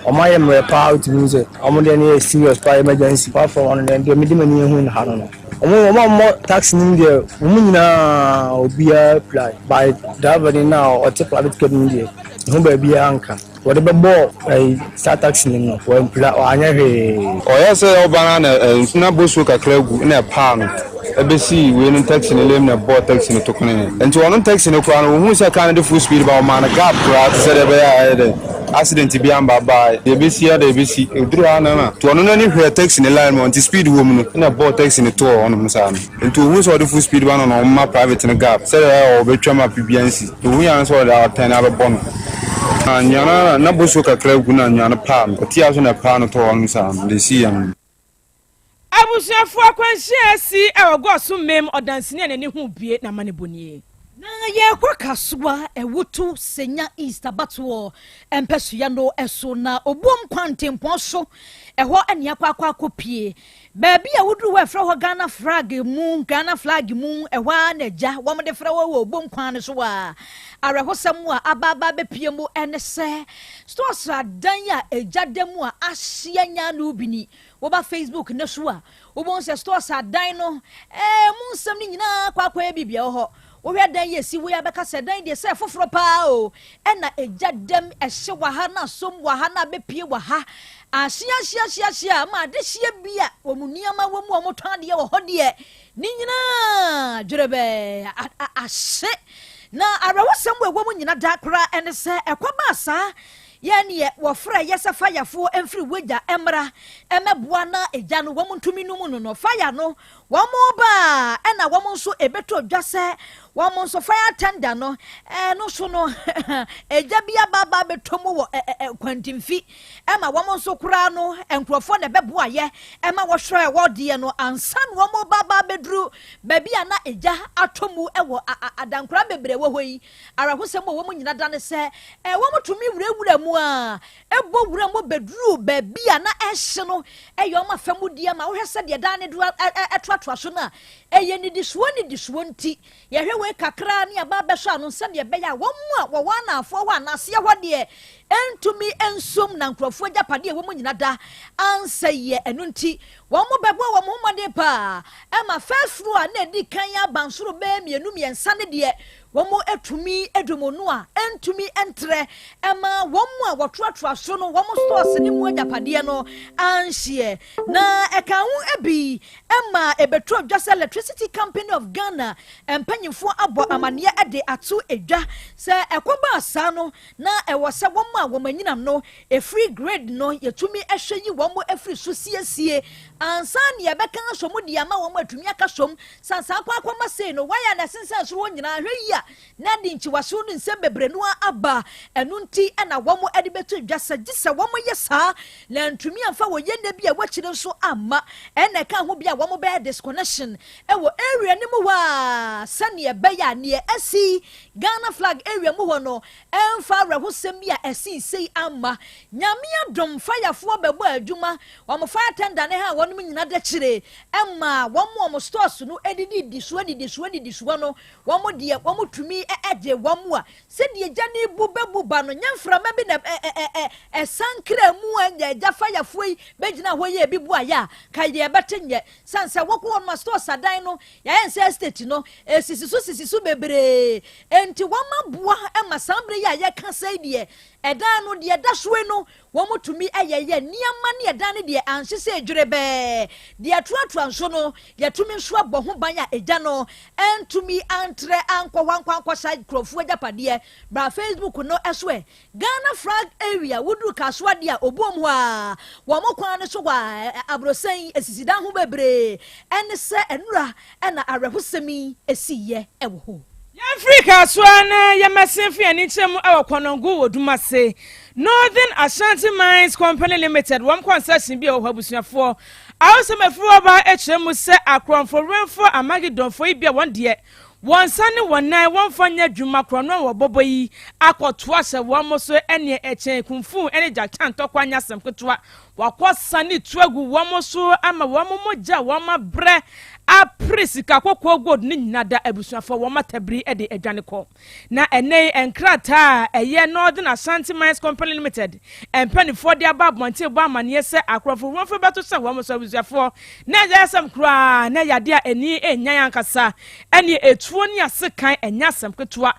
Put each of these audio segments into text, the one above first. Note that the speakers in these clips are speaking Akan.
o my power to music omo de na serious pa emergency pa for one dem de me mani hu na no omo tax nim de omo nyina obia apply by driver now or take private cab nim de hu ba bia anka what the ball start tax nim no for employer o anya he o yes o bana na bosu kakra gu na pa no ebesi we no taxi ne lem na bo taxi ne tokone enti wono taxi ne kwa no hu se kan de full speed ba o man gap kra se de be ya de accident bi amba ba ebesi ya de ebesi eduru ana na to wono ni hwe taxi ne line mo anti speed wo mu no na bo taxi ne to wono musa no enti hu se de full speed ba no no ma private ne gap se de o betwa ma pibiansi to hu ya so de aten aba bon anyana na bosu kakra gu na anyana pa no ti aso na pa no to wono musa no de si ya no abusuafo akwanhia si ewogoso mem odansini anani hu bie na mane bonie na ye kwakasoa ewoto senya easter bato empesuya no eso na obom kwantempon so eho ane akwa kopie baabi a woduru we fra ho Ghana flag mu ewa na ja wo de fra wo obom kwan so a arehosam a ababa bepie mu ene se stores adan a ejademu a ahye nya no bini wo ba Facebook na so a wo bon se stores adan no mu nsam ni nyina kwakwa bibia ho wo hwe dan yesi wo ya beka se dan de se foforo pa o ena ejadem ehye wa ha na som wa ha na bepie wa ha ahia ma de hie bia wo mu niama wo mu o twan de wo ho de ni nyina dwerebe ahye na arawosam wo mu nyina da kra ene se ekwaba sa yani wo fra yesa fayafo emfiri weja emra emeboa na eja no wo mu ntumi no mu no fire no wo mu ba ena wo mu nso ebeto dwase wo mu nso fire tender no no so no eja bia baba betomu wo kwantimfi ema wo mu nso kura no enkrofo na beboa ye ema wo hwere wo de no ansan wo mu baba bedru babia na eja atomu ewo adankura bebre wo hoyi arahosem wo mu nyina dane se wo mu tumi wurewura mu a ebo wura mu bedru babia na ehye no eyo ma famu die ma wo hwese de dane du etoatoa so na eye ni disuo nti ye hwe we kakra ne aba beso anu se de be ya wo mu a wo wana afo ho anase ho de entumi ensom na nkrofo japade wo mu nyina da anseye enu nti wo mu bebo wo mu made pa ema first floor na di kan ya bansoro be mienu miensa ne de wo mu etumi edomonu a entumi entre ema wo mu a wotoatoa so no wo mu stores ni mu japade no anhye na eka hu ebi ema ebetro dwase electricity company of Ghana empanyifo abo amane ede ato edwa se ekoba asa no na ewo se wo mu a wo manyinam no e free grade no yetumi ehweyi wo mu efri so siesie ansan ye beka so mu dia ma wo mu atumi aka som sansan akwa ma sei no waya na sensan so nyina hweyi na di nchi waso no nsem bebre no aba enu nti na wo mu ede beto dwasa gisa wo mu yesa na ntumi amfa wo ye na bia wachire nso amma ena ka ho bia wo mu be disconnection ewo area ni mu wa sane be ya ne asi Ghana flag area mu ho no emfa rahosem bia asi sei amma nyame adom fayafo bebo adwuma wo mo fire tender ne ha wonum nyina de kire emma wo mo stores no edidi disuo no wo mo de wo mo tumi eje wo mo a se de jane bubebu ba no nyamfra ma bi na sankra mu anya ja fayafo yi begina ho ye bibu aya ka ye betenye sansa wo ko no stores adan no ya ense estate no sisisu bebre enti wo maboa emma sambre ya ye ka sai de edan no de da soe no wo mutumi ayeye niamma ne edan ne de anhye se edwerebe de atoatoa nso no yetumi nso abɔ ho ban ya eja no entumi antre ankwa side crofu ajapade bra Facebook no esoe Ghana flag area wudu kasoa de a obom ho a wo mokwan ne so wa abrosan esisidan ho bebre ene se enura ena arehosemi esiye ewo ho Africa swana ya masenfi ani chemu awa kwanongu wodumase Northern Asante Mines Company Limited one concession bi o habusuafo awosem afro ba echemu se akronfo renfo amagidonfo ibia won de won sane wonan won fanya dwuma krono wo bobo yi akoto ase wo moso ene echen kumfu ene jakan tokwanya sem ketwa wakosane tuagu wo moso ama wo momoja wo ma bre aprisika kokko gold ni nyinada abusuafo wo matabri e de adwane ko na ene enkrata eye Northern Asante Mines Company Limited empanifo de ababonte bo amane se akrofo won fe beto se wo so abusuafo na yasam kra na yade a eni enyan ankasa ene etuo ni asekan enyasam ketua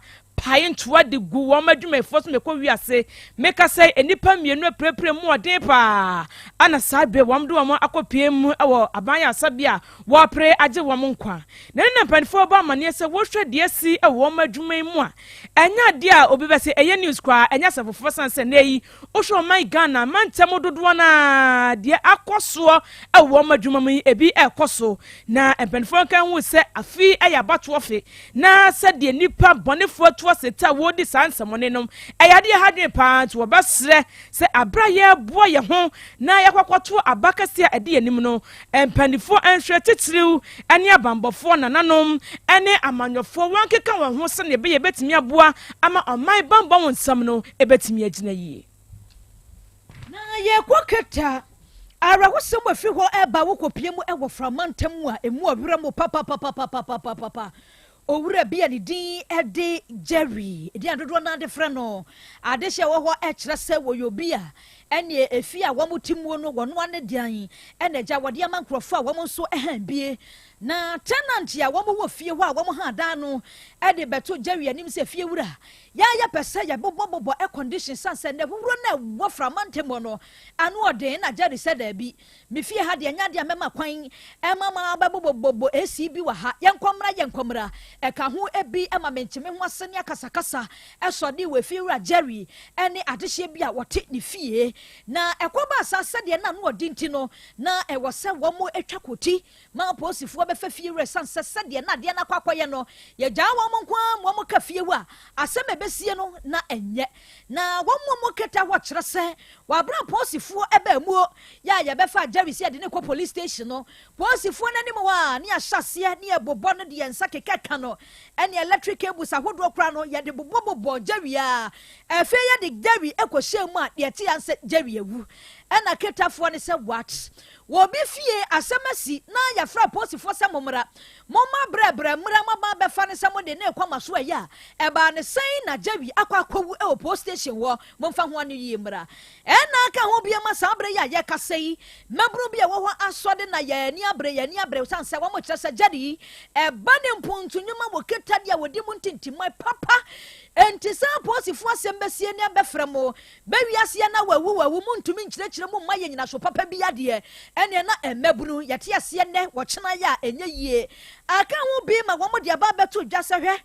payin tuwa de gu wo madwuma fo so mekọ wiase meka say enipa mienu aprepre mu odin pa ana sabe wom do wo akopiem ewo abanya asabia wo pre age wo nkwa na na panfo ba amane se wo hwe de asi ewo madwuma mu a enya de a obi be se eye news kwa enya safofo sanse na yi wo hwe man Ghana mantem dodo na de akoso ewo madwuma mu ebi ekoso na panfo kan wu se afi eya bato ofe na se de nipa bonefo seta wodi sansamone nom eyade hadwe pant wo basre se abraye boa ye ho na yakwakoto abakase a ede yanim no empanifo anhwe titiriw ane abambofo nananom ane amanyofo wankeka wo ho se ne be ye betimi aboa ama oman bamba won sam no ebetimi agina yi na ye kwoketa ara wosem afi ho eba wo kopiem ewo framantam a emu awura mo papa owura bia ni din ede Jerry edi adodo na de frɛ no adehye wo ho kyerɛ sɛ wo yobia ene efi a wo mutimuo no wo no ane dian ene gya wode amankrofo a wo nso bie na tenant ya wo wo fie ho a wo ha dan no ede beto Jerry anim sɛ fie wura ya pese ya bobo air condition sanse ne wuro na wo framantemo no anu ode na Jerry sɛ da bi me fie ha de anya de mema kwan mama babobo ACB wa ha yenkomra ka ho ebi ema mencheme ho asene akasakasa esode we fie wura Jerry ene adehye bi a wote ne fie na ekoba asase de na no odi ntino na ewo se wo mo etwa koti ma posifo be fa fie wura sanse se de na de na kwakoye no ye gya wo mo nkwa wo mo ka fie wa aseme besie no na enye na wo mo keta wo kyerɛ sɛ wabra posifo eba mu ya be fa Jerry se de ne ko police station no posifo nanim wa ne ahyase ne ebobo no de ensa kekeka no ene electric cables ahodo kra no ye de bobo Jerry a efe ye de Jerry ekohye mu a de te anse Jerry ewu ena ketafo ne se what wo bi fie asemasi na ya fra posifo se momra brebre mra mama be fa ne se mo de ne kwama so ya eba ne sen na Jerry akwakowu e police station wo momfa ho ane yi mra ena ka ho bia ma sabre ya ye kasei mabru bia wo ho asode na ya ni abre sanse wo mo kire se Jerry eba ne mpuntu nyuma wo keta dia wodi mu ntintimai papa enti sa posifo asembesie ne abefremo be wiase na wawu mu ntumi nkyerɛkyerɛ mu ma ye nyina so papa bi yade ene na emabunu yate ase ne wo kyena ya enye yie aka ho bi ma wo mo de aba beto dwase hwɛ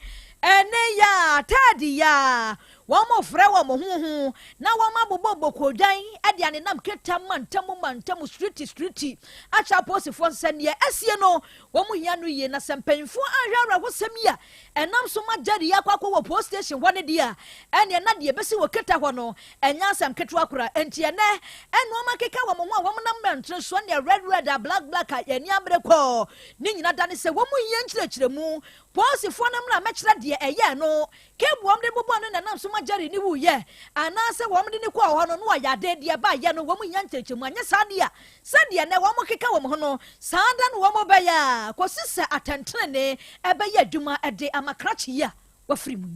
ene ya tadi ya wo mo frɛ wo mo hu na wo ma bobo kodan ade ane nam keta mantam street acha posifo nsane asie no wo mo hia no yie na sempanfo ahwara wo samia enam so ma Jerry akwakwo wo police station wo ne dia ene na de besi wo keta ho no enya sam keto akora enti ene eno ma keka wo mo ho a wo nam mantre so ne red black eni abre ko ni nyina dane se wo mo hia nkyerɛkyerɛ mu posifo nam na mɛkyerɛ de eye no kebuam de bobo no na nam so Jerry ni wuye anase wo mde ni kwa ho no no ya de de ba ye no wo mu nya nkyerɛkyerɛmu anya sadia sadia ne wo mo keka wo mo no saada no wo mo ba ya kosise atentene ne ebe ya adwuma ede amakrachi ya wafiri mu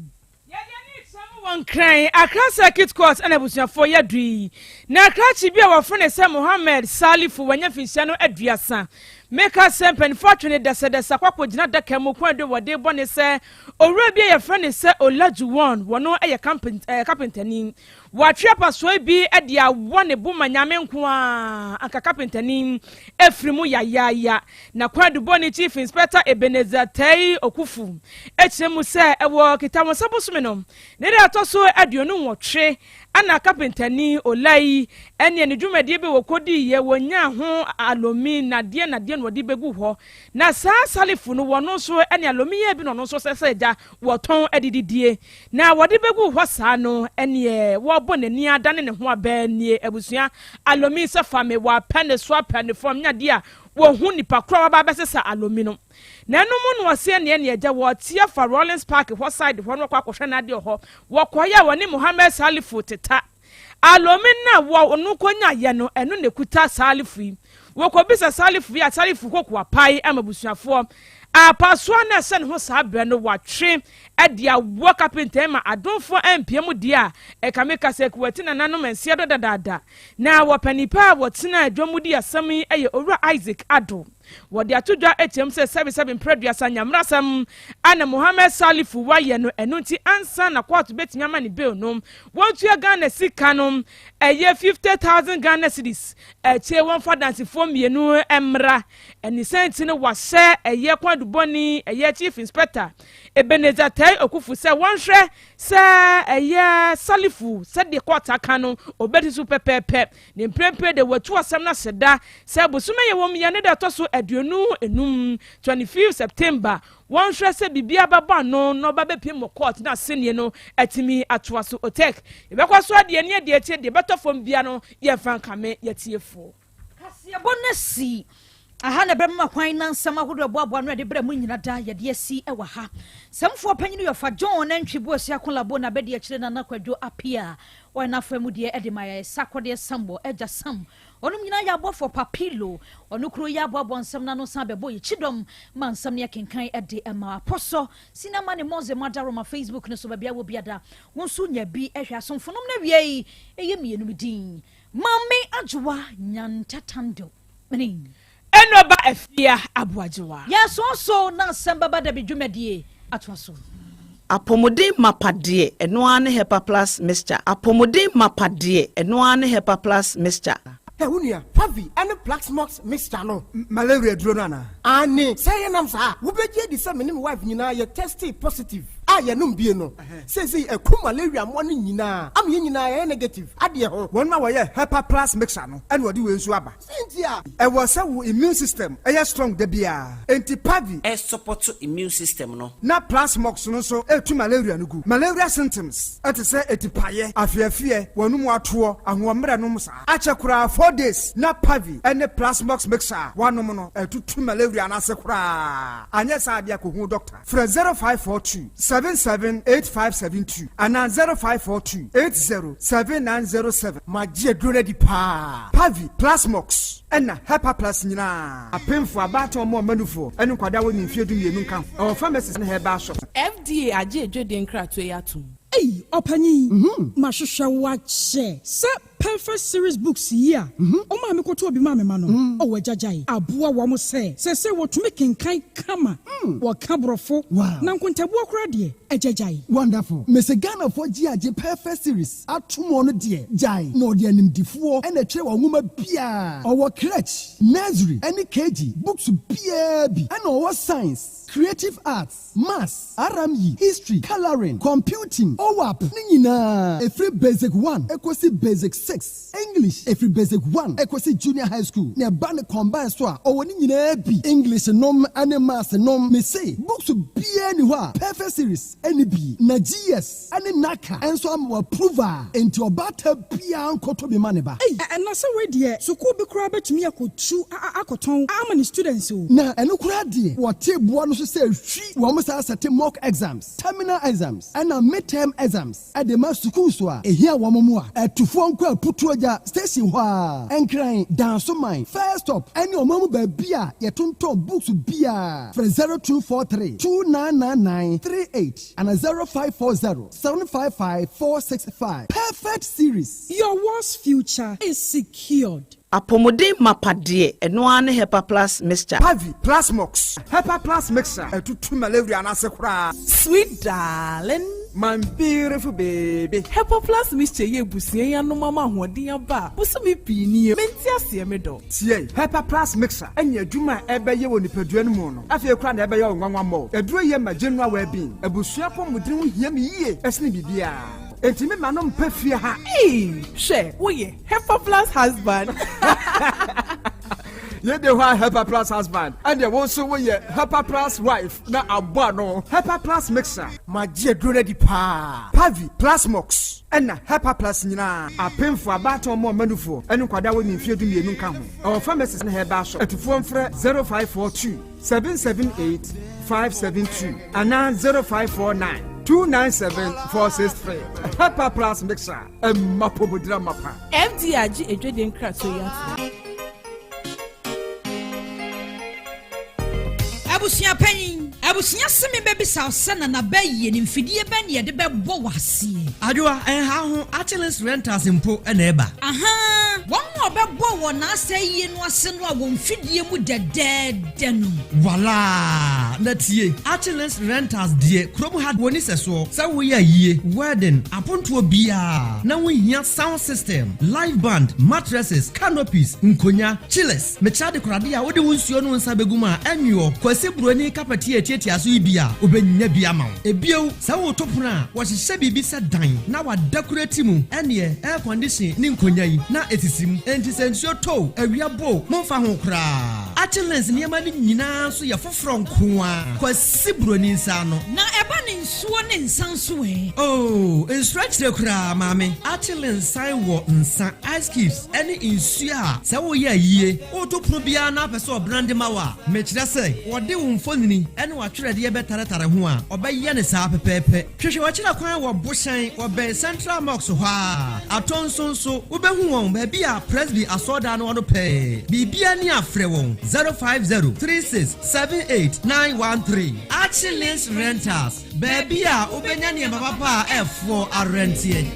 one crying across circuit court and abusia for yadui na krachi bi a wafone se Mohammed Salifu wanya finsia no aduasa meka sempen fortune desa kwakwo gina daka mu kwado wode bone se owura bi ye frene se Olajuwon wono eye carpenter ni watwe paso bi e dia wone buma nyame nko a aka carpenter ni efrimu ya na kwado bone chief inspector Ebenezer Tai Okufu echemu se ewo kitamo sabosume no ne de atoso aduonu nwotwe ana carpenter ni Olai ene ne dwumade be wokodi ye wonya ho alomi na de no de begu ho na sa Salifu no wono so ene alomi ye bi no so sese ja woton adididie na wode begu ho sa no ene wo bo nani adane ne ho aba nie abusua alomi se fame wa pene so apene fom nya de a wo hu nipa kro wa ba besesa alomi no na no mu no wose ne ne agya wo tie fa Rollins Park ho side ho no kwa kohwe na de ho wo koya woni Mohammed Salifu teta alomi na wo no konya ye no eno ne kuta Salifu wokobisa salifu ya salifu kokwa pai amabusuafo apaswa na sen ho sabre no watwe edia work up intema adonfo empiem dia ekameka sekwati na nanom ense dodada na wopanipa wotina adwomudi asami eye owura Isaac Ado wodi atodwa etem se 77 producer nyamrasam ana Mohammed Salifu waye no enunti ansa na kwatu betimi ama ne bill no wontua Ghana sika no eye 50,000 Ghana cedis eche won fadansi fo mienu emra eni senti no wase eye kwaduboni eye chief inspector Ebenezer Tai okufu se wonhwe se eye Salifu se de kwata kanu obeti su pepepe ne mprempe de watu asem na seda se bosume ye wom ye ne de toso aduonu enum 25 September wonhwe se bibia baba no ba bepie mo court na senie no atimi atoa so otek ebekwaso ade ne de etie de betofom bia no ye fankame yetiefo kasi abonesi aha na bema kwan na nsam ahodo aboabo no de bra mu nyina da ye de asi ewa ha samfo panyinu yo fa John na ntwibo asi akolabo na be de akire na nakwadwo apia wa na famu de ede maye sakode sambo eja sam onum nyina ya bofo papilo onukro ya aboabo nsam na no san bebo ye chidom ma nsam ne kenkan ede ema aposo sinama ne moze madaro ma Facebook ne so ba bia wo biada wonso nya bi ehwa asomfonom na wiei eye mienum din mame ajwa nyantatando menin enoba afia abuajewa so na Asem Beba Dabi dwumadie atwaso apomode mapade eno ane hepa plus mixture apomode mapade eno ane hepa plus mixture Unia, Pavi, and a Plaxmox Mr. Malaria Dronana. Ani, say an answer. Wubeje the same wife, you tested positive. Ya num bieno. Says he a malaria morning yina. I'm yina negative. Adia ho. One my way, Hepa plus mixano. And what do you swabba? Cynthia. I was a immune system. A strong debia. Anti-Pavi. A support to immune system no. Na Plasmox no so to malaria no go. Malaria symptoms. At say etipaye. Afia one more tour and one numsa. Achakura 4 days. Na Pavi and the Plasmox mixer. One no to malaria and asakura. And yes, I be a doctor. From 0542 778572 and 0542 807907. My dear Grenady Pa Pavi Plasmox and Hepa Plus Nina. A pen for about or more manufo and Quada when you do you come. Our pharmacist and her bar shop. FDA aje Jordan Kratweyatu. Hey, Opani. Mashusha wache. Sa perfect series books here. Oma me koto obi mama mano. O wejajai. Abua wa mo se wo to make kan kama. Wa kabrofo. Na nkontabu okra de ejajai. Wonderful. Mese Ghana for GAJ perfect series. Atumo no de jai. No de animdifuo and a tre wa nwoma bia. Our crèche, nursery, any KG, books bia bi. And our science, creative arts, maths, RME, history, coloring, computing, OWAP, nina. Every basic 1, equals basic 6. English, every basic 1, equals junior high school. Ne bane combine swa, or nina bi. English nom, and maths nom, me say, books bia anywhere. Perfect series, any bi. Na GS, any naka, and so I'm approver. Into a batter bia unkoto be maneba. Hey, and na say we there. So ko be kra betumi akotu akoton. How many students o? Na eno kra de. What table no say we almost set mock exams, terminal exams, and midterm exams. At the master school so here wamomua. To phone call putuaja station wa. And crying down so mine. First stop. And your mama beer. Your tunto books beer. From 0243 299938 and 0540 755 465. Perfect series. Your worst future is secured. apomode mapade eno ane hepa plus mixture Pavi Plasmox Hepa plus mixer to malaria and asekura. Sweet darling, My beautiful baby. Hepa plus mixture ye busie ya no mama hoden aba. Busumi pini menti ase me do. Tie Hepa plus mixer enya adwuma ebeye wo nipadua no mu no. Afie kra na ebeye onwanwa mo. Eduro ye ma general well-being. Abusua pomudin ho hia me yie. Esne bibia. Enti me ma no mpafie ha. She, we Hepa plus husband. Ye de wa Hepa plus husband. And there also we Hepa plus wife. Na abba no. Hepa plus mixer. My dear ready pa. Pavi Plasmox. And Hepa plus nina. A painful about or more manufo. And kwada we mfie du mienu nka ho. Our pharmacist na heba shop. At phone for 0542 778 572 and 0549 297-463. Hepa plus mixer. Mapobudra mapa. FDRG Jordan Kratweyatu. abusua panyin abusua semi baby sawsana na bayi ni mfidie ba ne de bebo wase adwa ha ho Achilles Rentals impo na eba aha won obebo wo na asayi no ase no a wo mfidie mu dedede no wala na tie Achilles Rentals die krom had woni seso sa wo ya yie wedding aponto bia na wo hia sound system live band mattresses canopies nkonya chillers me chade korade a wo de wonsuo no nsa beguma anwo kwase buroni kapati etieti aso ibia obenya bia ma ebiew sa wo topuna wo hye bibi se dan na wa decorate mu ene air condition ni nkonya yi na etisim enti sensuo to awia bo momfa ho kra Achilles niema ni nyina so ye foforo nko a kwase buroni nsa no na eba ne nsuo ne nsanso oh stretch the kra mame Achilles sai wo nsa ice cubes ene nsuo a sa wo ye yie wo topunu bia na pese obrande mawa mechira sei wo de wo mfonini ene wa twerede ye betaratare ho a obaye ne saa pepepe hwehwe wa kira kwan wo boshan wo ben central mox ho a atonsonso wo behu won ba bia presby asoda no no pe bibia ni afre won 05036789113 Achilles Rentals baby a obenya ne papa F4 arentie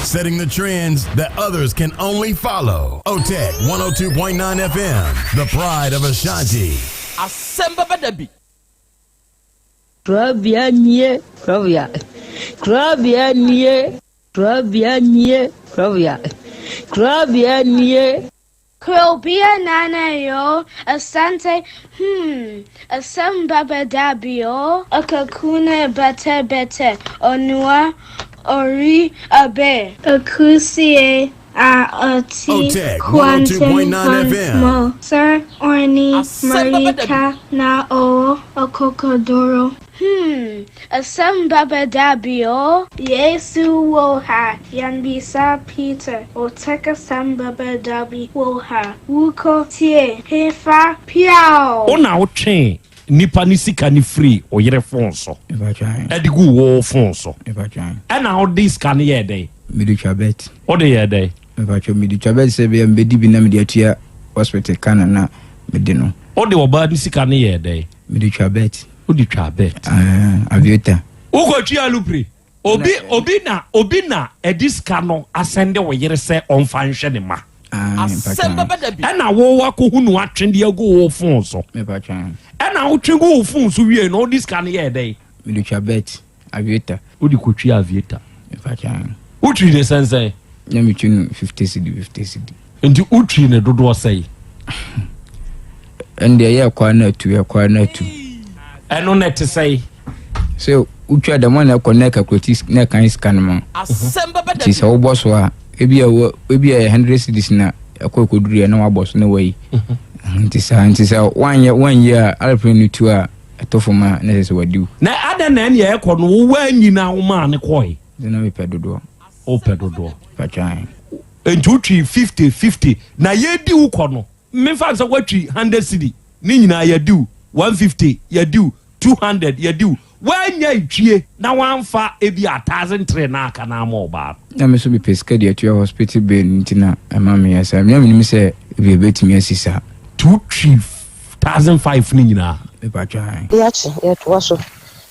setting the trends that others can only follow. OTEC 102.9 FM, the pride of Ashanti. Asem Beba Dabi. Krobea. Krobea nana yo, Asante, Asem Beba Dabi yo, Akakune bete, onua, ori abe, akusie, OTEC 102.9 FM. Sir Orni Marika na o Okokodoro. Asem Beba Dabi o Yesu woha Yanbisa Peter OTEC Asem Beba Dabi woha Wuko tie Hefa piao Ona oche nipa ni sika ni free oyere fonso edigu wo fonso ena odi sika ni yede medi twabet odi yede medi twabet se be mbedi bi na medi atua hospital kana na medi no odi oba ni sika ni yede medi twabet odi twabet avieta ugo twa lupri obi na ediska no asende wo yere se onfa nhwe ne ma Asem Beba Dabi ena wo wakohunu atwende agu wo fon so ena wo twego wo fon so wie no diska ne ye dey medi twabet avieta odi kotwi avieta utri de sense na mi twinu 50 cedi enti utri ne dodo sei ende ya kwa na tu eno net sei so utwa da mo na connect akrotis na kan scan ma Asem Beba Dabi ti se wo boso a ebi 100 cedis na akokoduru na wa boso na wai nti sa one year alpren tu a atofoma na se wadiu na ada na ne ye ko no wo anyina wo ma ne koi na me pedodo o pedodo pachan entutri 50 na ye di wo ko no me fa so watri 100 cedi ni nyina ye di 150 ye di 200 ye di wanya itwie na wanfa ebi 1003 na aka na ma oba na me so be pesca dia to hospital bill ntina ama me yasa me me say ebi betimi asisa 2,500 ni nyina e ba twan yachi yeto waso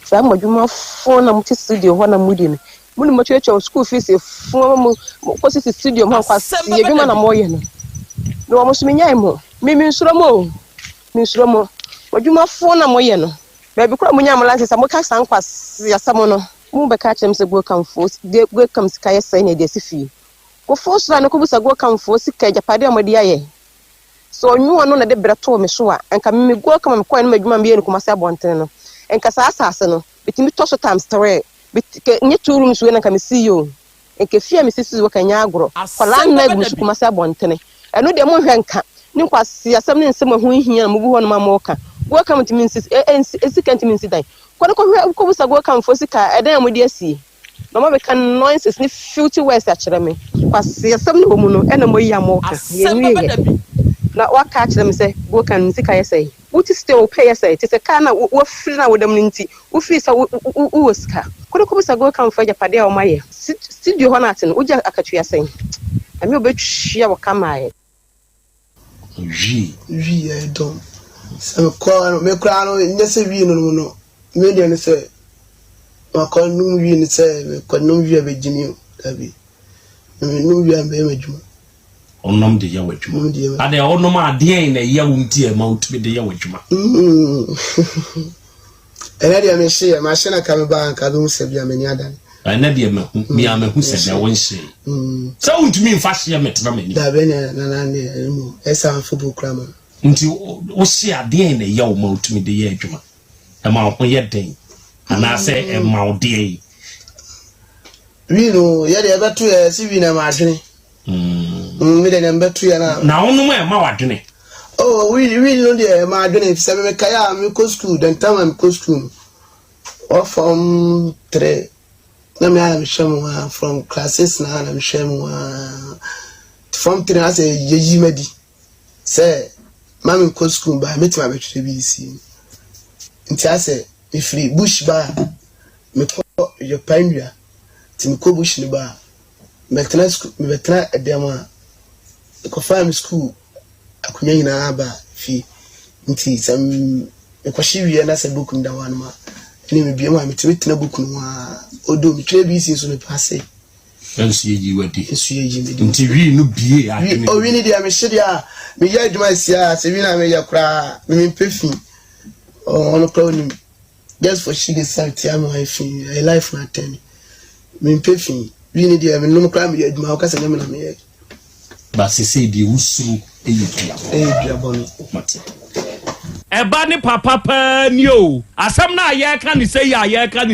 sa modwuma fo na muti studio ho na mudi ni muni mo cheche school fees fo mo ko si studio mo kwa ye dwuma na mo ye no mo so me nyai mo mi nsuro mo modwuma fo na mo ye no baby kura munya ambulances mo ka san kwa yasamo no mu be ka chem se go kam sika ye sai na de sifi ko force na ko busa go kam fo sika japade amodi aye so nyu no na de breto me so a enka me go kam me ko no madwuma me ye ko masa bonten no enka sa asase no bitimi to so times 3 nye 2 rooms we na ka me see you enka fia me sisi wo ka nya agro kwala na gu su ko masa bonten eno de mo hwenka ni kwa siyasam ni nsem ho hia na mo bu ho no ma mo ka go come to means can't mean sit down ko busa go come for sika eden amodi asi no ma be kan noises ni filthy words a kire me kwase yasam no mu no ena mo ya mo ka ye na wa ka kire me say go kan sika ye say wuti still pay ye say te ka na wo free na wo dam nti wo free sa wo sika ko busa go come for japade a o maye studio ho na atin wo ja akatu ya say Ami obetwia wo kamae. Vi I don't. So call me cry no nyese vi no. Me dey say ma call no vi ni say me call no vi abegini abi. Me no vi am be madwuma. Onom de ya wadwuma. Ade onom ade na ya wunti e ma utumi de ya wadwuma. Ena dia me hye ma hye na ka me bank abi mu sabia me ni adan. Ena dia me hu me amahu se na won hye. So untumi mfa hye metena mani. Da be na mu esa football krama. Nti wo hye ade na ya wo ma utumi de ya adwuma. E ma ho ye den. Ana se e ma wo de. We no ye de beto ye si vi na ma adwene. Me de na beto ye na wono e ma wadwene. Oh, we no dey ma adwene se me kaya me go school then time I'm go school. Or from 3 na me am shame from classes na am shame from 3 as yeji medi say mama go school ba meet my betwe bi si nti ase me free bush ba me ko your pandua ti me ko bush ni ba me betena edema ko farm school akunya nyina ba fi nti sam me ko shiwi na se book nda wan ma ni me bia ma me tena book no odo me tire bi si so me passe ensu yeji wadi ensu yeji me nti wi no bie adwene o wi ni dia me hye dia me ya adwuma sia se wi na me ya kra me pefi on ko ni just for she get am my fin a life na ten me pefi wi ni dia me no kra me ya adwuma o ka se me na me ya ba se se di usuru eyi bonu mate eba ni papa pa ni o asem na ye ka ni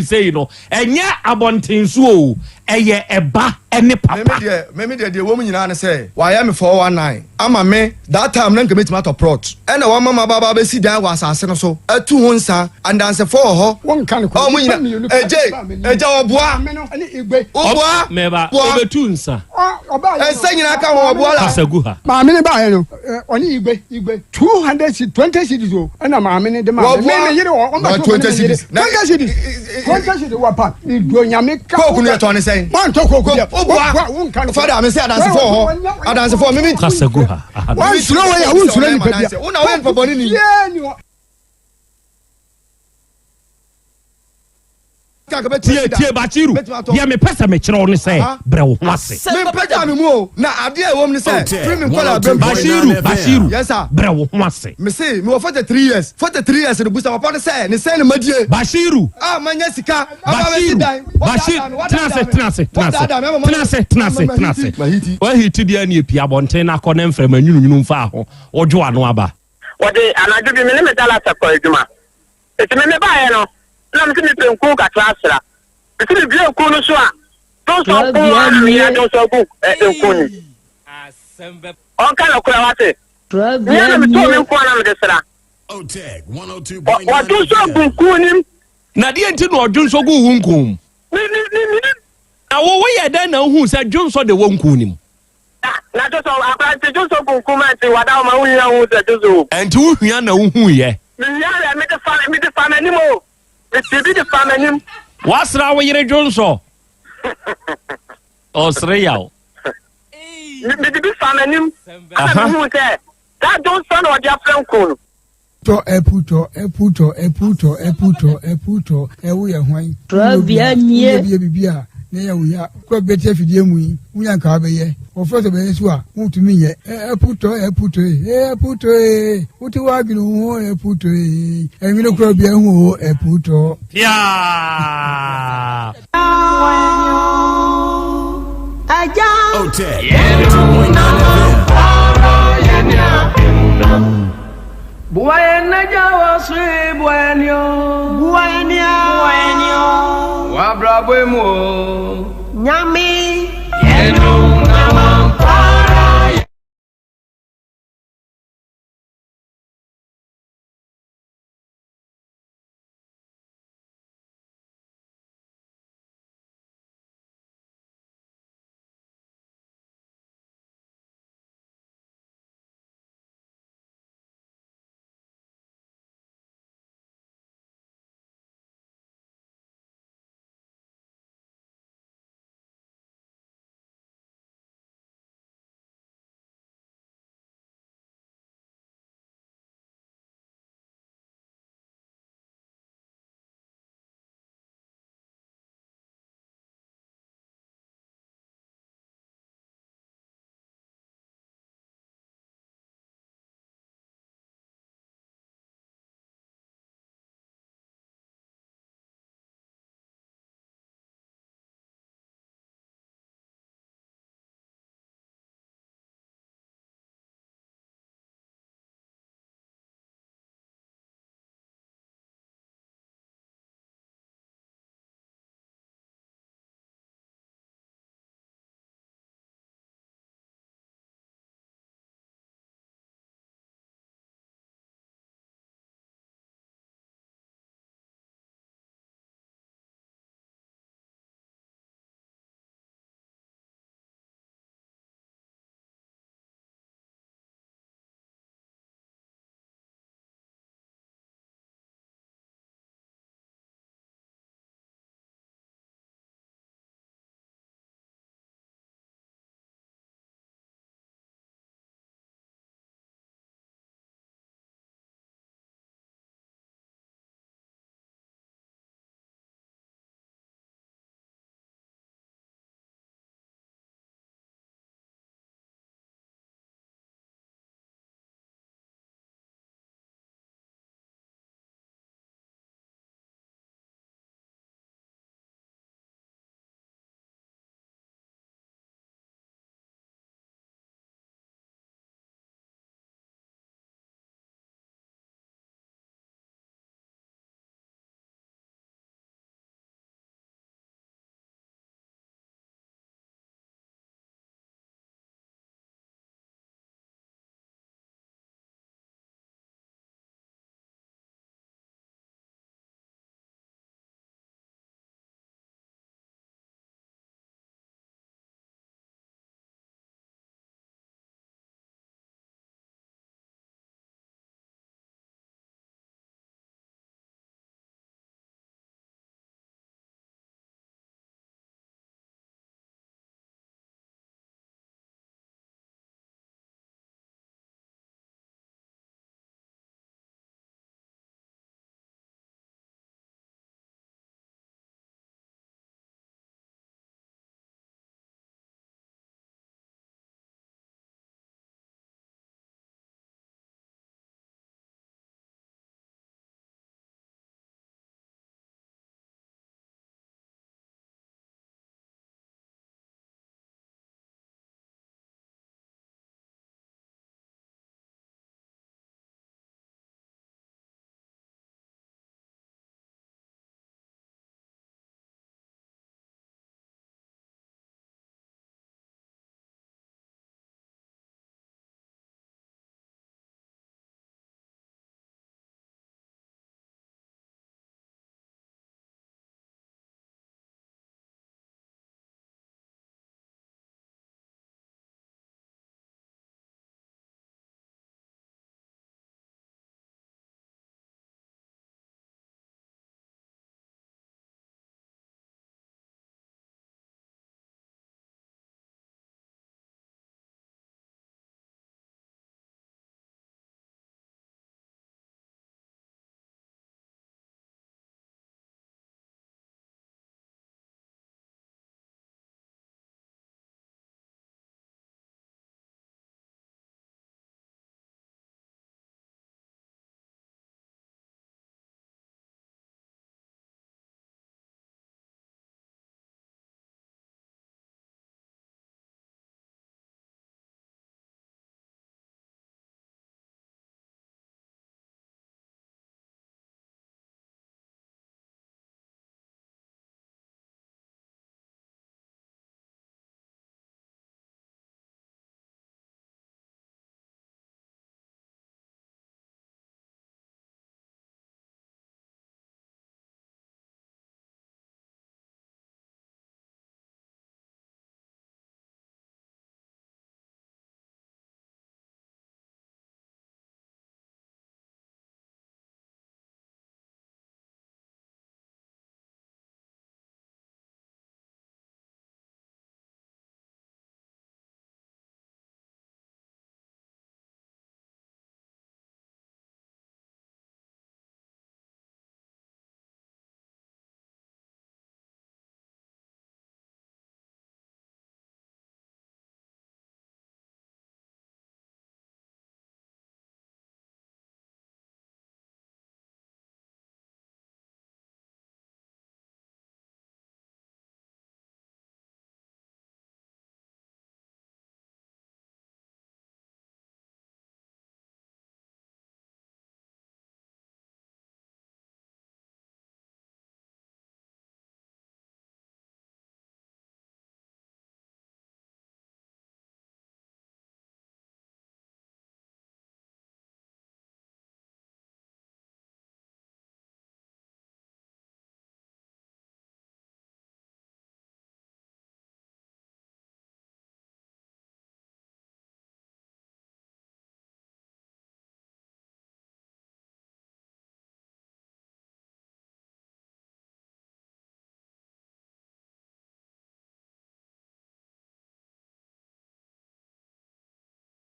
sei no enye abontensu o eye eba ene papa me de wo mu nyina ne say wa ya me 419 ama me that time na nkeme tomato prot e na wa mama baba be si dan wa asase no so atu ho nsa andanse for ho won kan ko mu nyina eja oboa ani igbe oboa meba obetu nsa oba ensa nyina ka ho oboa la kasagu ha ma me ne ba ye no oni igbe 220 cities o na ma me ne de ma me yire o ma 20 cities 20 cities wa pa igbo nyame ka ko kunu eto ne say Father, I say adanse for me kasaguha one slow way I won't slow you una wen for boni ni tie bachiru ya me pesa me kire oni say bre wo ase me pesa me mu o na ade e wo me say me kola bashiru yes sir bre wo ase me say me 43 years no busa papa ne say ne say ne madie bashiru manya sika bashiru wa hiti dia ni epia bonten na akọ na mfrem anyununu mfa ho ojo ano aba wode anadu bi me ne medala sakọ eduma etime me ba ye no na mse me penku ka klasra etime bi enku no so a don so ko ya don so ku enku ni on kana kura wate ya me to me enku na me desra OTEC 102.9 wa don so enku ni na die nti no odun so gu hunkum na wo ye dan na hu se dun so de wonku nim na to so abante dun so enku ma ti wada ma hu ya hu se dun so enti hu hia na hu ye me ya me de fa me ni mo me de fa me ni wasra wo yire dun so osre yaw me de fa me ni ana hu se that dun so no dia franku eputo ewu ye hwan Krobea nie bibia na ya wuya ko beti afidie mu yi wuya nka be ye o foto be so a mutumi ye eputo uti wa ginu ho eputo enwino Krobea hu eputo ya aja OTEC 102.9 Buena Jawa swe buenio wa brabo mo nyami yenu na mampara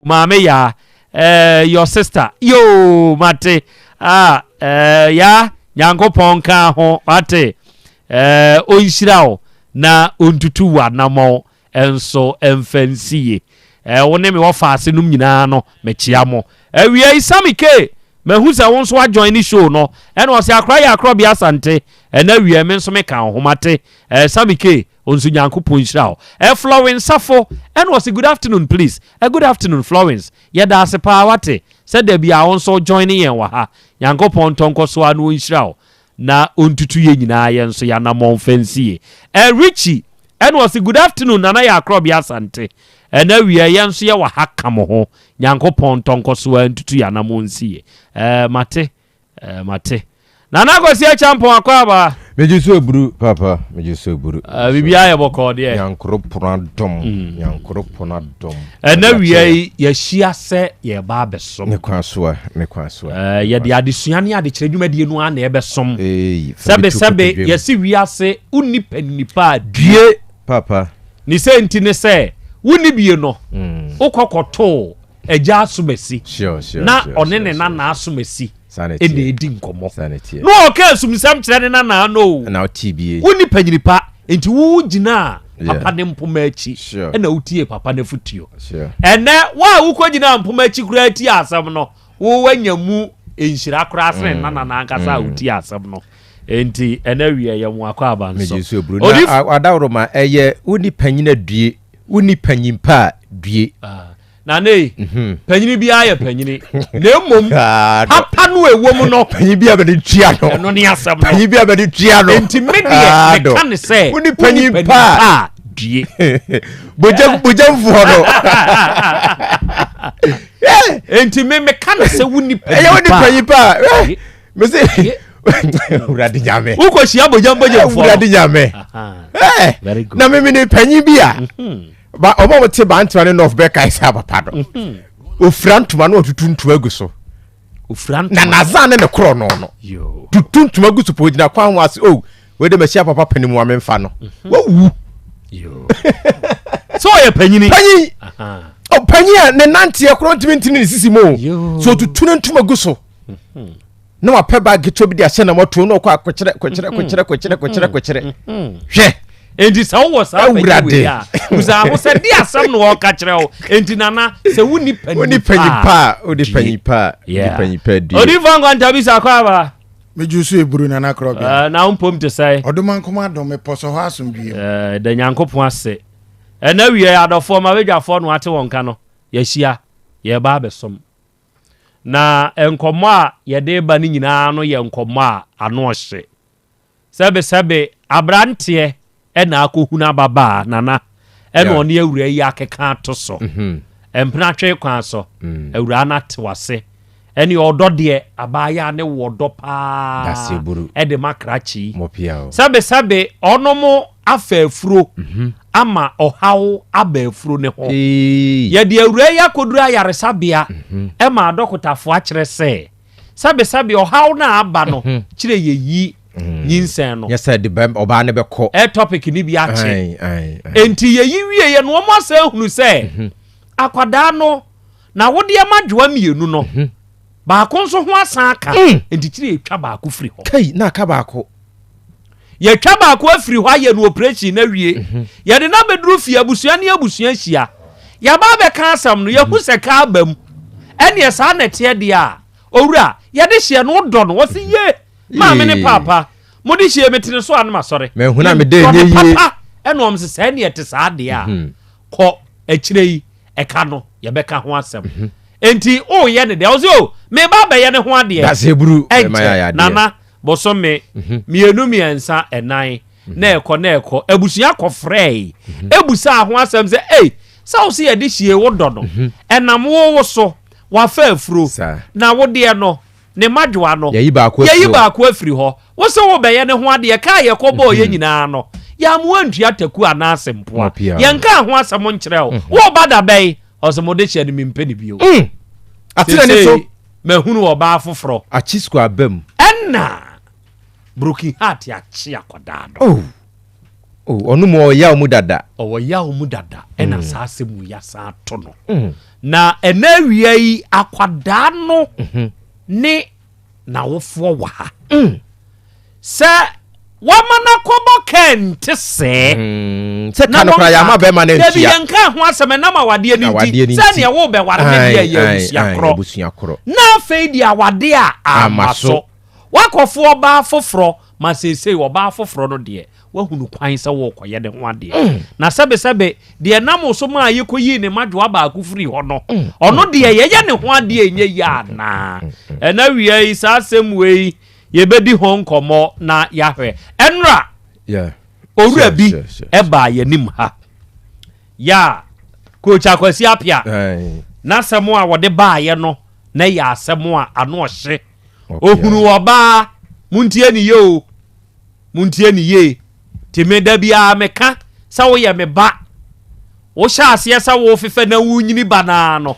Mame ya your sister yo mate ya Nyankopon ka ho mate onhyira na ontutu wa namo enso emfansie wone me wofa ase num nyina no mechia mo awie isamike mehu se won so wa join ni show no ene o se akra ya Krobea Asante na awie me nso me ka ho mate samike onso Nyankopon hyira Florence Safo ene o se good afternoon please good afternoon Florence yeda ase pa wate se da bia won so join yen wa ha Nyankopon tonko so anu hyira na ontutu ye nyina ye nso ya na monfansie Richie ene o se good afternoon na ya Krobea Asante ena wie ye nso ye wa haka mo ho Nyankopon tonko so antutu ya na monsie mate na na go sie champion akwaba mejisu eburu papa mejisu eburu bibia ye boko de Nyankropon adom ena wie ye hia se ye ba besom ne kwaso ye de adesua ne ade kire dwumadie no ana ye besom sebe ye si wiase unipa due papa ni se ntine se wuni bie no ukokoto eja asumesi na onene na asumesi ene edi nkomo no okay sumsam kire ne na no na otibie wuni panyinipa enti wu gina papa ne mpoma achi ena utie papa ne futio ene wa ukogina mpoma achi kura ati asam no wo wanyamu enhyira kura asre na ankasa utie asam no enti ena wie ye mu akwa abanso adawroma eye wuni panyina due wuni panyimpa due na ne panyini bia ya panyini na mmom papa no ewom no panyi bia be tua no no ne asam no panyi bia be tua no enti medie me kan se wuni panyimpa due boja mfuho no enti me kan se wuni panyimpa me se uradi nyame uko shia boja mfuho uradi nyame na me ni panyi bia ba obo te ba ntwane no of beka isa papa do ofrantuma no tutuntu aguso ofrantuma na nazane ne kro no yo tutuntu aguso po gina kwa ho ase we de machia papa panimu amemfa no wawu yo so ye panyi o panyi ne nante e kro ntimi sisi mo so tutuntu aguso no apeba gito bi de ase na moto no kwa kwekere hwe enti sa wo sa panyi ya uza ho se di asam no ka kire o enti nana se wuni panyipa di odi vango ntabisa akwaba mejusu eburu na Krobea na umpom te sai odoman koma adom me poso ho asomdue da Nyankopon ase na wie adofo ma wedwafo no ate wonka no ya hia ye ba besom na enkomo a ye de ba ni nyina no ye enkomo a ano ohye sebe abrante ena akohuna baba nana ena oni awura yi akeka to so empna twe kwan so awura na tewase eni odo de abaya ne wodo pa daseburu ede makrachi mopiao sabe onomo afafuro ama ohawo abafuro ne ho ye de awura yi akodura yaresabia ema adokotafo akire se sabe ohawo na aba no kire yeyi nyinsen no yes the bem oba ne be ko topic ni bi ache enti yeyi wie ye no mo asa hunu se akwada no na wode amadwa mienu no ba ko nso ho asa aka enti kire etwa ba ko firi ho kai na aka ba ko ye twa ba ko afiri ho aye no operation na wie ye de na beduru fi abusua ne abusua hia ya ba be ka asam no ye hu se ka abam ene esa na te de a owura ye de hie no do no wo se ye maame ne papa modi hie metene so anoma sore me huna me de nye yi enom se se ne yete sa de a ko akire yi eka no ye beka ho asem enti o ye ne de o zo me baba ye ne ho ade daseburu ma ya nana boso me mienu miensa enan na eko abusua ko frey ebusa ho asem se sa o se ye de hie wo do no enam wo so wa fa afuro na wo de no ne madwa no yeyi ba ko afiri ho wo se wo be ye ne ho ade ka ye ko bo ye nyina no ya mu antu ataku anase mpoa ye nka ho asem nkyere wo bada bei osemo de hye ne mimpeni bio atire ne so mahunu wo ba afoforo achisku abam enna broken heart ya chia koda do onu mo yaw mu dada o yaw mu dada ena saa asɛm ya saa to no na ena wia yi akwada no ne na wofo wa ha sɛ wamana kobo kente se na no kra ya ma be ma na ntia debi yanka ho asɛm na ma wade ani nti sɛ ne wo be ware ne ya busia kro na fei dia wade a amaso wakofo ba foforo ma sesei oba foforo no de wahunu kwan sɛ wo koye de ho ade na sɛbe de nam so ma yekoyi ne madwo ba ku firi ho no ono de ye ne ho ade enye ya na ena wi yi sa asɛm wei yebedi ho nkomo na yahwe enra owura bi eba yanim ha ya coach akwasi apia na sɛmo a wode ba ye no na ya asɛmo a ano hye ohunu oba muntie ni ye timi da bia meka sa wo ye me ba wo sha ase sa wo fefe na wunyini bana no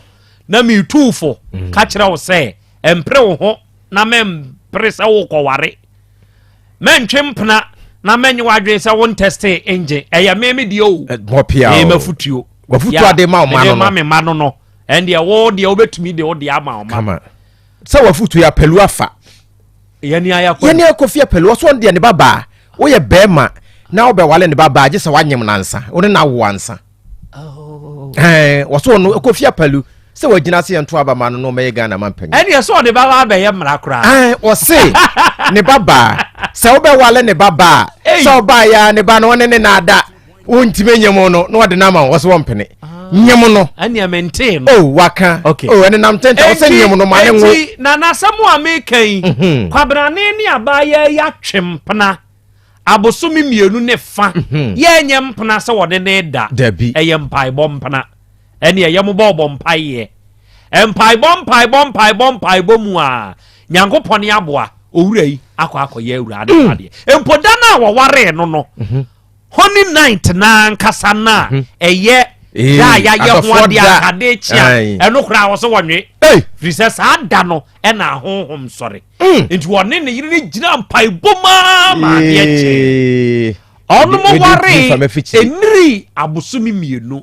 na mi tufo ka kire wo se empre wo ho na mempre sa wo koware mentwempna na menye wadwe sa wo teste engine eya meme die o mopia e mafutuo wafutu ade ma o ma no no ende wo de obetumi de wo de ama o ma sa wafutu ya pelu afa yani ayakwa yani akofia pelu so de ne baba wo ye bema na wo be wale ne baba je se wanyem nansa wo ne na wo ansa wo so no akofia pelu se wagina se ento aba ma no me Ghana man panyi ene so de baba be ye mra kra wo se ne baba se wo be wale ne baba so ba ya ne ba no ne na ada wo ntime nyemo no no de na ma wo so wo mpene nyemo no ane maintain waka ene nam tenta wo se nyemo no ma ne wo na samu amekan kwabrane ne abaya ya twempna abosomi mienu ne fa ye nyempna se wo ne da eye mpai bompna ene ye mo bompai ye empai bompai mu a nyankopone aboa owura yi akọ ye awura ade empoda na wo ware no honey night na nkasa na eye ya ho ade akade chia eno kra wo so wonwe frisa sa da no ena honhom sore enti woni ne yiri gina mpai boma ma de eche onu mo ware eniri abusumi mienu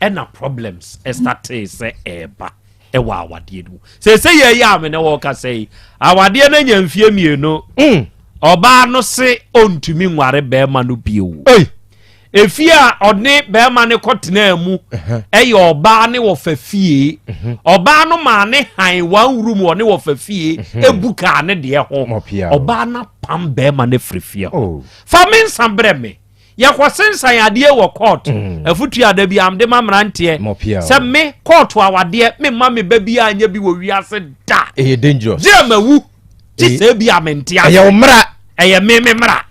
ena problems estarte se eba ewa awade du se ye ya me ne wo ka sei awade na nyamfie mienu oba no se ontumi nware be ma no biu efia odne be ma ne kotena mu eye oba ne wo fafie oba no ma ne han wan room wo ne wo fafie ebuka ne de ho oba na pam be ma ne frefie fa men sambre me yakwasensan ade wo court afutu ada bi amde mamrante se me court awade me ma me ba bi anya bi wo wiase da dangerous je mawu ti se bi amentia eye mra eye me mra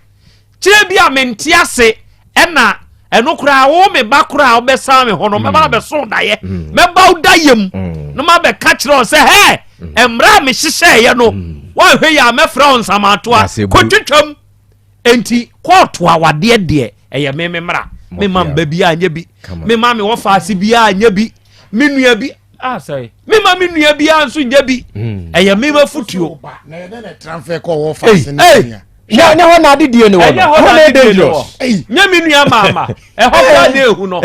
kire bi amentia se ena eno kura wo me ba kura obesa me hono me ba be so daye me ba udayem no ma be ka kire se he emra me hihye ye no wa hwe ya me France amatoa kotwetwam enti court awade de eye me mra me ma ba bi anya bi me ma me wo faase bi anya bi me nua bi say me ma me nua bi anso nya bi eye me ba futuo na ye na transfer ko wo faase ne nya ho na ade die ne wo ho na dangerous nya me nua mama ho ba na ehu no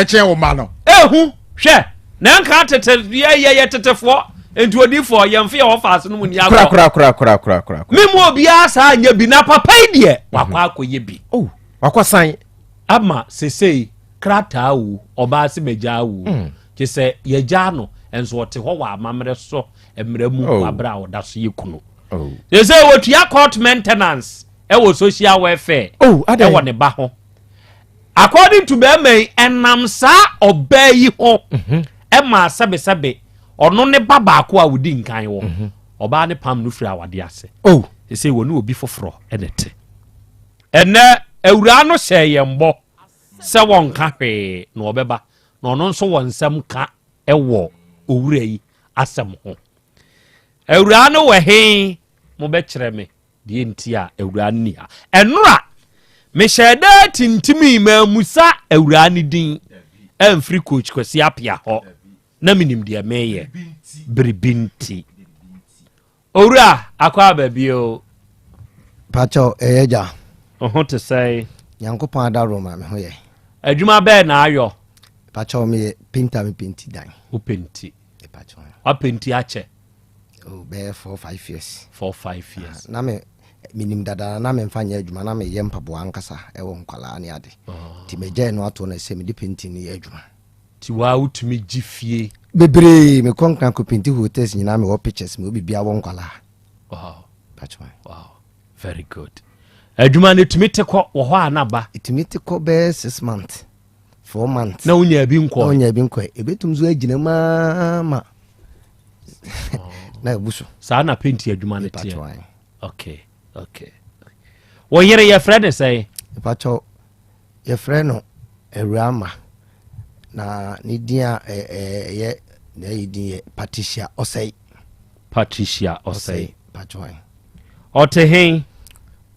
che wo ma no ehu hwe na nka tete ye tetefo enti odifo yemfe ye wo faase no mu ni akọ kura me mu obi asa anya bi na papa die wakwa akoye bi wakwasan ama sesei krata wu oba se meja wu ke se yeja no enso wote ho wa amamre so emramu abra oda so yekunu sesei wotua court maintenance e wo social welfare e wo ne ba ho according to be enam sa obayi ho e ma sebe ono ne baba ko a wodi nkan wo oba ne pam no firi awade ase sesei wonu obi foforo enete ene awura no hye yembo se won ka hwe na obeba na ono nso won nsam ka ewo owura yi asem ho awura no we he mo be kire me de enti a awura ni ha enura me hyeda tintimi ma musa awura ni din emfri coach kwasi apia ho na minim de meye bribinti owura akwa babio pacho eja to say Yankopon adaro ma me ho ye. Adwuma be na ayo. Pacho me painter me painti dan. Wo painti. Pacho. Wa painti ache. Oh, be 4-5 years. 4-5 years. Na me minim dada na me mfa nya adwuma na me ye mpabo ankasa e wo nkwala ne ade. Ti me je no ato na se me di painti ni adwuma. Ti wa utumi gifie. Bebre me konkran ko painti hotels nyina me wo pictures me obi bia wo nkwala. Wow. Pacho. Wow. Very good. Adwuma ne tumi te ko wo ho anaba. Tumi te ko be 6 months. 4 months. Na unya bi nko. Na unya bi nko. Ebetum zo agina ma. Na buso. Sa na painti adwuma ne tie. Okay. Wo yere ye friend say. Pacho ye friend no Erama. Na ni dia ye na idin Patricia Osei. Patricia Osei. Pacho. Ote hen.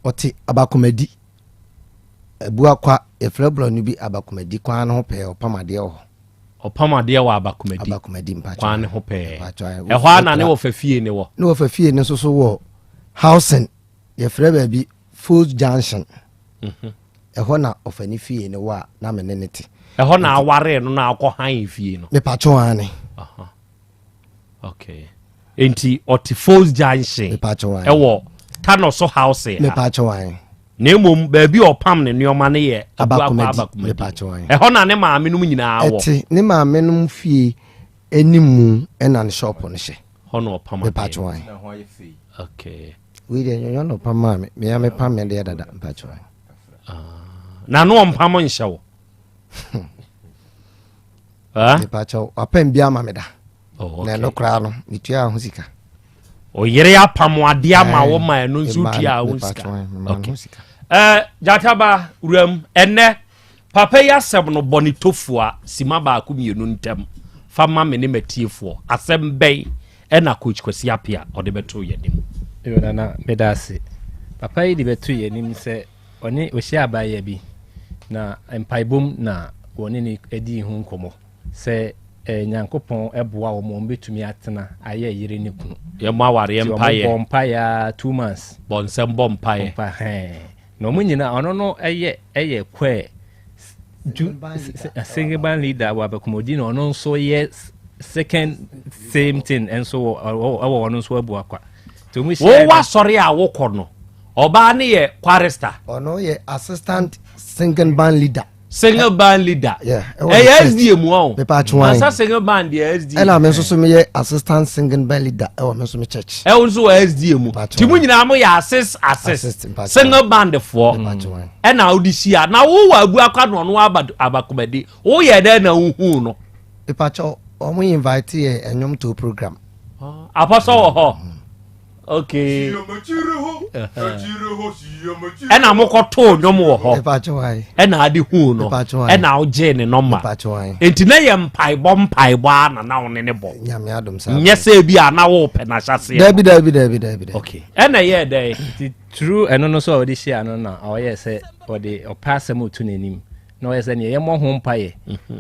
Ote abakomedi. Ebu akwa efrebro ni bi abakomedi kwa no pe opamade ho. Opamade wa abakomedi. Abakomedi mpacho. Kwa ne ho pe. E ho na ne wo fafie ne wo. Ne wo fafie ne so wo housing ye freba bi Food Junction. E ho na ofani fie ne wa na me ne nete. E ho na aware no na akọ han fie no. Me pacho ane. Aha. Okay. Enti oti Food Junction. Me pacho ane. E wo Tano so house. Me pacho ane. Ne mum baabi opam ne nneoma ne ye abakomedi me pacho ane. E ho na ne maame no nyina wo. Eti ne maame no fie enimu ena ne shop no hye. Ho na opam me pacho ane. Okay. We dey you no pam maame me ya me pam me dey dada pacho ane. Na no ompam nhye wo. Me pacho apam bia ma me da. Na no kra no mitua ho sika. O yere apam ade ama wo ma no nso tua ho sika. Okay. Jataba uram enne papa ya seb no boni tofua sima ba ku mienu ntem fama me ne matiefo asem bɛn ɛna coach Kwasi Apia ɔde bɛto yanim. Yo na medase papa yi de bɛto yanim sɛ ɔne ohia abaye bi na empaibom na wɔne ne edi ho nkomo sɛ Nyankopɔn ɛboa wo mo betumi atena ayɛ yire ne kunu. Ye mo aware empaye. Bompaya 2 months. Bonsem bompaye. No mo nyina ɔno no ɛyɛ kwe single band leader wa bakomodi no ɔno nso yɛ second same thing enso ɔwɔ ɔno nso abu akwa. To mo wo wa sɔre a wo kɔ no. Oba ne yɛ chorister. Ɔno yɛ assistant single band leader. Single band leader. Yeah. SDM wo. Asa single band the SDM. Ela me so me ye assistant single band leader. E me so me church. E wo so SDM. Ti mu nyina mo ya assist. Single band for. E na audisia na wo wa abu akwa no no abakomedi. Wo ye da na hu no. E pacho o mo invite ye enyom to program. Apostle wo ho. Okay. Ena mokoto nyom wo ho. Ena ade hu no. Ena oje ne noma. Enti na ye mpaibọ ana na one ne bo. Nyame adom sa. Nyese bi ana wo pe na hyase. Dabi. Okay. Ena ye dey. True eno no so odi share no na o ye se odi opasem otu nanim. Na o ye se ne ye mo ho mpaye.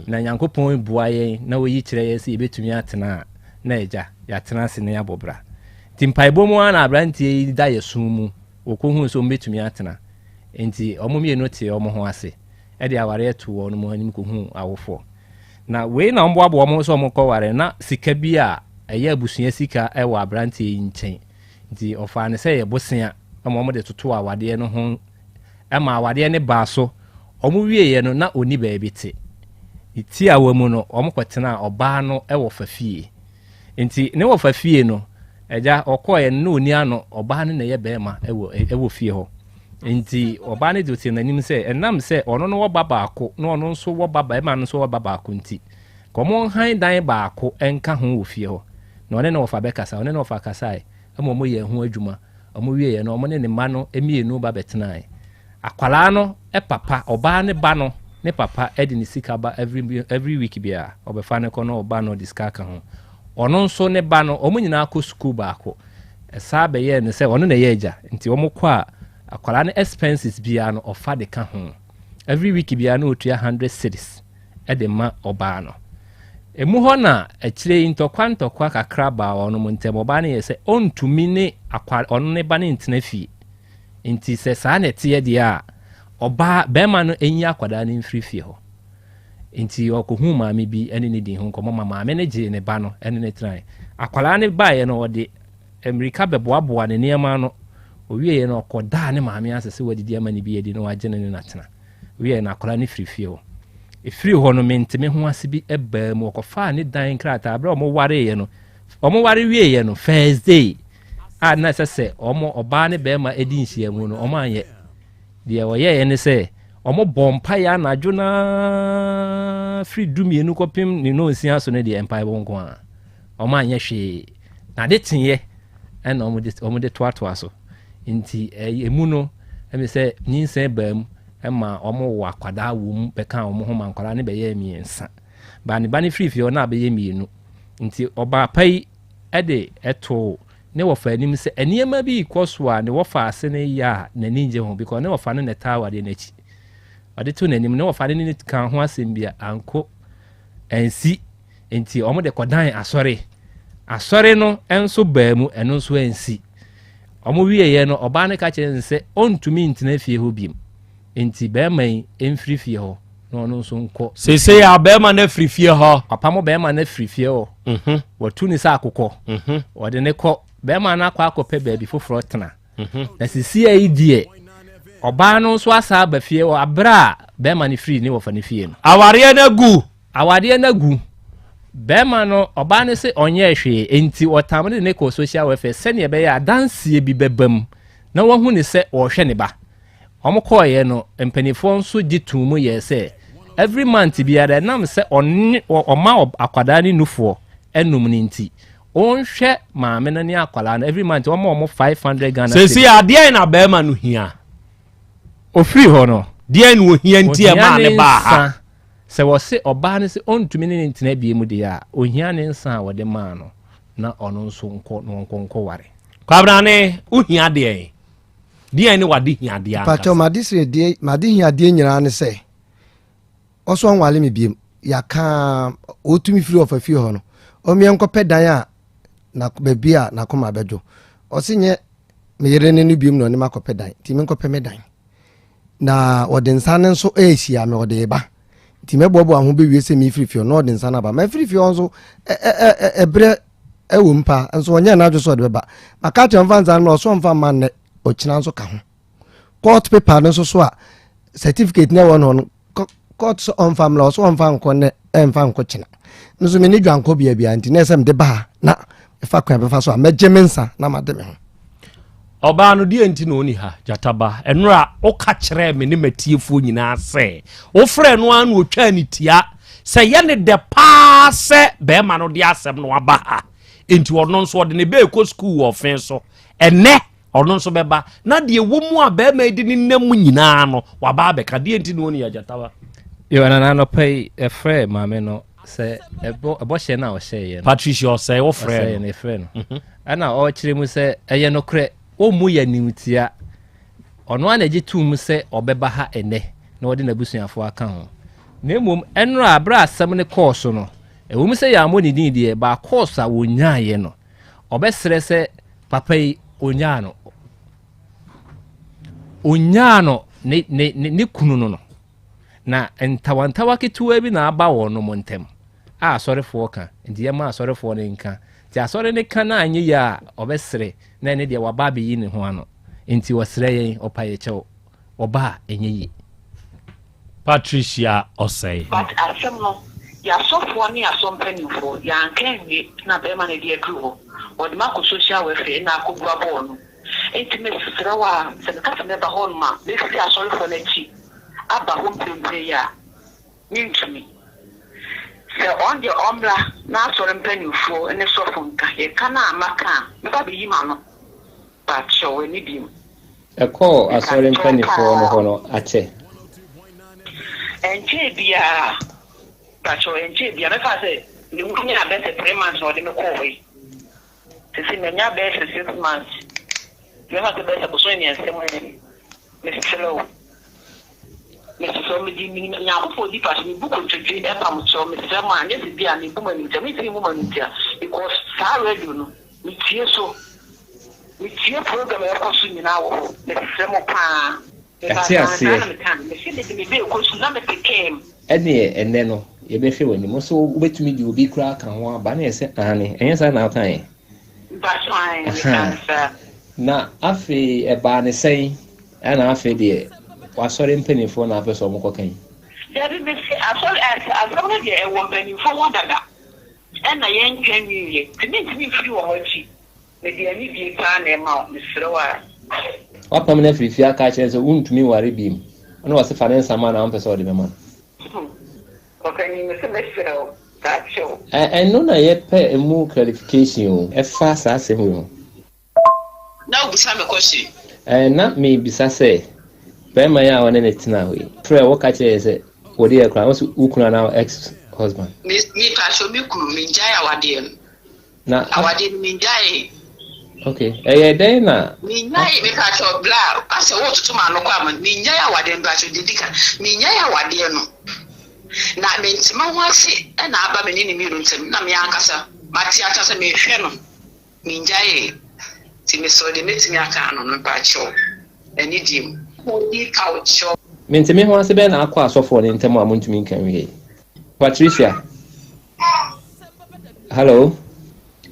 Na Nyankopon bua ye na wo yi kire ye se e betumi atena na eja ya tena se ne abobra. Timpaibo mu ana abrantie da yesumu okohu so mbetumi atena enti omomie no te omo ho ase e de aware eto wo no mo anim ko hu awofo na we na mbo abo mo so mo ko ware na sika bi a eye abusua sika e wa abrantie nchen enti ofa ne se ye bosia mo de toto awade no ho e ma awade ne ba so omo wie ye no na oni ba ebite iti awamu no omo kwetena oba no e wo fafie enti ne wo fafie no eja okoye no ni ano oba ne ye bema ewo fie ho enti oba ne duti nanim se enam se ono no wo baba ako no ono nso wo baba ema no nso wo baba ako nti komo han dan ba ako enka ho wo fie ho na one ne wo fa bekasa one ne wo fa kasa e mo ye ho adwuma omo wie ye no omo ne ne ma no emienu ba betena e akwala no e papa oba ne ba no ne papa e de ne sika ba every week bia obefa ne ko no oba no diskaka ho ono nso ne ba no omo nyina akọ school ba akọ esa be ye ne se ono na ye eja nti omo kwa akwala ne expenses bia no ofa de ka ho every week bia no otua 100 cedis e de ma oba no emu ho na akire ntokwa kakra ba ono mo ntem oba ne ye se ontumi ne akwala ono ne ba ne ntena fie nti se sa na tie dia oba bema no enyi akwada ne mfiri fie ho nti okohu maame bi ene ne din ho nkomo maame ne gye ne ba no ene ne tran akwala ne bae no ode America beboaboa ne niema no owie no okoda ne maame asese wadidi ama ne bi edi no wagye ne natena wie na akwala ne firi fie ho efiri ho no menteme ho ase bi eba mu okofa ne dan krata abra omo ware ye no omo ware wie ye no Thursday na sese omo oba ne bema edi nhia mu no omo anye de oye ye ne se omo bompa ya na adwona free dumienu kopim ni no nsia so ne de empire bonko a omo anye hwe na de tinye na omo de toatoa so nti emu no emi se nyinsen bam ema omo wa kwada wum beka omo ho mankwara ne be ye miensa ba ne ba ne free fie na be ye mienu nti oba pai ede eto ne wo fa anim se eniema bi ikoso a ne wo fa ase ne ya na ninje ho because ne wo fa ne tawa de na chi ade to nanim ne wo fa ne kan ho asem bia anko ensi nti omo de kodan asore no enso baamu eno nso ensi omo wiye no oba ne ka chense ontumi ntena fie ho biem nti beeman emfiri fie ho no nso nko sese ya beeman na firi fie ho apamo beeman na firi fie ho watu ni sa akokọ wode ne kọ beeman na akọ akọpẹ baabi foforo tena na sisi ayi die oba no nso asa ba fie ho abra beeman ni free ni wo fa ni fie no aware na gu Bema no oba ne se onye hwe enti otamne ne ko social welfare se ne be ya dansie bi bebam na wo hu ne se wo hwe ne ba omokoye no empanifo nso gitumu ye se every month bi ada nam se oma akwada ni nufo enum ni nti onhwe maame na ni akwala na every month omo 500 Ghana sesi ade na bema no hia ofiri ho no de no hia nti e ma ne ba ha se wo se oba ne se ontumi ne ntina bie mu de ya ohia ne nsa wode ma no na ono nso nko ware kwabra ne ohia de ne wade hia de aka pato madi hia de nyira ne se oso nwale me biem ya ka otumi firi ofafie ho no o me enko pedan a na bebia na koma bejo o se nye me yere ne no biem no ne makopedan ti me enko pemedan na wode nsa ne nso ehia me wode ba ti mebobo aho be wiese mi frifio no de nsana ba ma frifio nso ebre ewo mpa nso onye na adwo so de beba maka che mfanza no so mfa man ne okina nso ka ho court paper no so a certificate ne won court so on family so mfa nko ne mfa nko kina nso me ni dwanko bia nti na sem de ba na fa kwa be fa so a mejemensa na mademe ho oba no die nti no oni ha jataba enura o ka kire me ne matiefu nyina se o frɛ no anu otwa ni tia se ye ne de pa se be ma no de asem no aba ha enti ono nso de ne be ko school ofen so ene ono nso beba na de wo mu a be ma edi ni nam nyina no waba be ka die nti no oni ya jataba yo na no pay e frɛ maame no se ebo hye na o hye ye Patricia o se o frɛ no e frɛ no ana o kire mu se eye no kre o mu ya nimtia ono anaje tum se obeba ha ene na wode na busuafo aka ho na emom enra abra asem ne course no ewum se ya mo ni din de ba course a wonyaaye no obesere se papa yi onyano ne kunu no na entawantawa ketuwa bi na aba wo no montem a asorefo ka ndi ma asorefo ne nka ti asore ne kana anye ya obesere na ne de waba be yi ne ho ano enti wasere yen opaye chew oba enye yi Patricia Osei but asem no ya sofo ni asompanifo ya ankenwe na be ma ne de aduru o de mako social welfare na akogua bo no enti me sira wa se ka se me ba ho ma be fi asorefo na chi aba ho mpempe ya nintumi se on the omla na asore mpanifo ene sofo nka ye kana amaka me ba be yi ma no ba chowe ni dim eko asore mpanifo no hono ache enche bia ba chowe enche bia me fa se ni munya be se 3 months no de me ko we se menya be se 6 months me ha ke be se boso ni ensem me selo so me di ni nya ko di pas mi buko twetwe e pam so me se ma anya se bia ni buma ni tami ti mu ma ni tia because sa radio no mi tie program e ko so ni na wo me se mo pa and then you be feeling the most wait to me, you will be crack and one banner, and yes, I now can. Now, I feel a banner saying, and I feel dear, was sorry in penny for an officer of cocaine. I already a woman for one that. And I ain't can you to me few or cheap. Maybe I need you plan a mount, Mr. What permanent if you catches a wound to me, worry beam. I know what's the financial man, I'm sorry, man. Okay, Mr. That show. I know I yet pay a more qualification as fast as a woman. Now, beside a question. And not me, besides say, bear my hour and it now. Pray what catch is it. What dear crowns who can our ex husband? Me, Pastor Miku, Minjaya, our dear. Now, our dear Minjay. Okay, a day now. Minjay, me catch your blood. I said, what to my local, Minjaya, our dear Pastor Didica, Minjaya, our dear no. Now, means my wife, and I have been in the middle, Namiakasa, Matiata, me, Shannon, Minjay, Timmy, so they met me a can on the patcho, and idiom, who couch shop. Mean to me, once a ben, I'll cross off for in Tamar to me, can we? Patricia. Hello,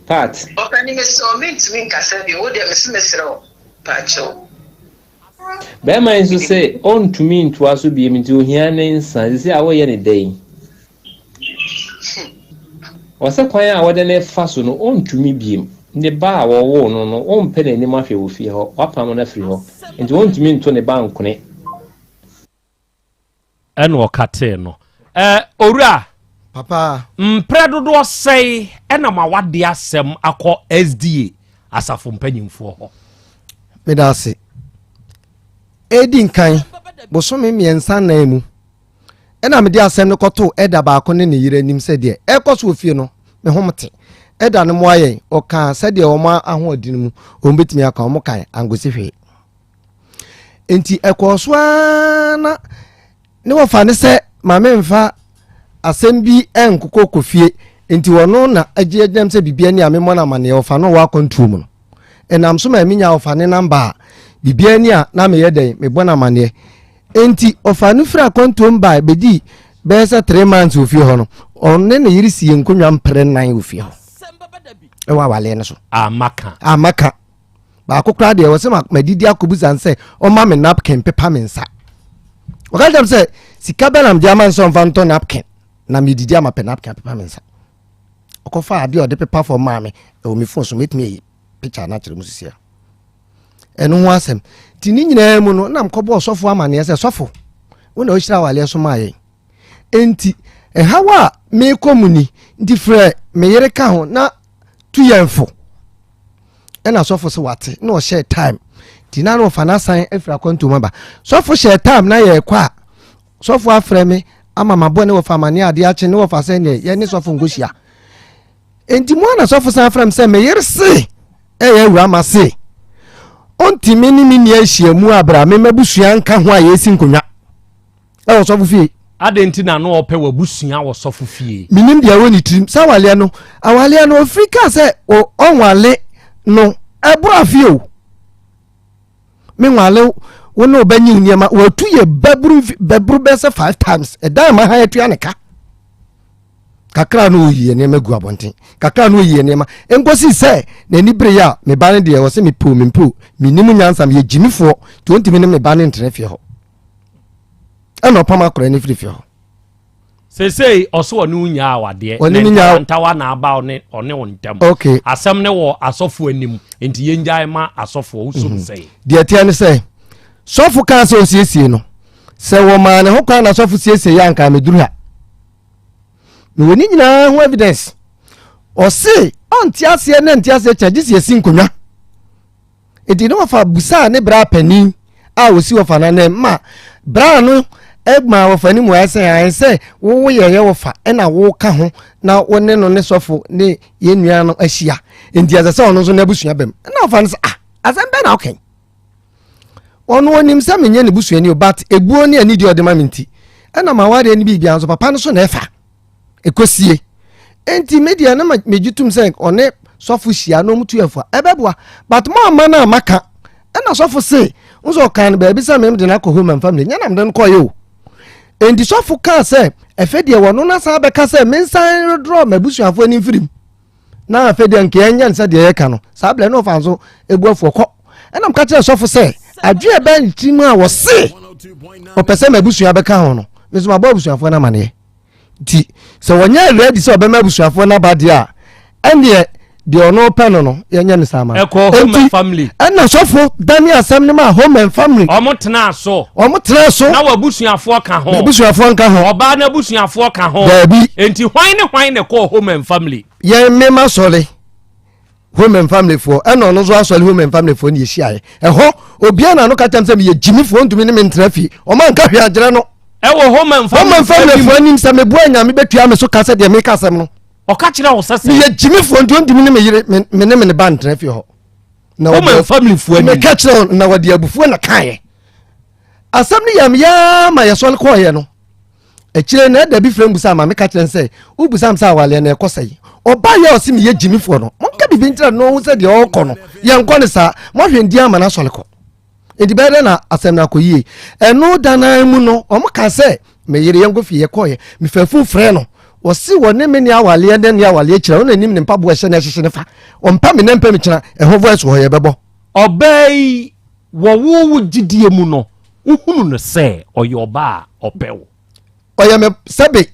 Pat. Opening a so mean to me, I said, you would have Mr. Pacho. Bear minds to say, on to me to us to be able to hear names, and say, away any day. Was a quiet hour than a fasten on to me beam. The bar or one on own penny any mafia will fear her, up on a free her, and to want to mean to the bank on it. And what cateno. Ora. Papa. Predo say, and I'm a what the Asem I call SDA as a from penny for her. Medasi. Edin kan bosome miensa na emu ena me dia asem no koto eda ba ko ne ne yire nim se de e koso ofie no me homte eda no mo ayen o kan se de o ma ahodin mu o betimi aka o mo kan angosi hwe enti ekoso na ne wo fa ne se ma me mfa asem bi enkoko kofie enti wono na agye agyam se bibia ni amemo na mane o fa no wa kontu mu no enam so ma minya o fa ne number bibia ni a na me yeden me bona mane enti ofanu fra kontom ba bedi besa 3 months ofi ho no onne ne yirisi enkonwa mpre nan ofi ho e wa wale ne so amaka ba kokra de wo se madidi akobuza nse o ma me napkin pepa me nsa o ga dem se sika benam diamond so mfanto napkin na me didi ama pe napkin pepa me nsa okofa ade o de pepa for ma me e o me phone so metime picture na kire musisia enu ho asem ti ni nyina mu no na mkobo sofo amane ese sofo wona o hira wale so maye enti hawa me komuni ndi frɛ me yere ka ho na tu yɛmfo ɛna sofo se wate na o share time ti na no fa na san afira kwanto maba sofo share time na yɛ kwa sofo afrɛ me ama mabɔ ne wo fa amane ade ache ne wo fa sɛ ne yɛ ne sofo ngohia enti mo na sofo san afrɛ me sɛ me yere se ɛyɛ wura ma se onti mini mini ahia mu abra me mabusua nka ho ayesi nkonwa e wo sofo fie adenti na no ope wabusua wo sofo fie minim dia woni trim sawale no awale no afrika se o onwale no ebura fie o me nwale wona obanyi niema watu ye baburu bese 5 times e dan ma ha etua ne ka kakra no yie ne magu abonten kakra no yie ne ma enkosi se na ni bre ya me ba ne de wo se me po minim nyansa me yegimifo 20 minute me ba ne ntre fie ho eno pama kora ne fie ho sei oso wonu nya awade ne ntawa na aba one wontam okay asem ne wo asofo anim enti yenjae ma asofo usum sei de tia ne sei sofo kan se osiesie no se wo ma ne ho kan na sofo siesie ya nka meduru ha me woni nyina ho evidence o se onti ase ne nti ase charge siesie nkonwa edi no fa busa ne bra pani a osi wo fa na ne ma bra no egma wo fa ni mo ase wo ye wo fa e na wo ka ho na wone no ne sofo ne ye nua no ahia enti ase se ono so na busua bem na fa no asem be na okay ono onim se menye ne busua ni but ebuo ne ani di odema minti e na maware ni bibia so papa no so na efa ekosie enti media na mejutum se one sofo hia no mutu efa ebeboa but mo ama na maka e na sofo se unso kan ba bi sa me de na ko home and family nya nam den ko yo endi sofo ka se efe de wono na sa be ka se me nsan draw mabusuafo ani mfirim na afe de nke enya nsa de ye ka no sa ble no fa so ebuafo ko enam ka kire sofo se adwe ba ntimu a wo se o pese mabusua be ka ho no me so mabɔ abusuafo na mane ti se wonya ready se obema abusuafo na ba de a ene de ono pɛ no yɛnyɛ ne sama home and family ɛna sɔfo dani asɛm ne ma home and family ɔmo tena so na wabusuafoɔ ka ho abusuafoɔ nka ho ɔbaa na abusuafoɔ ka ho dabi enti hwan ne kɔ home and family yɛn mema sɔre home and family for ɛna ɔno so asɔre home and family for ne yɛhyiaeɛ ɛhɔ obia na no ka kyɛm sɛ meyɛ gyimifoɔ ntumi ne me ntra fie ɔma nka hwɛ agyerɛ no ɛwɔ home and family for anim sɛ meboa nyame bɛtua me so ka sɛ deɛ meka asɛm no ɔka kyerɛ wo sɛsɛ meyɛ gyimifoɔ ntumi ne me yere me ne me ne ba ntra fie hɔ na home and family for anim meka kyerɛ na wɔde abufuo na kaeɛ asɛm ne yam yaa ma yɛsɔre kɔɔyɛ no akyire na ɛda bi frɛ mbusa ma meka kyerɛ sɛ wobusam sɛ awaleɛ na ɛkɔ sɛ ɔba yɛ ɔse meyɛ gyimifoɔ no monka bibi nkyerɛ no ho sɛ deɛ ɔkɔ no yɛnkɔ ne saa mohwɛ ndi ama no asɔre kɔ enti bɛyɛ na asɛm no akɔyie ɛno dana mu no ɔmo ka sɛ meyere yɛnkɔ fie yɛkɔɔyɛ mefafu frɛ no wɔse wɔ ne me ne awaleɛ ne ne awaleɛ kyerɛ wo na nim ne mpaboa hyɛ ne ɛhyehye ne fa ɔmpa me ne mpa me kyerɛ ɛho voice hɔ yɛbɛbɔ ɔbaa yi wɔwo gyidie mu no wohunu no sɛ ɔyɛ ɔba a ɔpɛ wo ɔyɛ me sɛbe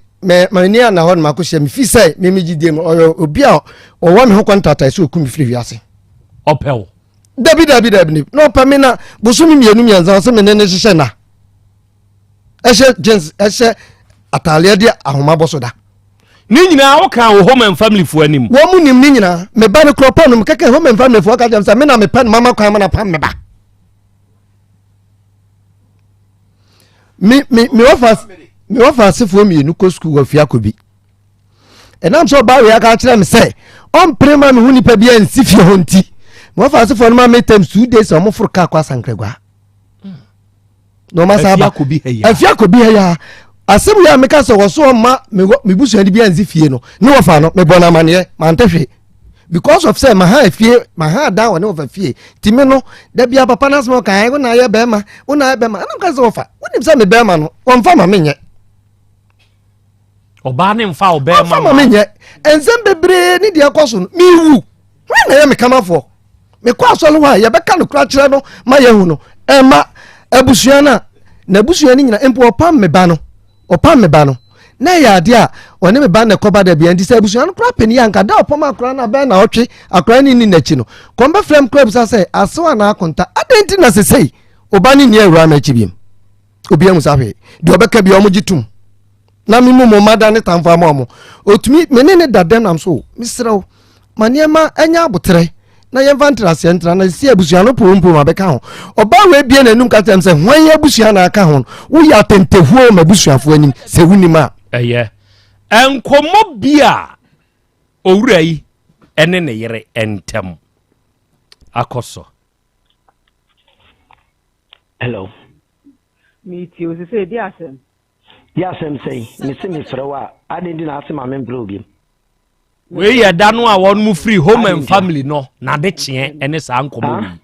mani ana hɔ no mako hyɛ me fi sɛ me gyidie mu ɔyɛ obi a ɔwɔ me ho kɔntata sɛ ɔku me firi wiase ɔpɛ wo dabi na ɔpɛ me na bosomi mmienu mmiɛnsa sɛ me ne hyehyɛ na ɛhyɛ jeans ɛhyɛ ataaleɛ de ahoma bɔ so da ne nyinaa woka wo home and family fo anim wɔn mu nim ne nyinaa me ba ne kuro pa no keke home and family fo ka jam sɛ me na me pa mama kwan ma na pa me ba me wafa asefo mienu kɔ school wɔ fia kɔ bi ɛnam so ba we aka kyerɛ me sɛ ɔmpere ma me hu nipa bi ansi fie hɔ nti me wafa asefo no ma me times 2 days ɔmo foro ka kwa sankragwa no ma sa ba afia kɔ bi ya asem ya meka sɛ wɔ so ma me busua di bi ansi fie no ne wafa no me bɔ na maneɛ ma ntahwe because of say maha fie maha da wɔ ne wafa fie timi no da bia papa na sɛ kan wo na yɛ bɛma anam ka sɛ wafa wonim sɛ me bɛma no wɔmfa ma menyɛ ɔbaa ne mfa wo bɛma ma menyɛ ensɛm bebree ne deɛ kɔ so no mewu hwan na yɛ me kamafoɔ mekɔ asɔre hɔ a yɛbɛka no kora kyerɛ no ma yɛhu no ɛma abusua no na abusua no nyina mpo ɔpam me ba no na yɛ ade a ɔne me ba na kɔba da bia nti sɛ abusua no kora pani anka da ɔpam akora na bɛn na ɔtwe akora ne ni n'akyi no kɔmbɛ frɛm kora bisa sɛ asewa na akonta adɛn nti na sesei ɔba ne ni awura ma akyi biam obia mu sa hwee deɛ ɔbɛka bia ɔmo gye tom na me mu mada ne tamfa ma ɔmo otumi me ne dadam nam so mesrɛw ma nneɛma anya abotere na yɛmfa ntrase ntra na si abusua no pompo ma bɛka ho ɔba we bia n'anum ka tem sɛ hwan yɛ abusua na aka ho wo yɛ atentehuo ma abusuafo anim sɛ wunim a ɛyɛ nkɔmmɔ bi a owura yi ɛne ne yere ɛntɛm akɔ so hello me ti o se di asɛm sɛ me se me frɛ wa ade ndi na asɛm ame mbrɛ obi we yɛ da no a wɔn mu free home and family no na de kyeɛ ɛne saa nkɔmmɔ wi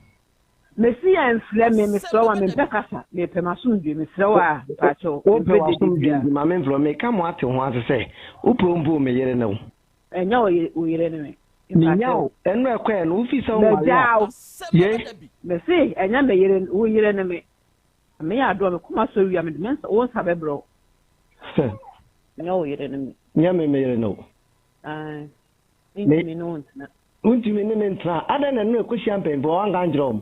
me si ya mfrɛ me frɛ wa me mpɛ kasa me pɛ maso ndwe me frɛ wa paacho o pɛ wa so ndwe ma me mfrɛ me ka mo ate ho ase sɛ o pompo me yere ne wo ɛnya o yere ne me nyawo ɛno ɛkɔɛ no wo fi sɛ wo ma ye me si ɛnya me yere wo yere ne me me ya do me kuma so wi me de mensa wo sa bɛbrɛ ɛnya o yere ne me nya me yere ne wo me no ntina untimi ne mentra ada na no ekohia mpembo wanga njrom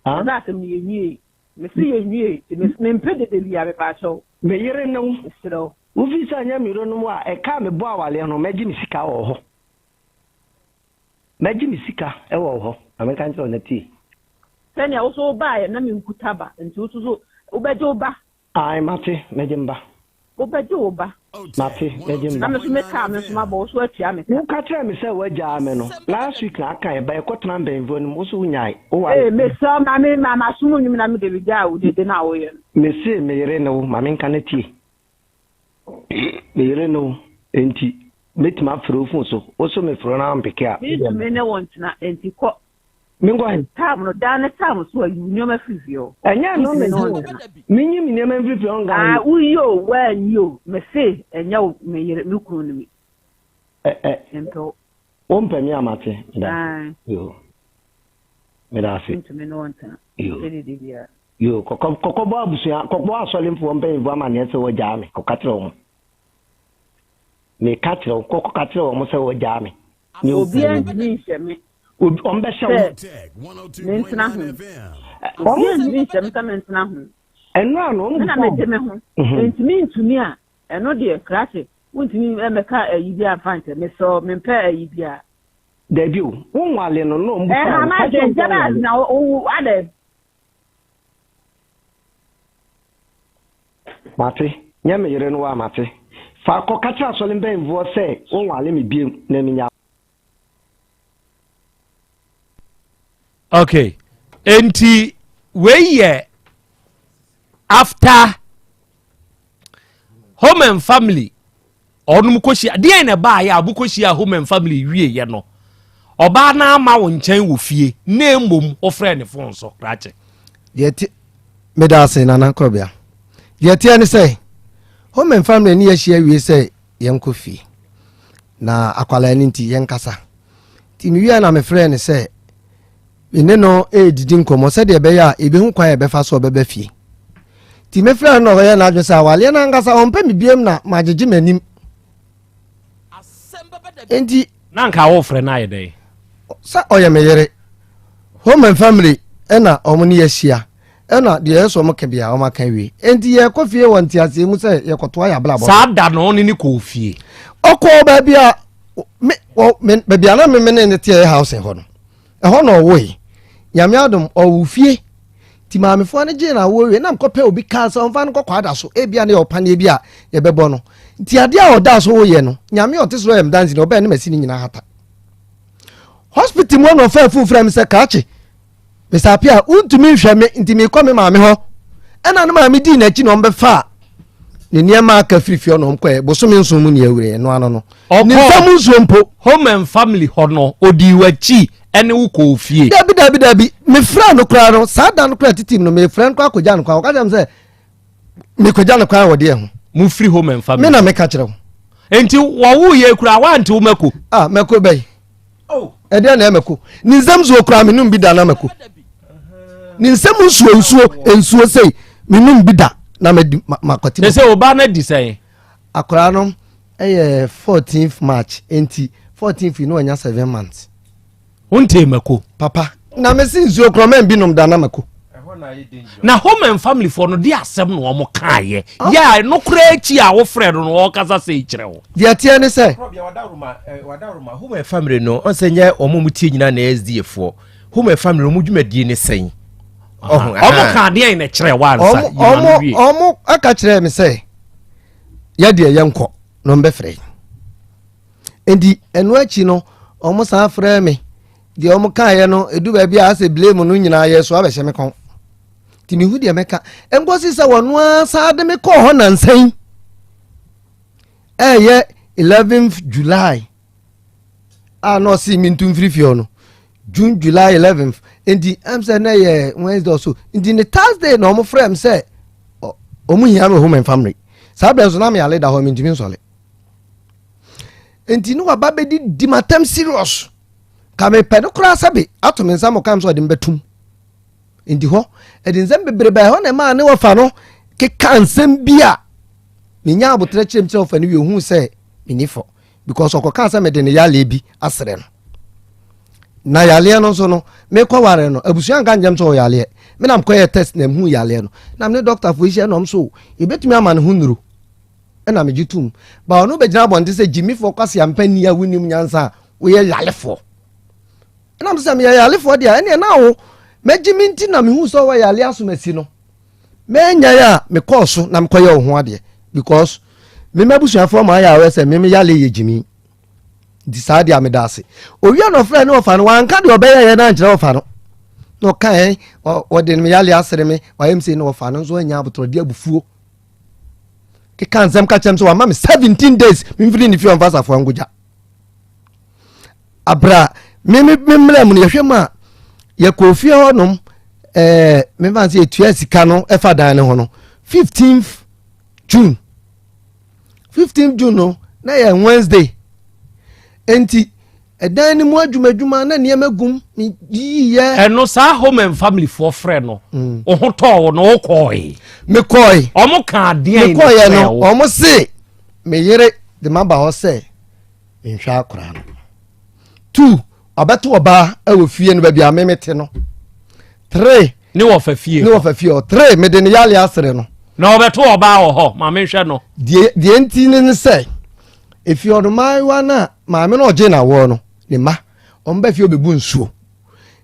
that me yie me see yie me mpede de bia be pa so me yere no siro wo fi sa nya miro no a e ka me bo awale no meji mi sika wo ho meji mi sika e wo ho ameka njro na ti sani a wo so ba ya na me nkutaba nti wo so wo beje wo ba ai mate meji mba wo beje wo ba mate meji mba na me so me ka me so ma bo so atua me wo ka tell me say waja me no last week na aka e ba e kotena mbenvo no mo so nyai me so ma me mama sumu nyum na me de bia wo de na wo ye me se me yere no ma me nka na tie me yere no enti metima frofun so o so me fro na mpeke a me ne won tina enti ko Mingwan. Tam no dane tam so you nyoma fifio. Enya no me no. Minyi mi nyoma fifio nga. Ah uyo when you me say enya me yere me kunu mi. Ento. Ompe mi amate. Yo. Me da se. Me no anta. Yo kokobo abusia kokobo asolemfo ompe bu amane se wo jame kokatre wo. Me katre kokokatre wo se wo jame. Ni obi anjini nheme. Ombe shawo. Mentna hu. Obi anjini nheme ta mentna hu. Eno ano na me de me hu. Ntumi a eno de krate. Wontumi emeka ayibi afante me so mempe ayibi a. Debi o wonwale no no mbu. Ma de jaba na o ade. Mate, nyame yere no wa mate. Fa ko kacha asole mbe mvo se wonwale me biem na minya. Okay. Enti we after home and family onum koshi dey na ba ya abukoshi a home and family wie ye no. Oba na ama wo nchen wo fie na emom o friend phone so rache. Yeti medase na na Krobea. Yeti ani say home and family ni ye hia wie say yenko fie. Na akwala ni nti yenkasa. Ti mi wi na me friend say ine no didi nkomo se de be ya ebe hu kwan e be fa so be be fie. Ti me friend no ye na adwesa wale na ngasa ompe mi biem na magege manim. Enti na nka wo friend na ye dey. Sa oya me yere home and family ena omuni ye hia ena de yeso mo ke bia o maka wi enti ye kofie wonti ase mu se ye koto ya bla bla sa da no ni ko fie okọ ba bia me ba bia na me ne tie house ho no ho no wo yi nyame adom o fie ti maamefo ne je na wo wi na mkope obi ka so mfa no kokwa da so e bia ne opa ne bia ye bebo no ti ade a oda so wo ye no nyame otesro em dance no be ne masini nyina hata hospital mo no fa fu frame se kaachi mesapia untumi hweme ntimi kwame maame ho ena no maame di na chi no mbe fa ne niema aka frifio no mkwe bosomi nso mu ne awure no ano no ni famu nso mpo home and family ho no odi wachi ene wo ko fie dabi me fra no kra no sada no kra titim no me friend kwa koja no kwa ka jam se me koja no kwa wode ho mu free home and family me na me ka kire ho enti wo wo ye kura wa nti wo mako mako bai ede na emeko ni nsem zo kura menum bi da na meko ni nsem nsuo sei menum bi da na makoti they say oba na di say akura no 14th March enti 14th no anya 7 months unte meko papa na me sin nsuo kura men bi num da na meko na home and family for no dia asem no omo kaaye ya no kura echi a wo friend no wo kasa sei kire wo dia tie ne say wadaruma home and family no on se nya omo mutie nyina na SDF fo home and family omo dwumadie ne sen omo ka de na kire wa ansa omo aka kire me say ya de yenko no mbe frɛ endi enu achi no omo sa frɛ me de omo kaaye no edu ba bia ase blame no nyina ye so abɛhye me kon timi hu de meka engosi sa wonu asa de me ko ho nansan 11th July no see me to free no June July 11th endi am say na ye Wednesday so endi ne Thursday no mo frame say omu hia me home and family sa be so na me ale da ho me ndimi nsole endi no ba be di matem serious ka me pedo kra sabe ato me nsam kam so de mbetum endi ho edi nsam bebrebe ho na ma ne wofa no ke kansem bia me nya abotre chirem chire wofa ne wi hu say minifo because okoka sa me de ne yale bi asere no na yale no so no me kwa ware no abusuan ka njem so yale me nam kwa test na hu yale no na me doctor fo hie no so ebetumi ama ne hu nuru na me gitum ba ono be gina bonde se jimi fo kwase ampani a wunim nyansa wo ye yale fo na me se me yale fo dia ene na wo me jimi nti na me hu so wo yale asomasi no me nya ya me koso na me kwa ye ho ade because me mabusuan fo ma ya we se me yale ye jimi disade amedase owi no frɛ no ofa no wanka de obeye ye na nkyerɛ ofa no no kan o de me yale asere me wa yem se no ofa no so anya abotro de abufuo ke kan zem ka chem so wa ma me 17 days me mfiri ni fi on fasa fo ngoja abra me mra mu ne hwɛ ma ye ko fie honom me man say etua sika no e fa dan ne ho no 15th June no na ye Wednesday enti edan ni mu adwumadwuma na ne magum yi ye eno sa home and family for friend no o ho to no o koi me koi omo ka adean me koi no omo se me yere de maba ho se nhwa akora no 2 abeto oba e wo fie no ba bia memete no 3 ni wo fa fie 3 me de ne yale asere no na obeto oba wo ho ma me hwe no die enti ne se if you my one ma me no je na wo no ne ma omba fie obebu nsuo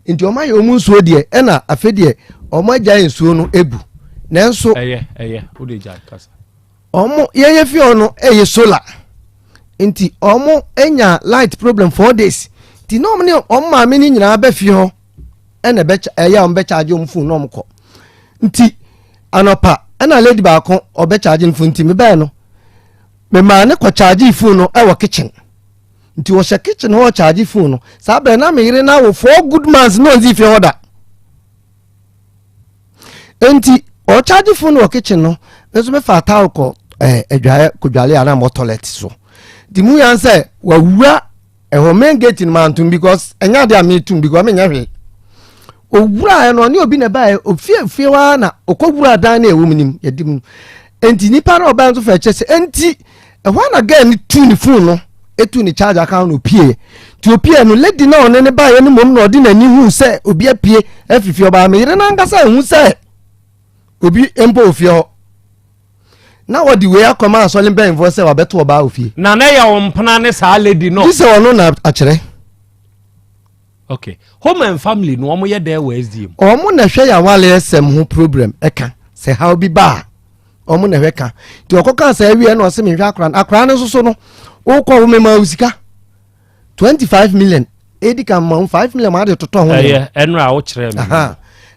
nti oma ye omu nsuo de e na afe de oma gya nsuo no ebu nanso eye wo de gya kasa omo ye fie ono eye solar nti omo enya light problem 4 days ti no me omma me ni nyina ba fie ho ene be ya ombe charge om phone no mko nti anopa ana lady ba ko obe charge phone nti me ba no me ma ne ko charge phone no e wo kitchen nti wo kitchen ho charge phone no sa be na me yire na wo 4 good months no nzi fie order nti o charge phone wo kitchen no meso me fa ta ko edwa ko dwale ana mo toilet so di mu yan say wa wura ho main gate in mountain because enya de ametum because me nya hwe owura no ne obi na ba ofie wa na okowura dan na ewum ye dim enti nipa na oba nso fa chese enti ehwa na ga ni tu ni phone no etu ni charge account no pie ti opie no lady na one ne ba ye ni mom na odi na ni hu se obi apie afifie oba me yire na ngasa hu se obi empo ofie ho na wodi we akoma asole ben vo se wa beto oba ofie na na ya ompana ne sa lady no dise wono na akere okay home and family no omo ye there Wednesday omo na hwe ya wale esem ho problem eka se how bi ba omo na hwe ka ti okoka sa awie na ose me hwe akra ne so no wo ko wo me ma usika 25 million edika ma 5 million ma de toto ho enu a wo kire me aha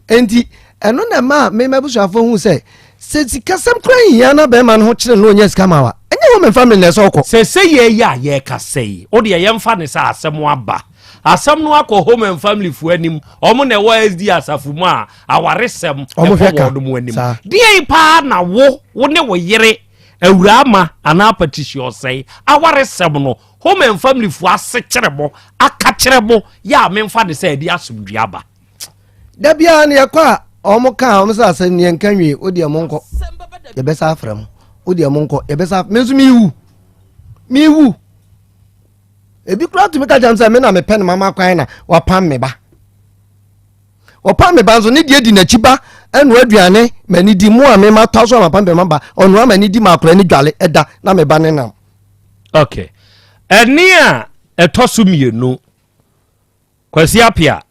enti eno na ma me mabusuafo hu se sika sam kran ya na be ma no kire no nya sika ma wa enye wo me family na so ko se ye ya ye ka sei o de ye mfa ne sa asem aba asam no akọ home and family fu anim omo na WSD asafu mu a awaresem omo feka mu anim die pa na wo ne wo yere awura ama ana petition sei awaresem no home and family fu asekyerebo aka kyerebo ya memfa de say di asumdua ba da bia na yakwa omo ka omo sa asem ne nkanwe odi amonko ye besa afram odi amonko ye besa menzu miwu ebi kura to me ka jam say me na me pen mama kwan na wapam me ba nso ne die di na chiba enu aduane mani di mu a me ma taso ma pam be mamba onu amani di ma kura ni dwale eda na me ba ne nam okay eni a etosu mienu kwasi apia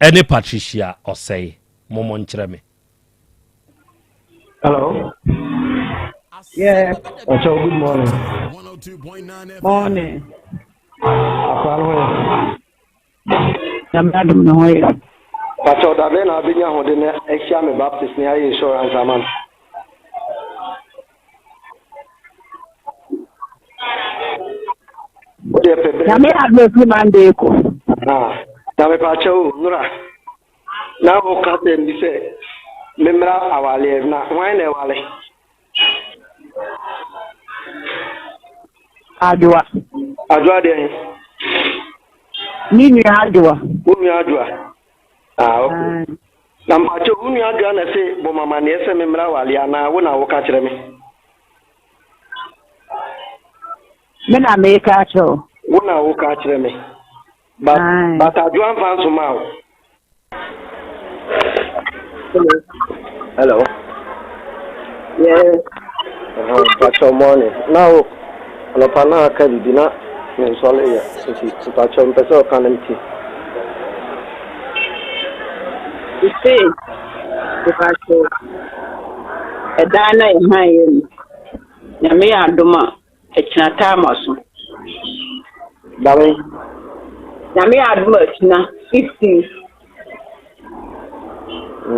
ene Patricia osei momo nkyere me hello yeah so good morning 102.9 morning Yamadum no way. Pacho da be na binya ho de na ehia me baptist ni ayi insurance aman. Ode pebre. Ya me advert Monday ko. Da me pacho nura. Na ho ka te ndi se memra awale na wan na wale. Adwa de Nini adwa okay na mpacho unu adwa na se bo mama na ese memra wale ana wo na wo ka kire me na me ka cho wo na wo ka kire me but adwa fan so ma hello yes pacho morning now no pana ka bibina ni sole ya si pacho mpeso kanenti ise pacho edana ihaye na me adoma ekina tamaso dawe na me adoma ekina 15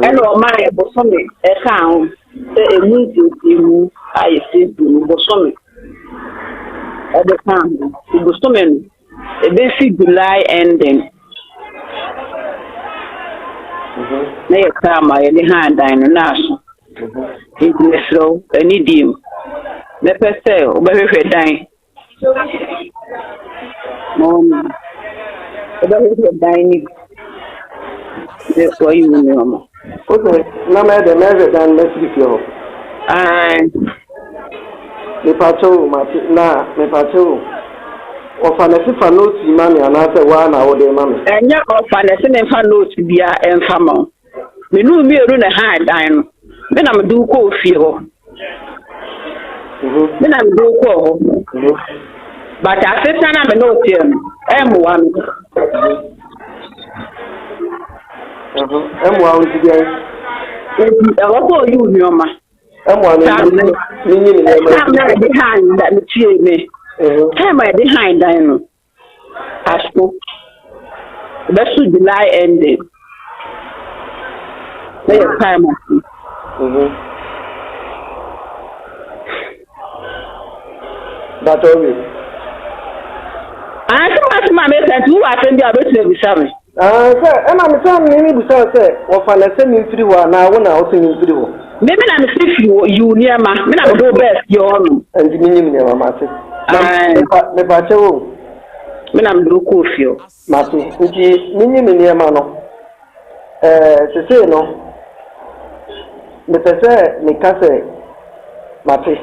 eno ma e bosome e kan e emu aye Facebook bosome at the time, it was so many. A basic July ending. na yɛ kama yɛ ne ha dan no na so nti mesrɛ ani dim mepɛ sɛ wobɛhwehwɛ dan wobɛhwehwɛ dan ni wayi wo nneɔma na mɛde mɛhwɛ dan mɛsiri fie hɔ mepatɛw na mepatɛw ɔfa ne sifa note ma me anaasɛ waa na wode ma me ɛnyɛ ɔfa ne se ne mfa note bia ɛmfa ma wo menu mmienu na ha dan no me na mede wo kɔɔ fie hɔ me na mede wo kɔɔ hɔ but asesa na me note yɛ no ɛmmoa me ɛmmoa wo nti biara nti ɛwɔ kɔ ɔyi wo nneɔma ɛmmoa no menyi ne nneɛma na ɛde han da metie me time I behind Dino. Asko. That's July ending. There's time. That's all. I think my message you are sending a bit of Sammy. Sir, and I'm telling you, sir, or for the same free one now when I was in free. Maybe I'm sick you near my, I go best your own. And the minimum, master. Me pacho me na mdu ko fio matu nti minyi me ma no sese no me pese me kase mate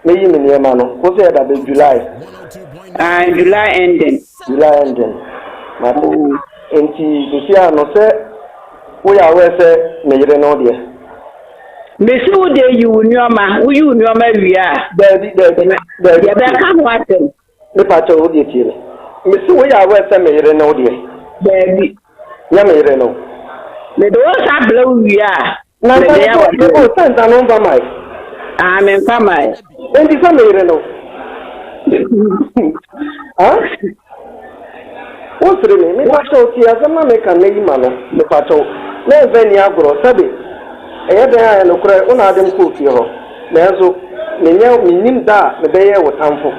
me yi me ma no ko se da be July July ending matu nti sisi ano se wo ya we se me yire no de Mesi wo de yi unioma wo yi unioma wia Dabi ya be ka ho atem me pacho wo de tie mesi wo ya we se me yire no de Dabi ya me yire no me do sa bla wia na me ya wo senta no ba mai me fa mai enti sa me yire no o sire me pacho tie asema me kan yi ma no me pacho na eveni agro sabe eyede ya no kure una adem ko fie ho nanso menya minim da me beye wo tamfo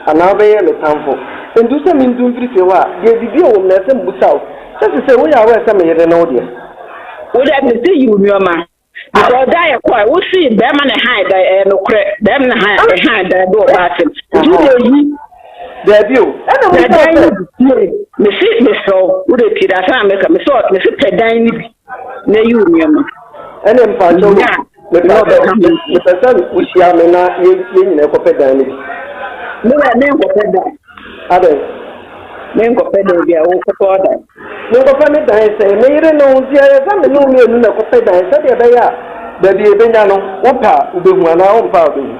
ana beye me tamfo endu se min dum firi fie wa de bibi o na se mbusaw se wo ya wa se me yede no de wo da me se you nyoma because da ya kwa wo see be ma na hide no kure dem na hide do batim du de yi de bio ana mo me see me so wo de ti da sa me ka me so me se pedan ni bi na you nyoma ene mpacho me pesa ushia me na ye nyina ko pedan ni me ko pedan ade me ko pedan bi a wo ko oda me ko fa me dan se me yire no nti ya za me no me enu na ko pedan se de be ya da bi e benya no wo pa ubehu ana wo pa ubehu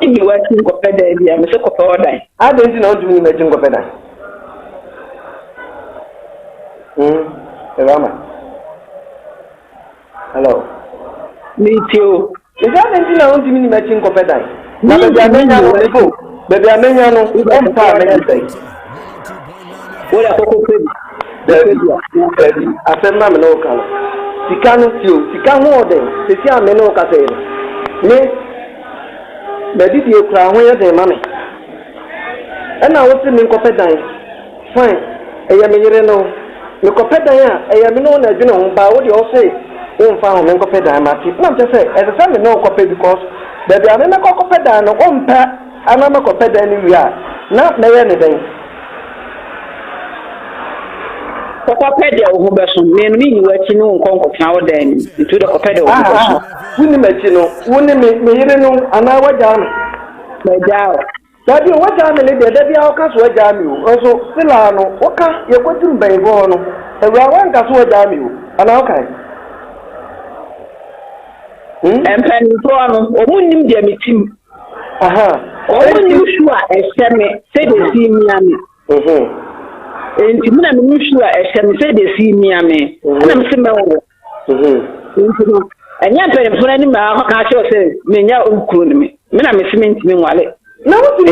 ni wa tin ko pedan bi a me se ko oda ade nti na o dum ni me tin ko pedan Rama. Hello. Me too. Is that anything I want to mean matching competence? Now, baby, I mean, I will go. Baby, I mean, I know. I'm tired of it. What a cocoa baby. I said, Mamma, no color. She can't see. She can't hold them. She can't know what I say. Me, baby, you cry when you're there, Mammy. And I was in competence. Fine. I am here now. The competence, I am known as you know, by what you all say. Found men copy diamati. Not just say, as a family no copy because the Diana copy diana, one pair, and I'm a copy anywhere. Not know anything. Copedia who person, meaning what you know, conquer now then to the copedia. Wouldn't me, and I was down. My down. That you what I'm a lady, that the outcast were jam you. Also, Silano, Oka, you're going to be born. And we are one cast were jam you. And okay. Mpanyinfoɔ no ɔmo nim deɛ me tim ɔmo nim su a ɛhyɛ me sɛ de si mia me enti mu na me nim su a ɛhyɛ me sɛ de si mia me ɛna me se mɛwo enti no ɛnyɛ mpanyinfoɔ no anim a ɔka kyerɛ sɛ menya nkuro no me na me se me ntimi nwale na wotumi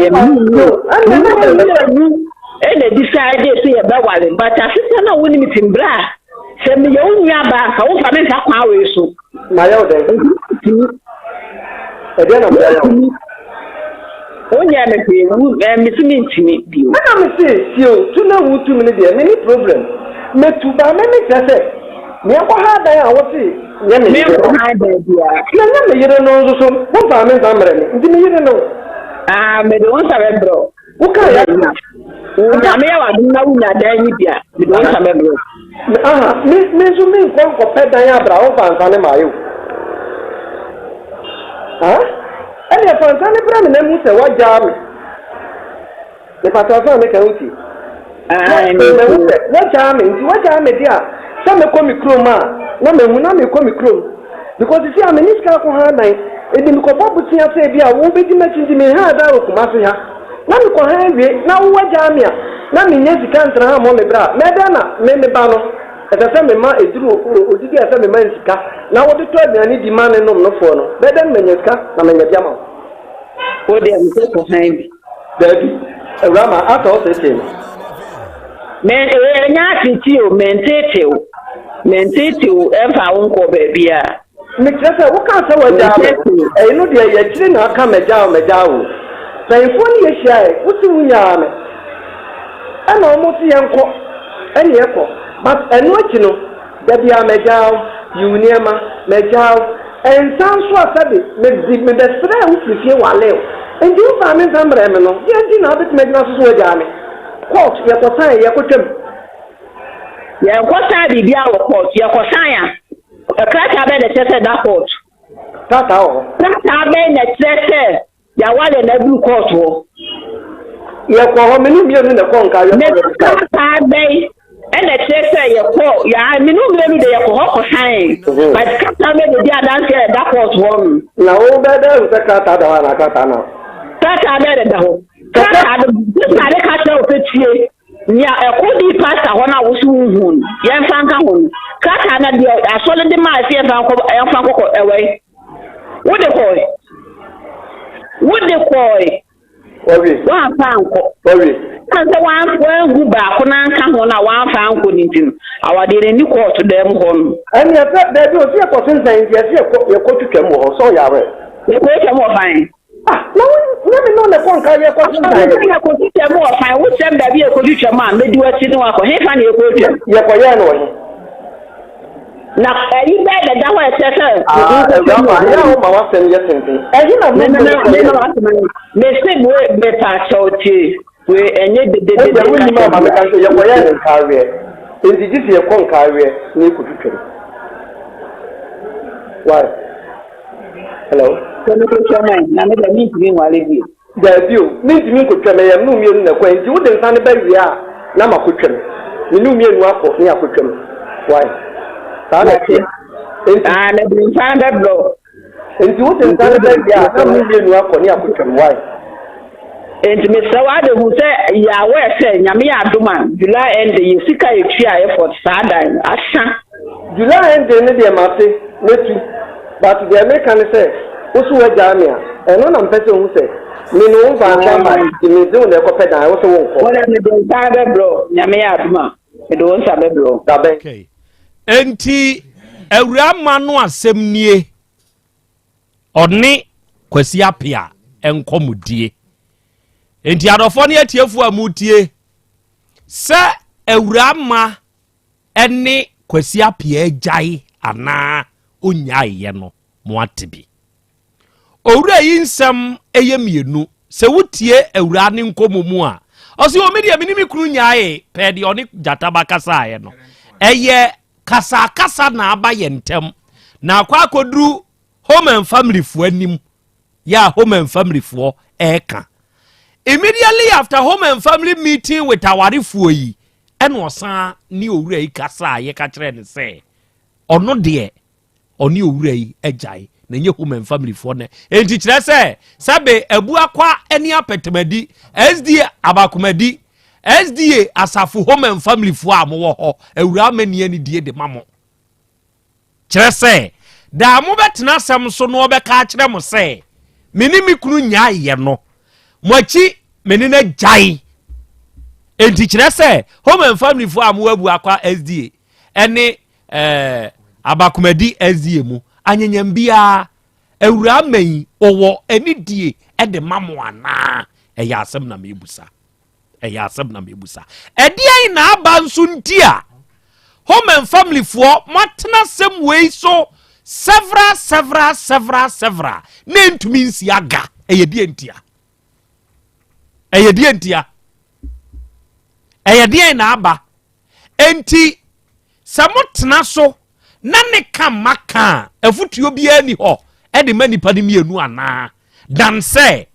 ɛna decide sɛ yɛbɛwale but asesa na wo nim timbra sɛ meyɛ wo nua ba ka wo fa me nsa kwa wei so Mayo de. Again, Onya me pe wu me timi ntimi bi o. Na me say, you, to na wu 2 minutes there, any problem. Me to ba me say, Me ko ha dan a wo si nye me ko ha dan bia nye me yire no so wo fa me zamre ni ndi me yire no me do won sabe bro wo ka ya na me wa dum na wunya dan ni bia me do won sabe bro me so me ko pe dan ya bra wo fa nsane ma yo ele fa nsane bra me na mu se wa ja me le pa to fa me ka uti wa ja me dia sa me ko mikro ma na me hu na me ko mikro because you see am ni ska ko ha nai e di ko pa butia se bia wo be di ma chi di me ha da ro kuma so ya na me ko ha wie na wo wa ja me a na me nya sika ntra ha mo me bra me da na me ba no e ta se me ma eduru odidi ase me ma sika na wo de to aduani di ma ne nom no fo no be da me nya sika na me nya bia ma wo de am ko ha bi daddy rama ata o se se men nya titi o mentete o e fa won ko be bia me kese wo ka se wa ja e no de ya kire na aka me ja o sai fo ni ye hia e wo ti wunya me ana o mo ti yenko ene ye ko but eno achi no da bia me ja o yuniema me ja o en san so asabe me de sre wo ti fie wale o endi wo fa me zambre me no ye ndi na bit me na so ja me court ye ko sai ye ko tem ye ko sai bi bia wo court ye ko sai a krata be de tese da court tata o krata be na tese ya wale na blue court wo ye ko ho me ni bi na ko nka ye ko krata be ene tese ye ko ya me no me de ye ko ho ko sai but krata be de dia dan se da court wo na o be de se krata da na krata na krata be de da ho krata de ka o petie nya ekodi pastor hona wo su hun ye mfanka hon krata na de asole de ma se mfanko ko ewe wo de koy obi wa mfanko obi kanza wa gu ba ko na nka hona wa mfanko ni tin awade ni court dem hon ani ata de bi o se ko sen san ye se ko ye ko twetwa mo so ya we ye ko twetwa mo fan na me no le kon ka ye ko twetwa ye ko twetwa mo fan wo sem da bi ye ko twetwa ma me di wati ni wa ko he fan ye ko twetwa ye ko ye no he na ayi be da da wa tete ya o ma wa sem ye tente ayi na me se be pa choti we enye de we ni ma me kan so ye ko ye en kawe enti ji ye kon kawe ni ko twetwa why hello kono ko chama na me da mi ti wale bi da bio mi ti mi ko twema yam no mi na kwa enti wo de nsan ba wi a na ma ko twem ni no mi enu akọ ni akotwem why ta na ti enti na bi nsan da blo enti wo de nsan ba wi a na mi enu akọ ni akotwem why enti me sawa de hu se ya we se nyame ya adoma July end ye sika ye twa ye for sadan asa July end ne de mate netu but the American say osu wa jamia eno na mpese hu se me no mfa nka ma ti me de ne ko peda wo so won ko wala me de nsan da blo nyame ya adoma me do nsa be blo dabe okay enti awura ma no asem nie oni kwasi apia enkomudie enti adofo ne atiefu amutie se awura ma ene kwasi apia jai ana onyaye no mo atebi owura yi nsam eye mienu se wotie awura ne nkomumu a osi o media minimi kru nyaye pe de oni jata bakasa aye no eye kasa na abaye ntem na akwa akoduru home and family fo anim ya home and family fo eka immediately after home and family meeting with awarefuo yi eno osan ni owura yi kasa aye ka kire ne se ono de oni owura yi ejai na nye home and family fo ne enti kire se sabe abu akwa eni apetemadi SDA abakomadi SDA asafu home and family fo amwo ho awura mani ani die de mamo kire se da mo betena sem so no obeka kire mo se meni mikunu nyaaye no mochi meni na jai enti kire se home and family fo amwo abu akwa SDA eni abakomadi SDA mu anyanyam bia awura mai owo eni die e de mamo ana eya asem na mebusa edi ai na aba nso ntia home and family for matna same way so several name to means yaga eyedientia na aba enti samotna so na ne ka maka afutuo bia ni ho e de manipa ne mienu ana dan say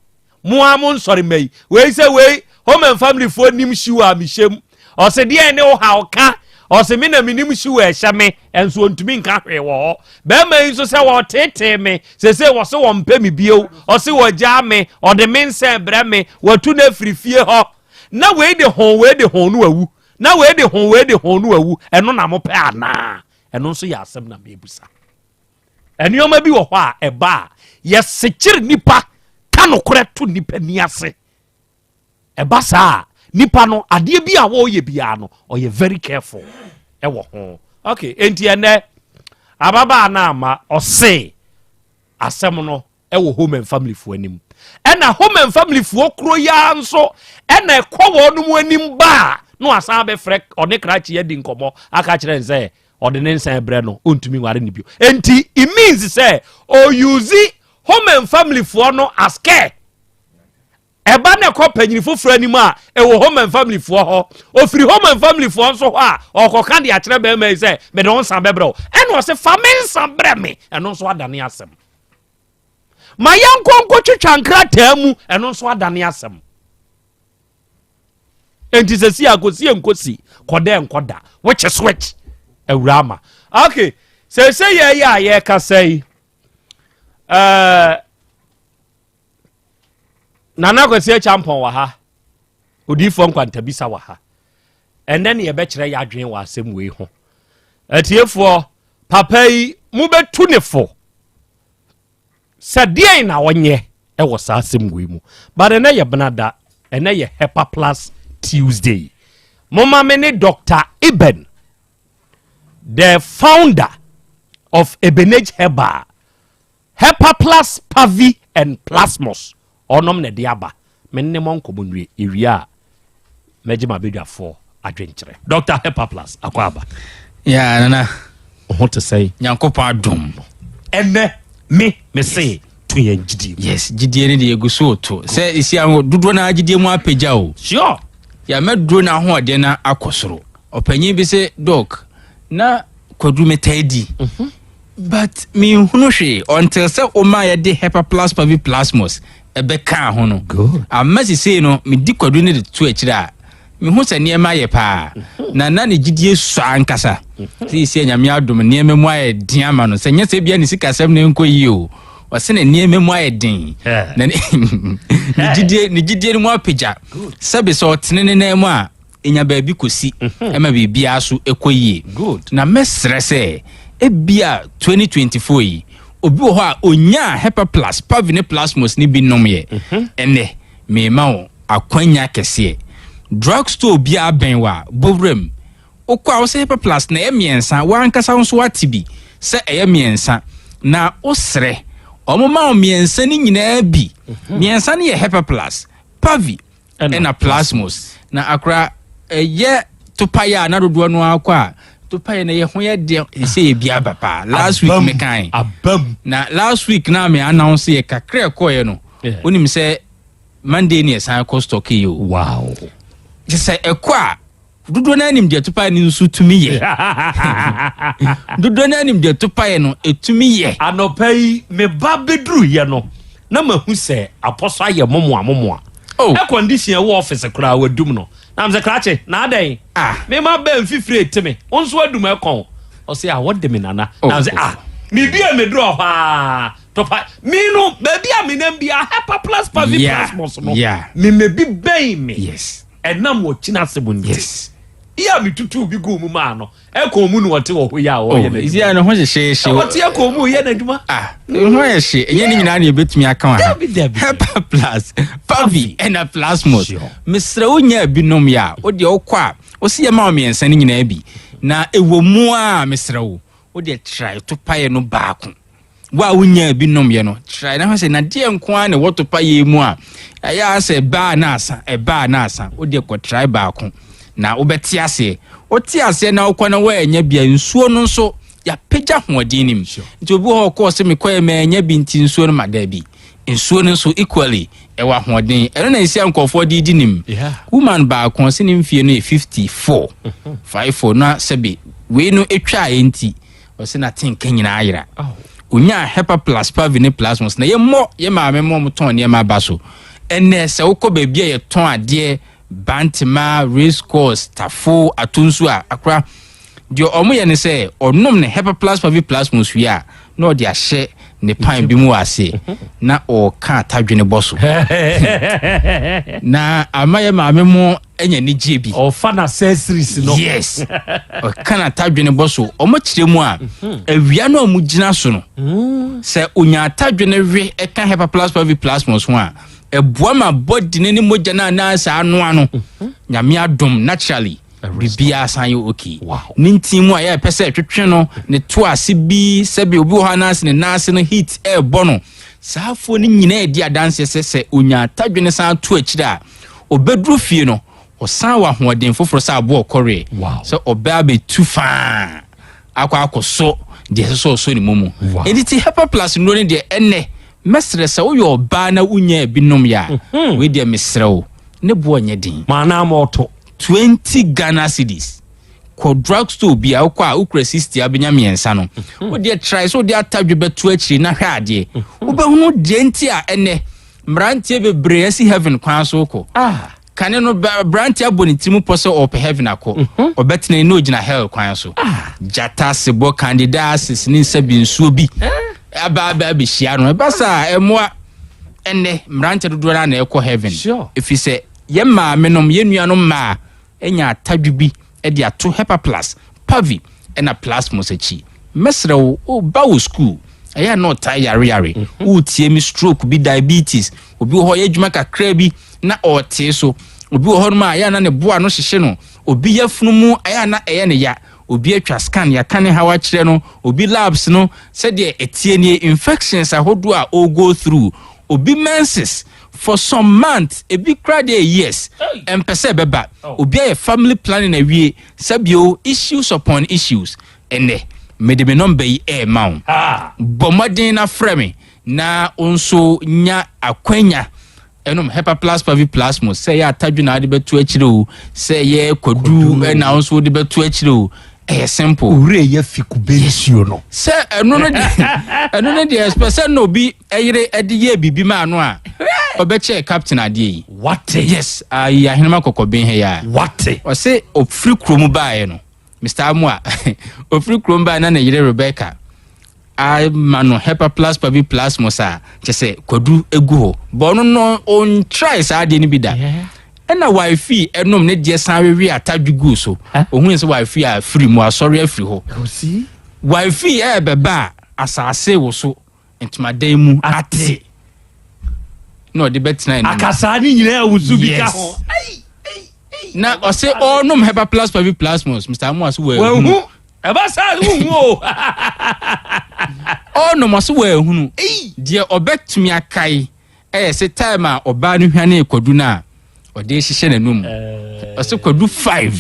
muamon sorry mai we say we home and family for nim shiwa mi shem o se de ne wo ha o ka o se me na minim shiwa e hya me enso ontumi nka hwe wo be mai so se wo tete me se wo se wo mpa mi bio o se wo ja me o de men se bra me watu na frifie ho na we de hon no awu na we de hon no awu eno na mo pe ana eno so ya asem na mebusa enioma bi wo ho a eba ye sekire nipa kano kore to nipa ni ase eba sa nipa no ade bi a wo ye bia no o ye very careful e wo ho okay enti ene ababa na ama o se asem no e wo home and family fo anim ena home and family fo kro ya nso ena ekwo no mu anim ba no asan be frek one krachi ye di nkomo aka kire nse ordinance ebre no ontumi ware ni bio enti it means say o use home and family for no as care eba na ko panyini foforo anim a e wo home and family for ho o free home and family for so ho a o ko kan de a kire be me say me don san bebro eno se famen san bre me eno so adane asem ma yankonko twetwankra taamu eno so adane asem enti se si akosi enkosi koda enkoda which is switch Eurama. Okay. Say yeah ka say nana go say champion wa ha. Odifo nkwanta bisa wa ha. And then ye be kire ya adwen wa asem we ho. Atiefo papa yi mu betu ne fo. Sadie na wonye e wo sa asem we mu. But na ye benada na ye Hepa Plus Tuesday. Mama me ne Dr. Iben, the founder of Ebenage Heba, Hepa Plus Pavi and Plasmos, onom ne diaba, menne monko bunwe, iria, mejima bidya for adventure. Dr. Hepa Plus, akwaba. Yeah, nana. What to say? Nyankopa dum. Ene, me say, tuye njidi. Yes, jidi ene di eguso to. Say, isi ango, dudwa na jidi mwa peja o. Sure. Ya me dudwa na huwa dena akosoro. Openye bi se, doc, na kwadu metedi. But mi hunu hwe until say oma ya de Hepa Plus Pavi Plasmos ebe ka hono. Good. Amasi say no mi di kwadu ne de tu akira. Mi hu se niema ye pa. Na ne gidie so ankasa. Ti isi nyame adom niema mu aye din ama no. Se nyese bia ni sikasem ne nko yi o. Wase ne niema mu aye din. Na ni gidie mu apagya. Sabe so tenene na mu a enya baabi kosi ema bibia so ekoyie. Good. Na mesrese ebia 2024 yi obi wo ha onya Hepa Plus Pavine Plasmos ni bi nomye ene me ma wo akwanya kese drugstore bia benwa bovrem okwa wo se Hepa Plus na emiensa wankasa nso watibi se emiensa na osre omoma omiensa ni nyina bi miensa ni Hepa Plus Pavi ena Plasmos na akra ye topaya na dodo no akwa topaya na ye ho ye de se bia papa last week me kan abam na last week na me announce ye kakra koye no onim se Monday ni esan ko stock yi o. Wow. Je say ekwa dodo na anim de topaya ni nso tumi ye dodo na anim de topaya no etumi ye anopai me ba bedru ye no na mahu se apostle aye momoa oh e condition e wo office kra wadum no na mze krache na adan me ma ba mfifire teme onso adum e kon o se a wode me nana na mze me bia me dro ha topa me no ba bia me nam bia Hepa Plus Pavi Plasmos no me bi ben me yes enam wo china sebun yes iya mi tutu bi go mu ma no e ko mu no wote wo ya wo ye na isi ya no ho hye wote e ko mu ye na duma ho hye enye ni nyina na ebetumi aka wa Hepa Plus Pavi and Plasmos misra onya binom ya o de okwa o se ma o miensa ni nyina bi na ewo mu a misra o de try to paye no baako wa wonya binom ye no try na ho se na de nko a na woto paye mu a ya se ba na asa o de ko try baako na wobɛte ase wote ase na wokɔ na woanya bia nsuo no nso ya pagya hoɔden nim nti obi hɔ kɔ se mekɔyɛ maanya bi nti nsuo no mada bi nsuo no nso equally ɛwɔ hoɔden ɛno na nsia nkɔfoɔ de di nim woman baako se ne mfie no 54 54 na sɛbe wei no etwa enti ɔse na tenka nyina ayera onya hepa plus pavine plasmos na yɛmmɔ yɛ maame mmɔ motɔn ne ma ba so ɛnɛ sɛ wokɔ baabi a yɛtɔn adeɛ bantima race course tafo atonsu a akra dio omo ye ne se onom ne hepa plus pavi plasmos wi a na odi ahye ne pan bi mu ase na o ka tadwene boso na amaye maame mo enya ne jebi o fa na accessories no yes o kana tadwene boso omo kire mu a awia no mu gina so no se onya tadwene we e ka hepa plus pavi plasmos ho a eboa ma body ne moja na sa anu ano nyame adom naturally bibia san yo okay nintimu aya pese twetwe no ne to ase bi sebi obi ho anase ne nase no heat air bono saafo ni nyina edi adanse sese onya tadwene san to akira obedru fie no osan wa hoden foforo sa abo okore so oba be tu fa akwakoso de so ni mumu editi hepa plus no ne de enne mesre se wo yo ba na unya binom ya we de mesrewo ne bo onye din mana moto 20 Ghana cedis ko drugstore bia kwa ukra 60 abenya miensa no wo de try so de atadwe betu akiri na hwa ade wo be hunu de nti a ene mrantie bebre asi heaven kwan so ko kane no brantie abonitimu pose op heaven akọ obetene no gina hell kwan so jata sebo candidates ni sabi nsuo bi aba be hia no basa emoa ene mrantie dodo na ekọ heaven if say ye ma menom ye nuanom ma enya tadwubi e dia to hepa plus pavi ena plasmos achi mesrew o bawo school aya no tie yare o tie mi stroke bi diabetes obi ho ye dwuma kakra bi na o tie so obi ho no ma aya na ne boa no hyehye no obi yafunu mu aya na eye ne ya obi atwa scan ya kane hawa kire no obi labs no said de etie ne infections ahodo a o go through obi menses for some months a big crowd years and pese beba obi a family planning awie sabio issues upon issues ene mede me number yi e ma bomodin na frame na onso nya akwanya enom hepa plus pavi plasmos say ya tadwu na de betu akire o say ye kwadu na onso de betu akire o simple ure ye fikubensio no say eno no de especially no bi eyire ede ye bibi ma no a obeche captain adie what yes ya hinema kokobin he ya what o say ofri kromu baaye no Mr. Amwa ofri kromu baaye na na yire Rebecca I mano hepa plus pavi plus mosa chese kwadu egu ho bono no on try sa ade ni bida na wifi enom ne de san wewe atadwugu so ohun se wifi a free mu asori afri ho see wifi e beba asase wo so entumadan mu ate no de betina akasa ni nyina awusu bi ka ho na o se onom hepa plus pavi plasmos Mr. Amu so we hu e ba sa hu o onom so we hu de obetumi akai se time a oba no hwane kwadu na o de hihye nanum o se kwadu 5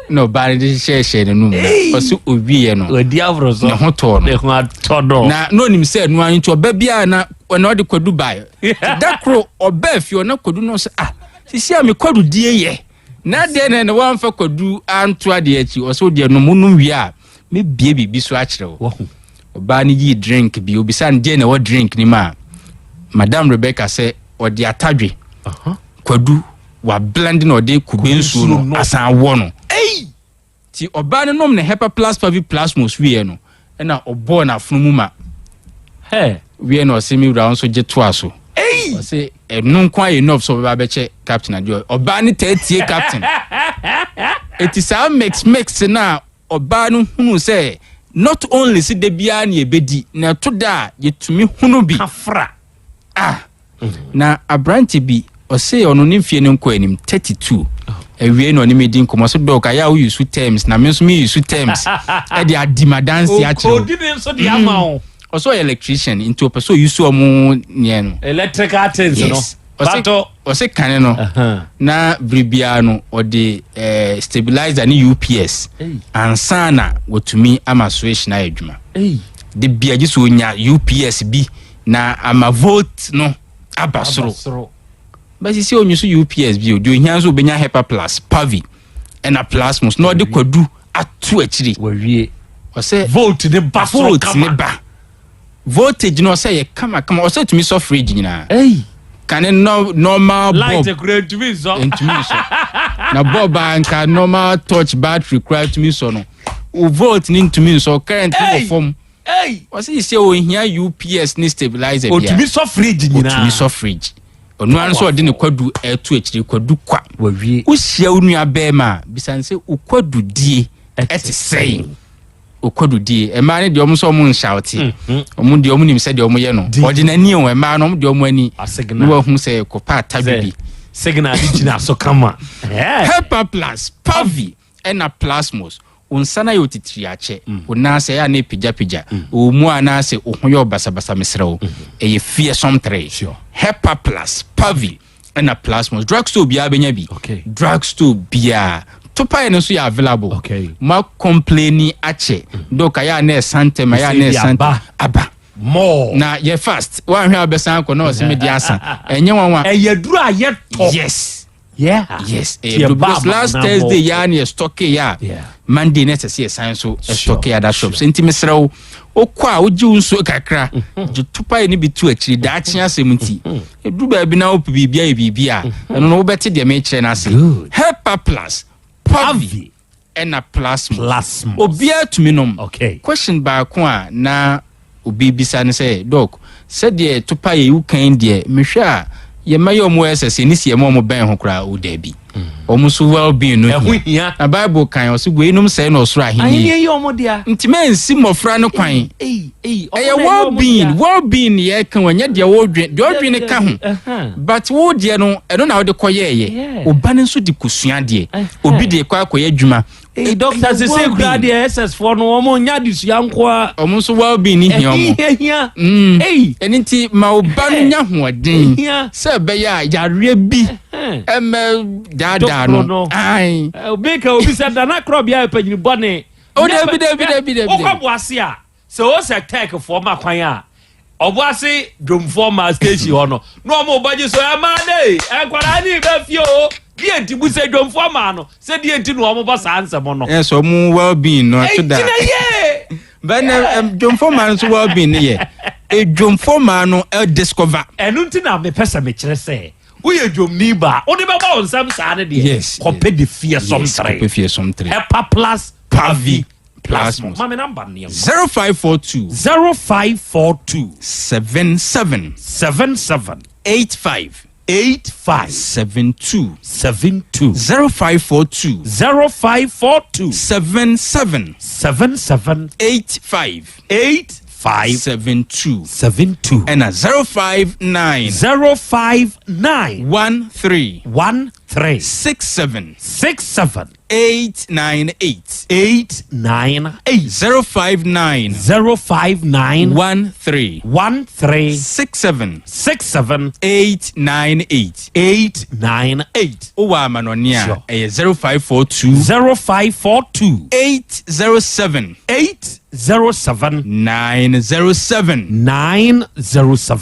no ba de hihye nanum o se owie no odi avrozo na hoto no de ho atodo na no nim se no anto oba bia na o de kwadu bai dakro oba fi na kwadu no se sisi a me kwadu die ye na de na wan fa kwadu anto ade achi o se de no munum wi a me bie bibi so a kire wo oba ni yi drink bi obi san de na wo drink ni ma Madam Rebecca say o de atadwe kwadu wa blending o de kubensu no asan wo no ti oba ne nom ne hepa plus pavi plasmos wie no na obo na funu mu ma wie no se mi wura nso je to aso o se enun kwa enough so ba beche captain adio oba ne tatie captain etisa mix na oba no hunu se not only si de bia na ebedi na to da yetumi hunu bi afra na abranti bi o se ono ni mfie ne nko anim 32 ewie no ni medin komo so dog aya wo use terms na me so me use terms e de adimadansi a kire o di ne so di ama o so electrician into person use omo ne no electrical things no bato ose kane no na bribia no odi stabilizer ni UPS ansana wotumi ama switch na adwuma de bia giso onya UPS bi na ama volt no abasoro basi si onyu so UPS bi odi ohia so benya HEPA plus pavi na plasmus no de kwadu atu akiri wawie ose volt ne baso kama voltage no say ye kama ose tumi so fridge nyina kane normal light bulb great to me so na bulb anka normal touch battery required to me so no o volt ni to me so current no form ose say o hia UPS ni stabilizer bia o tumi so fridge nyina o tumi so fridge onu an so de ne kwadu etu akiri kwadu kwa wawie o hia onu abema bisanse o kwadu die eti sei okodu die e ma ne de omo so omo nshauti omo de omo nim se de omo ye no ordinary o e ma no omo de omo ani no wa hu se ko pa tabibi signal digina so kama HEPA plus pavi ena plasmos unsana yo titiriache unase ya ne pija o mu anase ohun basabasa mesrewo e ye fearsome tray HEPA plus pavi ena plasmos drugstore bia benya bi drugstore bia topa no so ya available ma complaini ache doka ya na Asante ma ya na Asante aba more na ye fast wa hwe abesan ko na o se media asa enye wanwa duru aye to yes yes because last Thursday ya na stock ya Monday next say sign so stock ya that shops enti mesrew okwa oji unso kakra je topa ni bitu akiri da achi asemti eduru ba bi na op bibia eno no beti de me kire na ase HEPA plus pavi ena plasmus obia to minimum question ba ko a na obi bisa ne say doc said de topa ye u kan de mehwe a ye mayo mo SS ni sie mo ben ho kra o da bi omo so well being no na bible kan o so go enum say no so ahini ye omo dia ntime nsi mofra no kwan well being ye kan wanya de wo dwen ne ka ho but wo de no eno na wo de koyeye oba so di kusua de obi de kwa koye adwuma doctor say kra de SS for no omo nya di sua nko a omo so well being ni hia eniti ma oba no nya hoden se be ya yare bi dada no ai obi ka obi se da na Krobea epanyini bone o Dabi okwaboase a se o se tech for ma kwan a oboase dwomfo ma station hono no mo baje so e ma dey enkwara ni be fie o die entibu se dwomfo ma no se die enti no mo ba sa ansem no yes o mu well being no to da ben dwomfo ma so well being ye e dwomfo ma no e discover enu nti na me pesa me kire se we dwom ni ba o de ba on sam sa ne de yes compare the fearsome tray HEPA plus pavi plasmus mama number ne 0542 77 85 72 0542 77 85 72 and a 059 13 67 898 059 13 67 898 Owa manonia 0542 807 907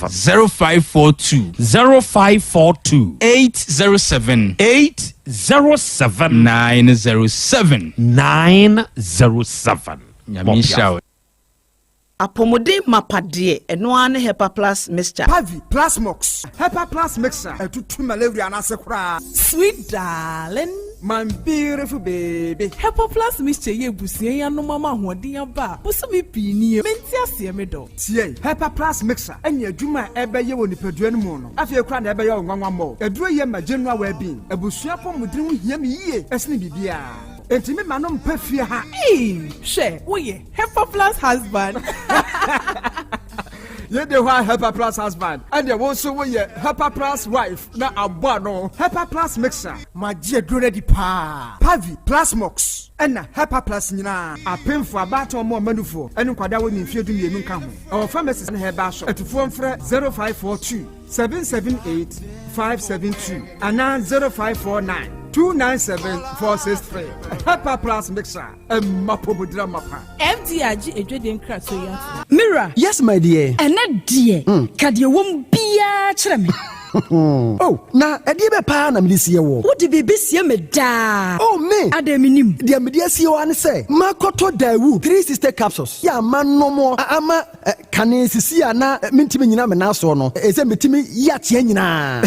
0542 807 907 Nyamisha apomode mapade eno ane HEPA plus mixture pavi plasmox HEPA plus mixture etutu malaria na sekura sweet darling my beautiful baby HEPA plus mixture ye busie ya no mama hoden aba buso bi pini menti ase me do tie HEPA plus mixture enya adwuma ebeye wo nipadua no mu no afie kura na ebeye onwanwa mo eduro ye ma general well being ebusua pomodin hu hia me yie esne bibia Entimi manom pefie ha. She, woye HEPA plus husband. Ye de wa HEPA plus husband. And ye wonso woye HEPA plus wife na abwa no. HEPA plus mixer. Ma je drone di pa. Pavi plus mox. Ena HEPA plus nyina. Apemfo abato mo manufo. Enu kwada woni mfie du mienu nka ho. Our pharmacist na heba shop. Etufo mfre 0542 778-572 and 0549-297-463. Pepper Plus Mixer and Mapobudra Mapa. FDRG Ejodem Kratoya. Mira. Yes, my dear. And that dear. Kadia won't be a chram. Oh, na edibe pa na me sie wo. Wo de bebe sie me da. Oh me. Ademinim. De me dia sie wo an say. Makoto Dawu 3 sister capsules. Ya man no mo ama kane sisi ana mentimi nyina me na so no. Ese metimi ya tie nyina.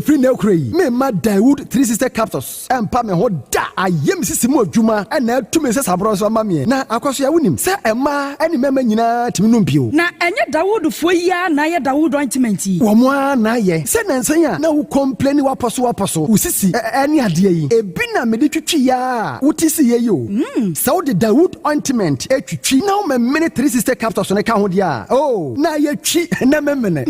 Free na okrai. Me ma Dawood 3 sister capsules. Empa me ho da. Ayem sisi mo adwuma na atumi se sabro so ma me. Na akwaso ya wonim. Se ema eni mema nyina timi no mpio. Na enye Dawood fo ya na ye Dawood ointment yi. Wo mo na ye se nansan ya na wo complain waposo usisi eni ade yi ebi na me de twitwi ya wotisi ye yo so the Dawood ointment etwitwi na wo me 3 sister capsules ne ka ho dia oh na ye twi na memene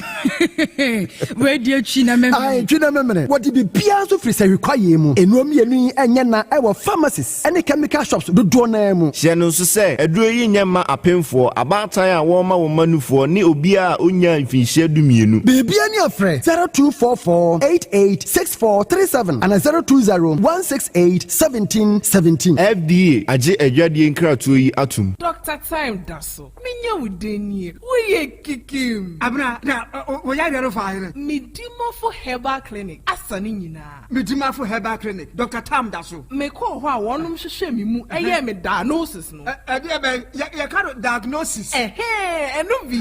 we dia twi na memene ai twi na memene what be bia so free say require mu enuom yenu enye na e wo pharmacies any chemical shops do na mu hye no so say eduro yi nyema apemfo abatan a wo ma wo manufo ni obi a onya mfinhye dumienu bebia ni afre 0244-886437 and 020-168-1717. FDA aje adwadie nkratoyi atum. Dr. Time Daso. Minya udeni. We kikim. Abra na oya yero fa here. Midimo for Herbal Clinic. Asani nyina. Midimo for Herbal Clinic. Dr. Time Daso. Me ko ho a wonum hwehwe me mu. Eye me diagnosis no. E dey be ya ka diagnosis. Eno bi.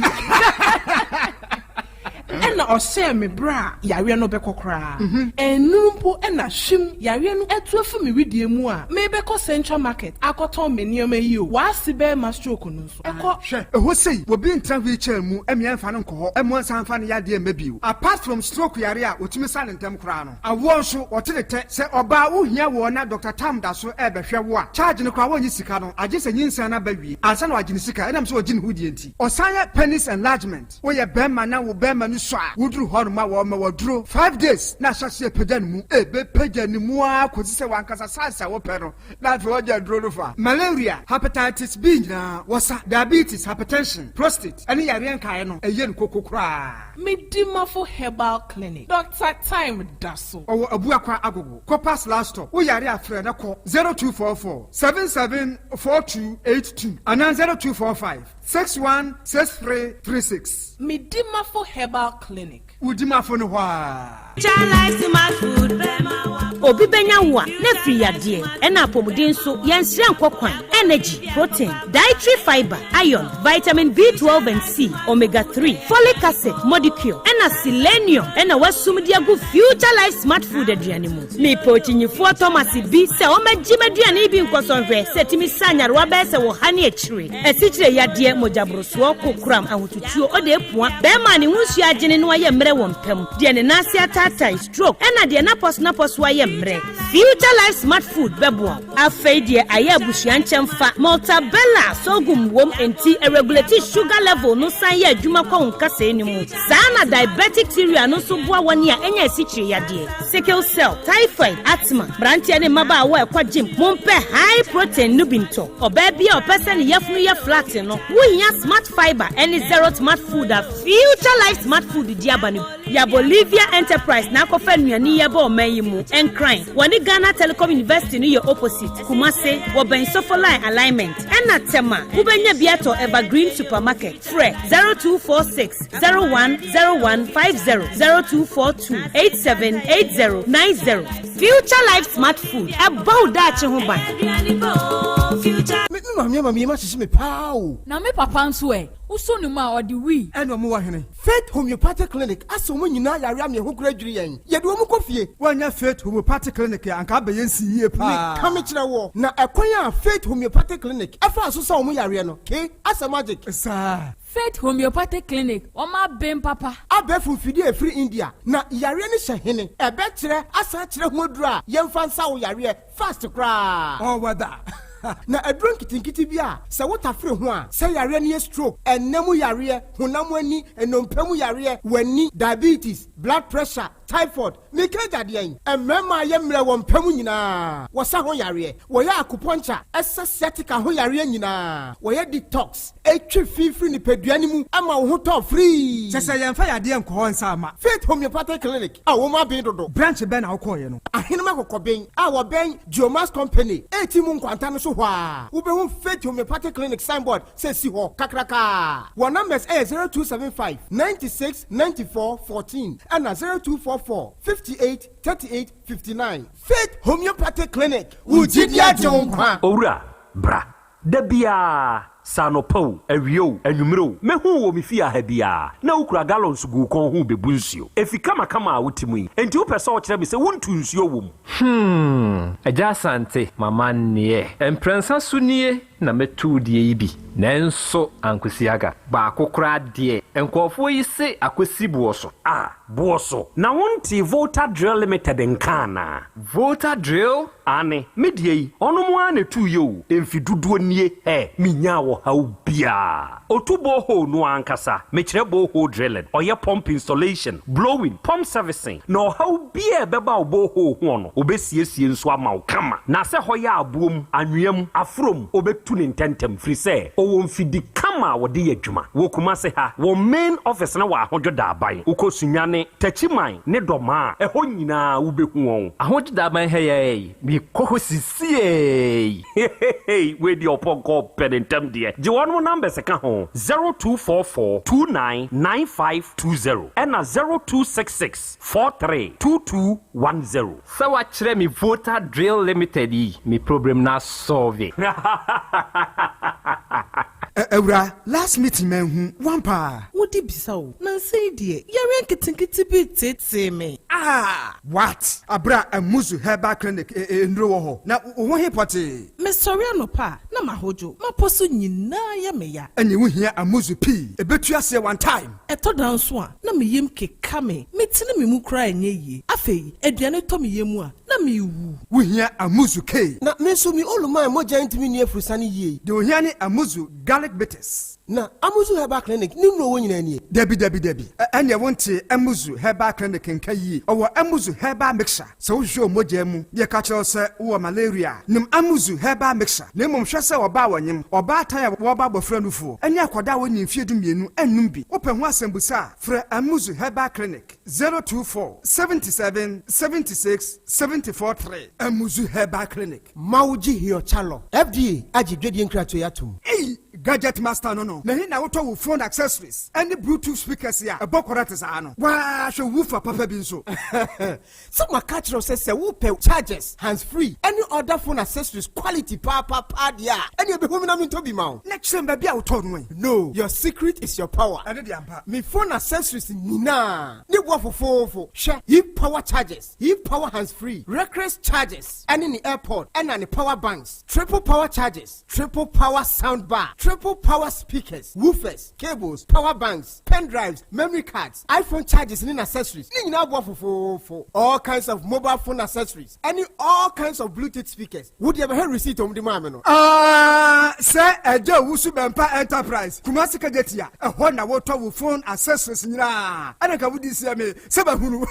Ena ose me bra yare no bekokra enumpo ena hwim yare no etu afu me widie mu a me beko Central Market akoton me nioma yi o wa sibe ma stroke no so eko hwe eho sei wo bi ntra wheelchair mu emia mfa no nko emo san fa no yade mabiu apart from stroke yare a otimi sa ntem kra no awo nso otelete se oba wo hia wo na Dr. Tam Daso ebehwe wo a charge no kra wo nyi sika no age se nyinsa na bawie ansa na wagini sika enam so ogini hudie nti osanya penis enlargement wo ye bema na wo bema no so a wudru hon ma wo ma wodro 5 days na hyase pagya ne mu ebe pagya ne mu a kosi se wankasa sansa wo pɛ no na fe wogya dro no fa malaria hepatitis B na wasa diabetes hypertension prostate ani yare nkae no eye nkokokra Midimafo Herbal Clinic Dr. Time Daso owo abuakwa agogo Copas last stop wo yare afre na ko 0244 774282 and 0245 616336 Midimafo Herbal Clinic. Udimafo no hwa. Obi benya wa na free ade e na apomuden so yenhire nkokwan energy protein dietary fiber iron vitamin B12 and C omega 3 folic acid molecule na selenium na wasum dia go future life smart food aduane mu me pochinyifo Thomas bi se o magimaduane bi nkosonhwe setimi sanyarwa be se wo hane akire esichire yade mojabroso kokram ahotutuo o de epua be ma ne hunsu agene no aye mre wo mpam de ne nase atata stroke na de na pos wa ye mre future life smart food bebo afei de aye abusuan chemfa multabella sogum wom enti irregularity sugar level no san ye adwuma kwa nkasa enimu sana diabetic theory no so boa woni a enya esichire yade sickle cell typhoid asthma brantia ne maba wa ekwa gym mompe high protein no binto oba bia opese ne yafunu ye flat no wo hia smart fiber any zero smart food a future life smart food diabani ya Bolivia Enterprise na kofa nuani ya ba omayimu encrin woni Ghana Telecom University no ye opposite Kumase wo ben sofo line alignment ena tema ubenya biato Evergreen Supermarket fre 0246 010150 0242 878090 future life smart food about that ho ban mami ma sisi me pao na me papa nso uso ni ma odi wi eno mo wa hene Faith Homeopathic Clinic aso mo nyina yare am ye ho kura dwiri yen ye de mo kofie wanya Faith Homeopathic Clinic anka ba yen si yie pa ka me kire wo na ekwan a Faith Homeopathic Clinic afa aso sa mo yare no ke asa magic sa Faith Homeopathic Clinic o ma bem papa abefu fidi e free India na yare ni hye ebe kire asa kire ho dura yemfa nsa wo yare fast kra oh wada na adron kitinkiti bia se wotafre ho a se yare ne stroke enemu yare honam ani enompemu yare wani diabetes blood pressure typhoid mekaja deɛn ɛmɛma yɛ mmerɛ wɔ mpɛmu nyinaa wɔsa ho yareɛ wɔyɛ acupuncture ɛsɛ sciatica ho yareɛ nyinaa wɔyɛ detox ɛtwi fifiri nipadua no mu ama wo ho tɔ free kyɛ sɛ yɛmfa yadeɛ nkɔhɔ nsa ama faith homeopathic clinic a wɔma abɛn dodo branch bɛn na wokɔɔyɛ no ahenema kɔkɔbɛn a wɔbɛn geomas company ɛti mu nkwanta no so hɔ a wobɛhu faith homeopathic clinic signboard sɛ si hɔ kakraka wɔn numbers ɛyɛ 0275 96 94 14 ɛna 0244 58 38 59 faith homeopathic clinic wujidia jonkwa owura bra da bia sanopo awio anwumero mehu wo me fia ha bia na ukura gallons gu kon hu bebu nsuo efika makama a wotimu yi enti wo pese wo kire me se wontu nsuo wom Yaw Asante mama nie emprensa sunie na metu die yi bi nanso ankwesiaga ba akokora de enkofo yi se akwesi buoso buoso na wonti Volta Drill Limited nkana Volta Drill ane medie yi onomo a na tu ye o emfiduduo nie minya wo ha bia otubo ho no ankasa mekire bo ho drilling oye pump installation blowing pump servicing no ha bia beba obo ho no obesiesie nso ama wo kama na se hoya abuom anwem afrom obetu ne ntentem firi se owo mfidi kama wo de adwuma wo kuma se ha wo main office na wa ahodwo da aban ukosunyane tachiman ne doma eho nyina wo behu won ahodwo da aban heye mi koho sisie we di oponko pedentem de je won number se ka ho 0244 299520 and 0266 432210 so wa kire mi Volta Drill Limited yi mi problem na solve Ewra, last meeting man one pa. What did so? Nancy dear, you're kitty bit me. What? Abra a muzu herbal clinic in Roho. Now, one here party. Miss Soriano pa, na mahojo, ma posu na ya meya. And you will hear a muzu pea. A bit you say one time. A to down swan, na me yim ke kame, meeting me mu cry ye. Afe, Ediane Tommy Yemua, na me woo. We hear a muzu K. Na me so me all my mo giant me near Fusani ye. Do hear a muzu garlic bitters. Na amuzu herbal clinic ni no won nyina debi anya wonte amuzu herbal clinic nka yi owo amuzu herbal mixture so hwo mogya mu de ka kire se wo malaria nim amuzu herbal mixture na mom hwe se oba wanyem oba ataya wo ba bofra nufu anya akoda wo nyim fie dumienu annum bi open ho asembusa fra amuzu herbal clinic 024 77 76 74 3 amuzu herbal clinic mawji hio chalo FDA agidwedie nkrato yatum gadget master no na hi na woto wo phone accessories and bluetooth speakers ya ebokora tesa no wa hwe woofer papa bi nso some catch say wo pay chargers hands free any other phone accessories quality pa dia any be home na me to bi ma next time ba bia woto no your secret is your power and the ampa me phone accessories nina ne wo fofofo hwe hip power chargers hip power hands free reckless chargers and in the airport and the power banks triple power chargers triple power sound bar triple power speakers, woofers, cables, power banks, pen drives, memory cards, iPhone chargers and accessories. For all kinds of mobile phone accessories. All kinds of Bluetooth speakers. Would you ever heard receipt on the mamma? Sir, a Joe Wusubempa Enterprise. Kumasi Kadetia, a Honda water with phone accessories. And I can see me. Sabahunu.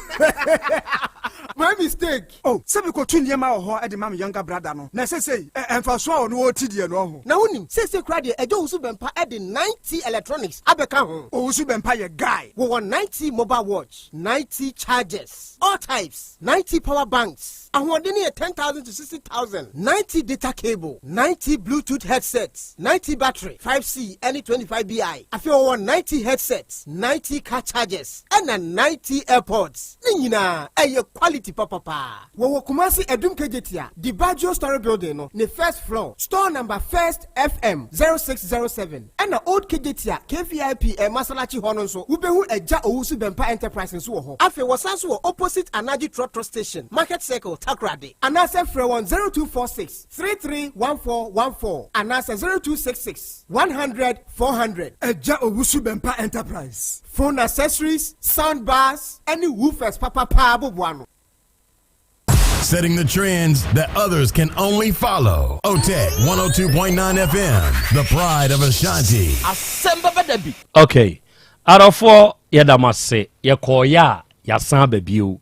My mistake. Oh, Sabiko Tunyama or at the mamma younger brother. Now say, and for sure, no TD no. Now, say, cried a Joe Wusubempa adding 90 electronics. Abeka home. Oh, Wusubempa guy. We want 90 mobile watch, 90 chargers, all types, 90 power banks. I want any 10,000 to 60,000. 90 data cable, 90 Bluetooth headsets, 90 battery, 5C, any 25BI. I feel 190 headsets, 90 car chargers, and a 90 AirPods. Nina, a quality papa. Wo Kumasi Edum Kejetia, the Bajo Story Building, no, the first floor, store number first FM 0607. And the old Kejetia, KVIP, and Masalachi Hononso, Ubehu Eja Owusu Bempa Enterprise in Suho. Afe Wasansu opposite Anaji Trotro Station, Market Circle. Takrade. Anasa Fre 0246 331414. Anasa 0266 100 400. Eja Owusu Bempa Enterprise. Phone accessories, sound bars, any woofers, papa buano. Setting the trends that others can only follow. OTEC 102.9 FM, the pride of Ashanti. Asem Beba Dabi. Okay. Out of 4, yadamase, yakoya, yasan bebiu.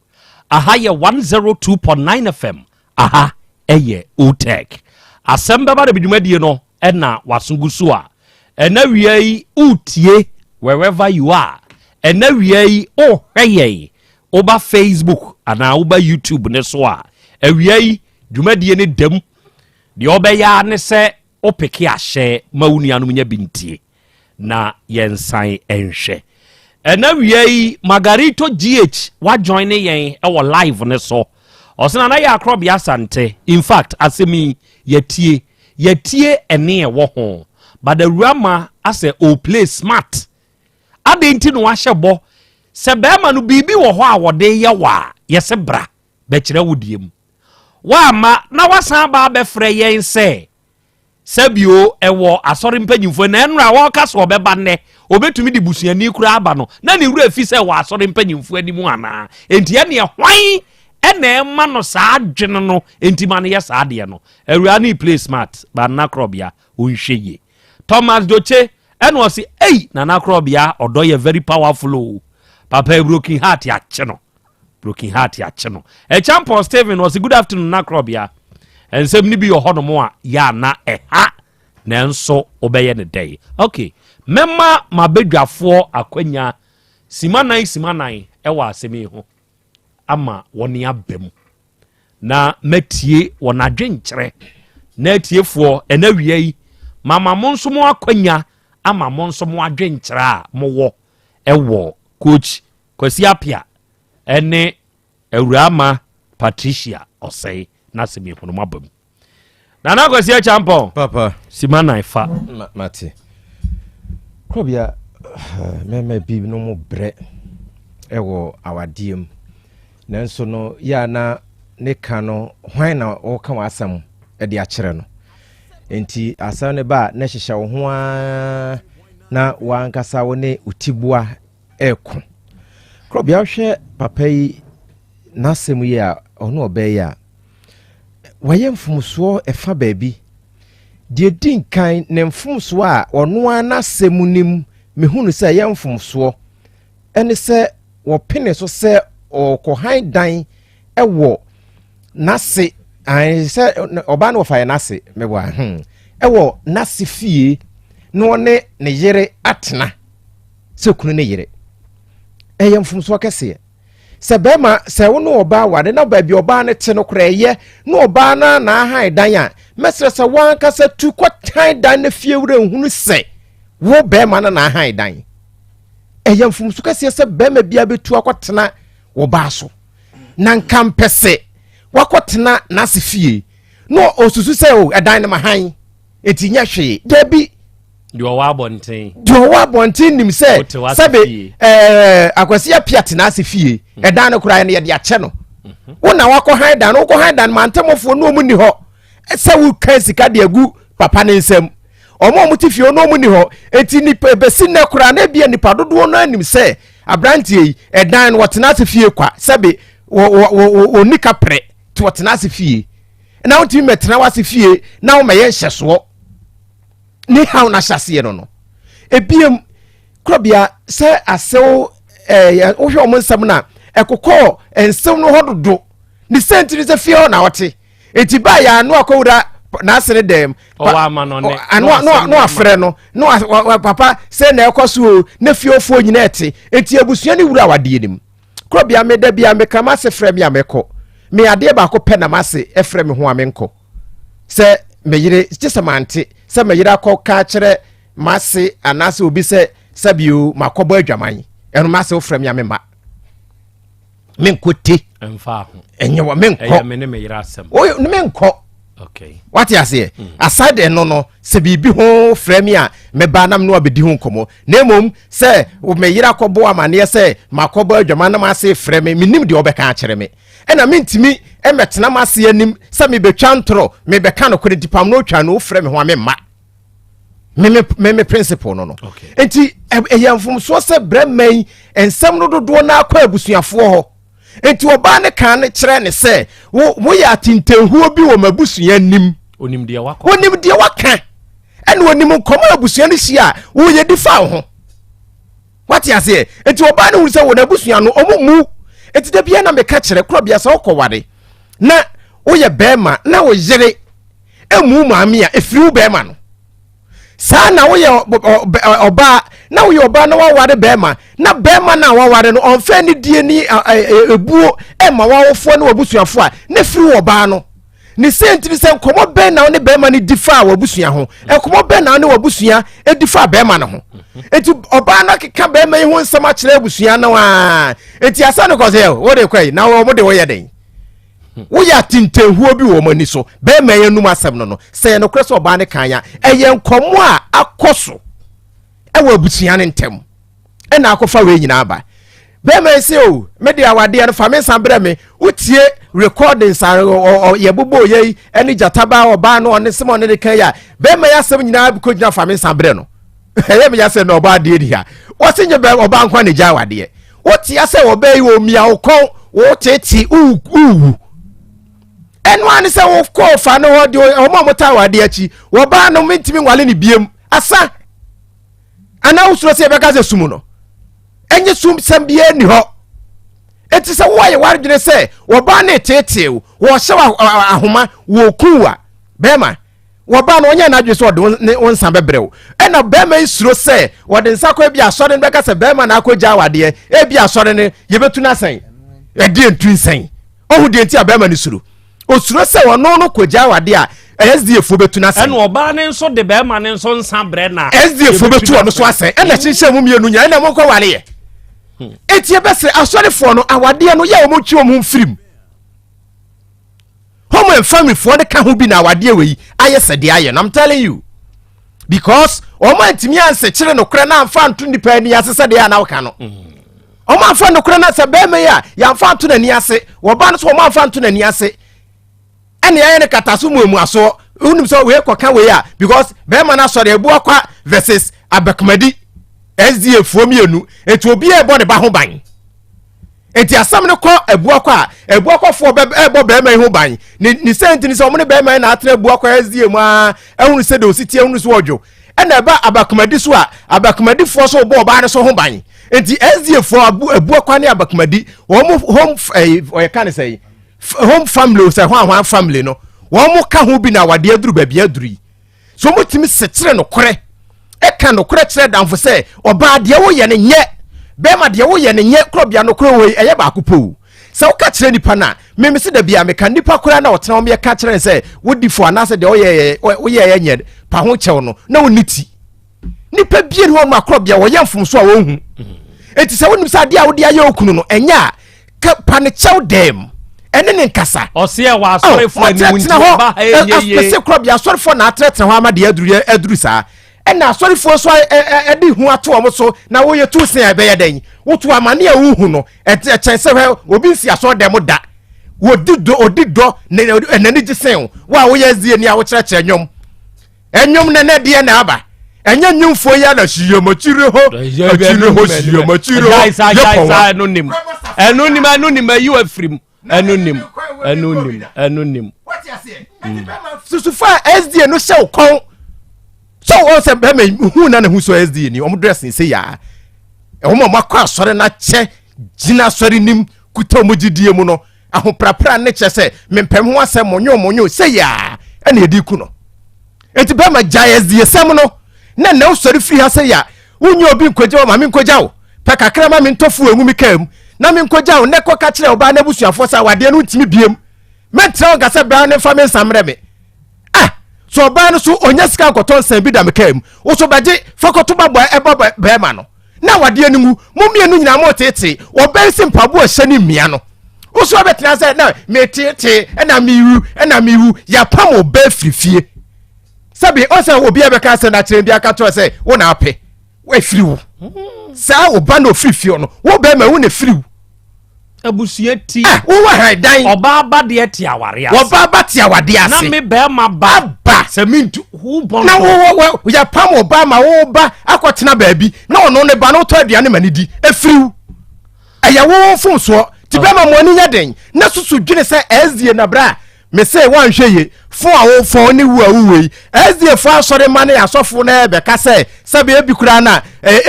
aha yɛ 102.9 FM aha ɛyɛ otech Asem Beba Dabi dwumadie no ɛna wasungu so a ɛna wia yi utie wherever you are ɛna wia yi hwɛyɛ oba Facebook ana oba YouTube ne so a awia yi dwumadie ne dam de obɛya ne sɛ opeke ahyɛ mawunuanom nya bintie na yɛnsan ɛnhwɛ ɛna wia yi Margarito GH wa join yɛn ɛwɔ live ne so ɔsena na yɛ Krobea Asante in fact asemi yɛtie ɛne ɛwɔ ho but the rama as a o play smart adenti no ahyɛ bɔ sɛ bɛrima no biribi wɔ hɔ a wɔde yɛ wa yɛsɛ bra bɛkyerɛ wodiem wa ma na wasan ba bɛfrɛ yɛn sɛ sabio ɛwɔ asɔre mpanyimfo na ɛnura wɔka so ɔbɛba nnɛ obetumi de busuani kura aba no na ne wura fi sɛ wɔ asɔre mpanyimfo anim ana enti ɛne hwan ɛna ɛma no saa adwene no enti ma no yɛ saa deɛ no awura ne play smart ba na Krobea onhwɛ ye Thomas Doche ɛna ɔsi na Krobea ɔdɔ yɛ very powerful o papa broken heart ya kye no champion Steven was good afternoon na Krobea ensem ni bi yo hono mo a ya na ɛha na nso obɛyɛ ne day okay memma mabedwafo akwanya simanan ɛwɔ asemi ho ama wɔne abam na matie wɔn adwenkyerɛ na atiefo ɛna wia yi mama mo nso mo akwanya ama mo nso mo adwenkyerɛ a mo wɔ ɛwɔ coach Kwasi Apia ene Awurama Patricia Osei na semi ho no mabam na Kwasi Champon papa simana ifa mate Krobea meme bi no mo bre ewo awadiem nanso no ya na ne ka no hwan na o ka wasam e de akyere no enti asam ne ba na hyehya wo ho na wankasa wo ne utibua eko Krobea hwe papa yi nasem yi a ono obey a wayemfumso efa baabi de dinkan ne mfumso a ono anasem nim mehunu sɛ yemfumso ene sɛ wo pene so sɛ okohan dan ɛwɔ nase ai sɛ oba no fa nase mebwa ɛwɔ nase fie no ne yere atena sɛ kunu ne yere mfumso kɛse sɛ bɛma sɛ wo no oba wade na baabi oba ne te no korɛyɛ no oba na han dan a mesrɛ sɛ wanka sɛ tu kɔtan dan na fie wura nhunu sɛ wo bɛma na han dan mfumso kɛse sɛ bɛma bia betu akɔtena wo ba so na nkampɛsɛ wakɔtena na se fie no osusu sɛ o ɛdan ne ma han etinya hwe dabi do wa bonten nim sɛ sɛbe Akwasi Apia tena ase fie ɛdan no kura ne yɛ de akyɛ no wo na wakɔ han dan no kɔ han dan mantamofo no mu ni hɔ sɛ wo kan sika de agu papa ne nsam ɔmo ti fie no mu ni hɔ eti ni besi na kura na bia nipa dodo no anim sɛ abrantie yi ɛdan no wɔtena ase fie kwa sɛbe wo nika pre to wɔtena ase fie na wo ti metena wase fie na wo mɛyɛ hyesoɔ ni how na hyase no ebiem Krobea sɛ asew wo hwɛ ɔmo nsɛm na ɛkokɔ nsɛm no hododo ni sentiri sɛ fie na wote eti ba ya no akɔwura na asene dem no afrɛ no papa sɛ na ɛkɔso na fie ofo nyina ɛte eti abusua ni wura wade nim Krobea me da bia me kama se frɛ me amekɔ me ade ba ko pɛ na mase ɛfrɛ me ho amenkɔ sɛ me yire tisamante sɛ me yire akɔ ka kyerɛ mase anase obi sɛ sabio makɔbɔ adwaman ɛno mase ofrɛ me amema menkote emfa ho enye wa menkɔ ɛyɛ me ne me yire asɛm oyo ne menkɔ okay wati ase aside no sɛ bibi ho frɛ me a me ba nam no abedi ho nkomo na emom sɛ me yire akɔbɔ amane sɛ makɔbɔ adwaman na mase frɛ me minim de obɛka kyerɛ me ɛna mentimi emetena mase anim sɛ me betwa ntoro me bɛka no kore dipam no twa no frɛ me ho amemma me principle no enti eyamfumso sɛ brɛman ensɛm no dodo na akɔ abusuafoɔ hɔ enti oba ne kan ne kyerɛ ne sɛ wo ya tintenhuo bi wɔ mabusua nim onim de waka ɛne onim nkɔmɔ abusua no hia wo ye difa ho wate ase enti oba ne hu sɛ wo na abusua no omumu eti da bia na me ka kire Krobea so okoware na woyɛ bɛrima na wo yere emu maame a efiri bɛrima no saa na woyɛ ɔba na woyɛ ɔba na waware bɛrima na bɛrima na waware no ɔmfɛ ni die ni ebuo ɛma wawofo na wabusuafo a na firi ɔba no ni sentiri sɛ nkɔmɔ bɛn na ne bɛrima ni difa wabusua ho nkɔmɔ bɛn na ne wabusua edifa bɛrima no ho eti ɔba na keka bɛrima yi ho nsɛm akyerɛ abusua no a eti asa no kɔsɛ wo de kwai na wo de wo yɛ den woyɛ atintenhuo bi wɔ mani so bɛrima yɛ num asɛm no sɛ no kora sɛ ɔbaa ne kanya ɛyɛ nkɔmɔ a akɔ so ɛwɔ abusua ne ntɛm ɛna akɔfa wei nyinaa ba bɛrima sɛ o me de awadeɛ no fa me nsa brɛ me wotie recordings yɛ bobo yɛ ɛne jataba ɔbaa no ɔne sɛm ɔne de kan ya bɛrima yɛ asɛm nyinaa bi ko gyina fa me nsa brɛ no ɛyɛ me yɛ sɛ no ɔbaa deɛ di ha wɔse nyɛ ɔbaa nkwa ne gya awadeɛ wotie sɛ ɔbaa yi wɔ mia wokɔn wotete uwu ɛno ane sɛ wokɔ fa no hɔ de ɔma mota wade akyi wɔbaa no mentimi nwale ne biem asa ana wosuro sɛ yɛbɛka sɛ sumu no ɛnyɛ sum sɛm biaa ni hɔ ɛti sɛ woayɛ waredwene sɛ wɔbaa ne teteew wɔhyɛ ahoma wɔku a bɛrima wɔbaa no ɔnyɛ n'adwene sɛ ɔde wo nsa bɛbrɛw ɛna bɛrima yi suro sɛ wɔde nsa kɔ bi asɔre no bɛka sɛ bɛrima no akɔgya awadeɛ ebi asɔre no yɛbɛtu no asɛn ɛdeɛ ntu nsɛn ɔhu deɛ nti a bɛrima no suro osuro se wono no kogya wade a SDF betu na se ene oba ne nso de be ma ne nso nsa bre na SDF betu ono so ase ene hihye mu mienu nya ene mo ko wale ye etie bese asorefo no awade no ye omo twi omo mfirim home and family for the ka ho bi na awade we aye sede aye I'm telling you because omo antimi anse kire no kra na amfa nto nipa ni asese de ya na woka no omo amfa no kra na se be me ya ya amfa nto na ni ase wo ba no so omo amfa nto na ni ase ene ya ne kataso mu aso unim so we koka we ya because be ma na sori ebu akwa versus abakumadi SDF fo mienu eti obi e bo ne ba ho ban eti asam ne ko ebu akwa fo ebo be ma ho ban ni sent ni so mo ne be ma na atra ebu akwa SDF mu a ehunu se de ositi ehunu so odwo ena ba abakumadi so a abakumadi fo so bo ba ne so ho ban eti SDF fo ebu akwa ne abakumadi home o kan say home family say hwan family no won mo ka ho bi na wade aduru ba bia aduru so mo timi sekire no kore e ka no kore kire danfo say oba de wo ye ne nye be ma de wo ye ne nye Krobea no kore we eye ba akopɔ se wo ka kire nipa na me se da bia me ka nipa kore na otena wo me ka kire say wodi fo anase de wo ye nye pa ho kyew no na woni ti nipa bia ni ho ma Krobea wo ye mfomso a wo hu enti se wonim sa de a wo de aye okunu no enya ka pa ne kyew dem ene ne nkasa ose e wa asore fo ani wunti ba ye se Krobea asore fo na atrete ho ama de aduru saa ena asore fo so edi hu ato omo so na wo ye tu sen ebe ye den wotu amane a wo hu no chen se obi nsi aso dem da odido ne enani gisen wo ye zie ni a wo kire enyom ne de na aba enya nyumfo ya na hiyomachire ho hiyomachire ya anonim ayi afrim anonim what you say so far SD no show kon so o se be me hu na hu so SD ni o dress ni say ya e ho ma kwa sore na che gina sore nim kuta mo gidie mu no ahoprapra ne che se mempem ho asem monyo say ya e na edi ku no enti be ma ja SD sem no na o sore free ha say ya wunyo obi nkogya o ma me nkogya o pa kakra ma me ntofu enwu mi kam na me nkogya o ne ko ka kire oba na busuafo sa wade no ntimi biem metra ga se bra ne fa me nsamre me so oba no so onya sika koton san bi da me kam wo so baje fakoto babo eba be ma no na wade animu momienu nyina mo tete oba si mpabo a hyani mmia no wo so betina se na me tete na miwu ya pam oba frifie sabi o se obi abeka se na kire bia ka to se wo na ape we firiwo sa oba no frifie no wo be ma wo na firiwo abusua ti wo wa hadan oba ba de ti aware ase oba ba ti awade ase na me be ma ba se mintu hu bon na wo ya pam oba ma wo ba akotena baabi na ono ne ba no to aduane manidi efiriw aya wo fun so ti be ma mo ni nya den na susu dwene se SDA na bra me say wan hweye fun awo fon ni wu awuwe SDA fo asore ma na asofo na be ka se be ebi kura na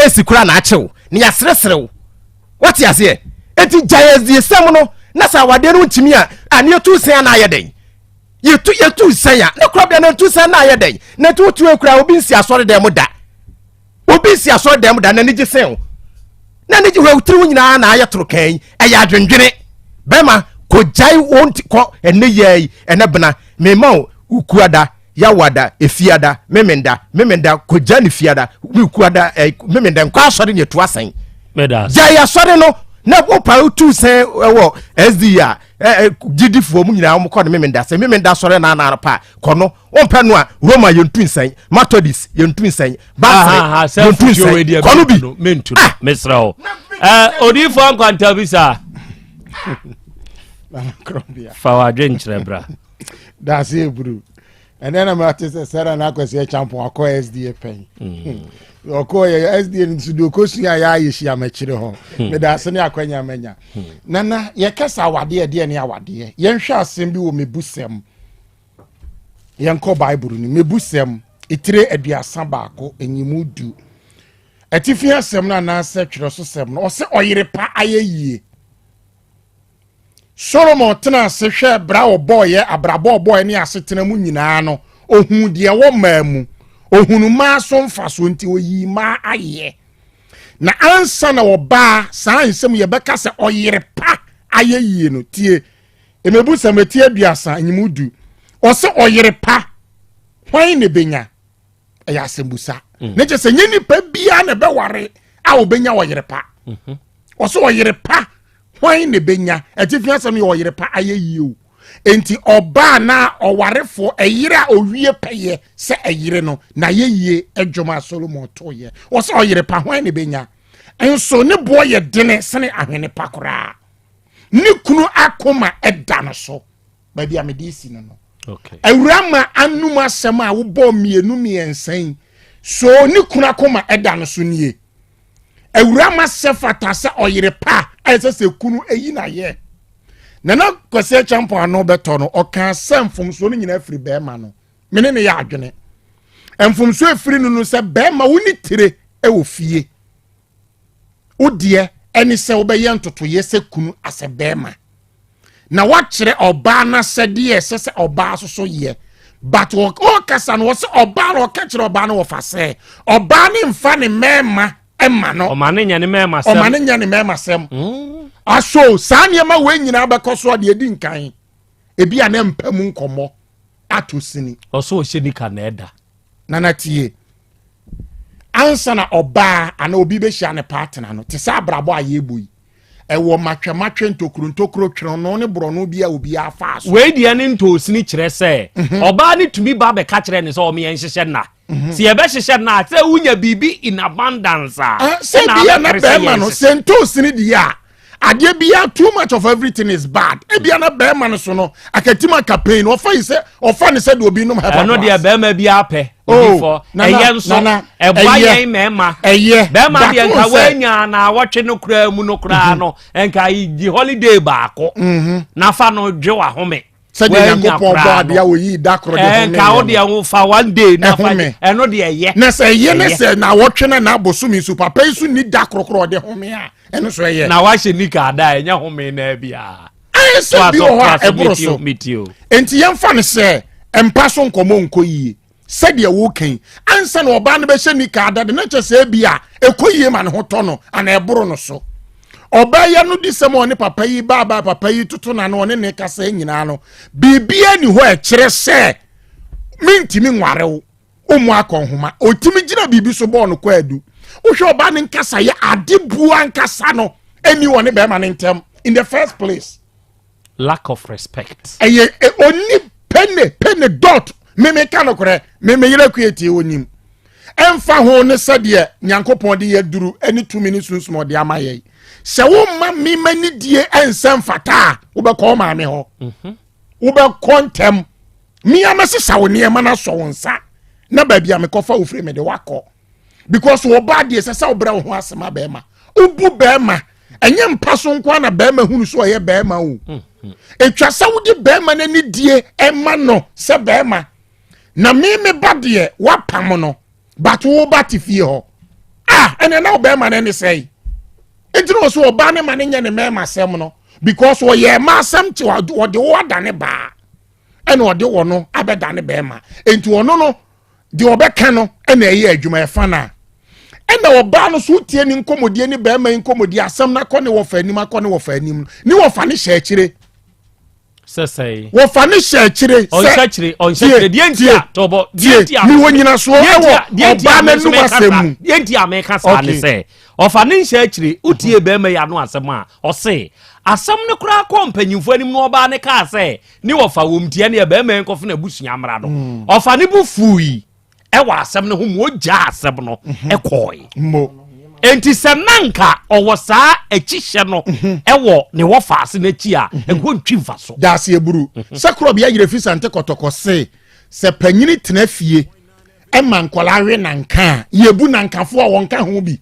esi kura na achew ni ya sereserew what you say enti giants die sem no na sa wade no ntimi a ane to sen na ayeden yetu sen ya na Krobea na to sen na ayeden na to ekura obi nsi asore dem da obi nsi asore dem da na nigi sen na nigi hwe utiri nyina na ayetoro kan eya adwendwene bema ko jai won't ko ene ye ene bena me ma ukuada yawada efiada memenda ko jani fiada ukuada memenda nko asore ne to asen jai asore no na wo pa utu sen wo SD a gidifo mu nyina wo ko memenda sore na pa kono wo pa no a Roma yentu nsan Methodist yentu nsan ba yentu nsan kono bi mentu mesrao odifo ankwanta bisa Krobea fawa drenchre bra that's it bro and then I'm at Sarah na kwese champion akọ SDA pen okọ SDA nsudo kosu ya yeshi amachire ho me da se ne akwanya manya nana ye kasa awade de ne awade ye nhwe asem bi wo mebusem ye nko bible ni mebusem itire aduasa baako enyimu du atifi asem na na se twere so sem no o se oyire pa ayeyie Solomon tena se hwe bra oboye abrabo oboye ne asetena mu nyina no ohun de wo maamu ohunu ma so mfaso nti oyi ma aye na ansa na oba saa nsem ye beka se oyire pa ayeyie no tie emebu sameti aduasa nyimudu o se oyire pa hwan ne benya eya sembusa ne je se nyini pa bia na be ware a obenya oyire pa o se oyire pa hwan ne benya etifia sem ye oyire pa ayeyie o enti oba na owarefo eyire a owie peye se eyire no na yeyie adwoma Solomon toye o se oyire pa hwan ne benya enso ne boy ye dene sene ahwene pakora ni kunu akoma eda no so ba bia me disi no okay awurama anuma sem a wo bom mienu miensan so ni kunu akoma eda no so nie awurama sefata se oyire pa se kunu eyi na ye nana kwese champion ano beto no oka semfumso no nyina afiri bema no mene ne ya adwene emfumso afiri no se bema woni tire e wo fie odie eni se wo be ye ntoto ye se kunu ase bema na wakire oba na se de se oba so ye but o kasa no se oba no ka kire oba no wo fa se oba ne mfa ne mema ema no o mane nya ne mema sem aso sanya ma we nyina abekoso de edi nkan ebi ana mpamu nkomo atosini oso o shenika na eda nana tie ansa na oba ana obi be hia ne partner no te sa abrabo ayeboi ewo matwe ntokuro twere no ne bro no bia obi afa aso we dia ne ntosini kire se oba ne tumi ba be ka kire ne so o me yenhyehyɛ na si ebe hyehyɛ na se wunya bibi in abundance se bia na be ma no se ntosini dia ade bia too much of everything is bad e bia na be ma no so no akatima campaign ofa ne se de obi no ha no dia be ma bia apɛ before eye nso eboa yen mema be ma bia nka wanya na wotwe no kura mu no kura no enka yi holiday baako na fa no dwewa home se de yankopon ba dia wo yi dakro de home enka wo de wo fa one day na fa eno de eye na se ye ne se na wotwe na abosumi su papa isu ni dakro de home a eno so ye na wa hye nika da enya home na bia so bi ho a ebroso enti yemfa ne se empa so nkomo nko yi se de wo kan ansa na oba ne be hye nika da de na che se bia ekoyie ma ne ho to no ana ebro no so oba ya no disemo ne papa yi baba papa yi tutu na no ne kasa nyina no bibia ni ho e kire se mintimi nware wo omu akonhoma otimi gina bibi so bo no kwa adu wo hwe oba ne nkasa ya adebu ankasa no eni woni be ma ne ntem in the first place lack of respect oni penne dot meme kanokore meme yire kweti onim emfa ho ne sede nyankopon de yaduru eni 2 minutes sunsumo de amaye se wo ma mi mani die ensem fata wo be ko ma me ho wo be kontem mi amase sawo ne ma na so wonsa na ba bia me kofa ofre me de wako because wo ba de se sa obra ho asema be ma ubu be ma enye mpaso nko na be ma hunu so ye be ma o etwa sa wo de be ma na ni die ema no se be ma na mi me ba de wapam no but wo ba ti fie ho ene na be ma na ni sei enti no so oba ne ma ne nya ne mema asɛm no because wo ye ma asɛm ti wo de wo adane ba ene wo de wo no abedane be ma enti wo no de obeka no ene eye adwuma e fa na ene oba no so tie ni nkomodie ni be ma nkomodie asɛm na kɔ ne wo fa anim akɔ ne wo fa anim ni wo fa ne hye akire sesei wo fa ne hye akire on shakire die ntia tobo die ntia ni wonyina so ewo oba na nu asɛm die ntia me ka sa ne se ofa ne hye akire utie be ma ya no asɛm a ɔse asɛm ne kura kɔ mpanyimfo anim no oba ne ka se ni wo fa womtie ne be ma nkɔfo na busua mra no ofa ne bu fui ewa asɛm ne ho mo gya asɛm no ekɔe enti sɛ nanka ɔwɔ saa akyihyɛ no ɛwɔ ne wɔ faase n'akyi a ɛnkɔ ntwi mfa so daase eburu sɛ Krobea yere fi sante kɔtɔkɔ se sɛ panyini tena fie ɛma nkɔla we nanka yebu nankafo a wɔnka ho bi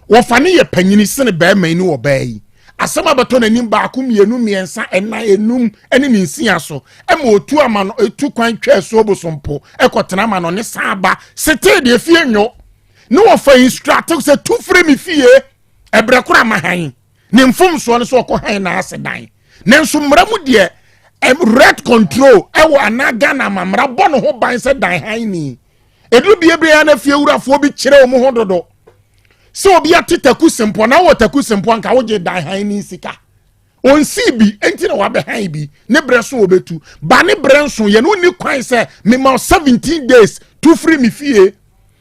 wɔfa ne yɛ panyini sene bɛɛma ni wɔ bɛɛ asɛm abato n'anim baako mienu miɛnsa ɛna enum ɛne ne nsia so ɛma otu ama no etu kwan twɛ so obosompo ɛkɔtena ama no ne saaba sete de fie nyo no wɔfa instructor se tu frɛ me fie ɛbrɛ kora mahan ne mfom so no so ɔkɔ han na ase dan nanso mmara mu de red control ɛwɔ anaga na mamra bɔ no ho ban sɛ dan han ni edu biebia na fie wurafo bi kyerɛ wo ho dodo so obi atetaku sempo na wo taku sempo anka wo je dan han ni sika on si bi enti na wabe han bi ne bre so obetu ba ne bre nso ye no ni kwan sɛ me ma 17 days tu free me fie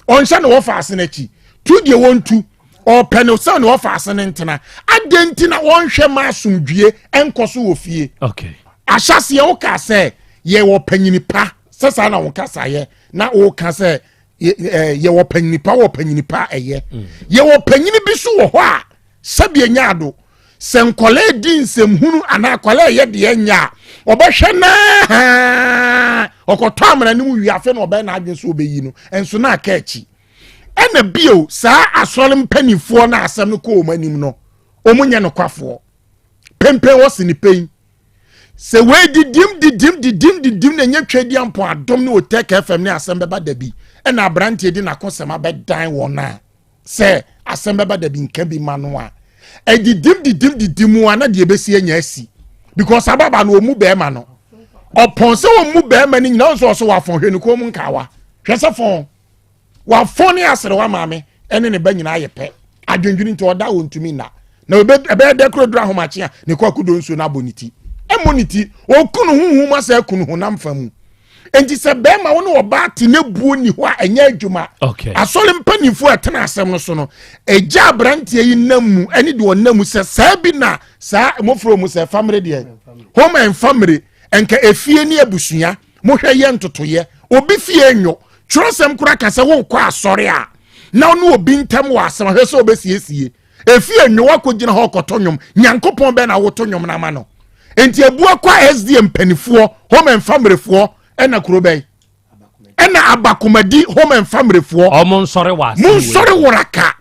on sha no wo faase na chi tu de wontu o pene so no wo faase ne ntena adenti na won hwe ma asomdue enkoso wo fie okay ahyase ye wo ka sɛ ye wo panyini pa sesa na wo ka saye na wo ka sɛ ye wo panyini pa eye ye wo panyini bi so wo ho a sabie nyaado senkole din semhunu ana kole ye de nya obehwe na okoto amana ni mu wiafe na obe na adwen so obeyi no enso na aka achi ena bio saa asole mpanifo na asem ko omanim no omunya no kwafo pempe wo sini pen se we didim na nya twadi ampo adom ne Otek FM ne Asem Beba Dabi ena abrante di na konsema bedan wona se Asem Beba Dabi nka bi mano a didim ana de besi anya asi because ababa no omu be ma no opon se omu be ma ni nyina so wafon hwe ni ko mu nkawa hwe se fon wafon ni asere wa maame ene ne ba nyina ayepe adwendwini nti oda wontumi na ebe de krodra homache a ne kwa kudo nso na boniti emoniti okunu huhuma se kunu honam famu enti se be ma wo no oba te ne buo ni ho a enya adwuma okay asole mpanifo atena asem no so no eja brantie yi namu eni de onamu se sa bi na sa mofro mu se family de home and family enka efie ni abusua mo hwe ye ntotoye obi fie enyo twrosem kura kase wo kwa asore a na no obi ntam wa asem hwe se obesiesie efie enyo wakogina ho kotonyom nyankopon be na wotonyom na ma no enti ebua kwa SDM panifo home and family fo ena Krobea ena abakomadi home and family fo omo nsore wa mun sore woraka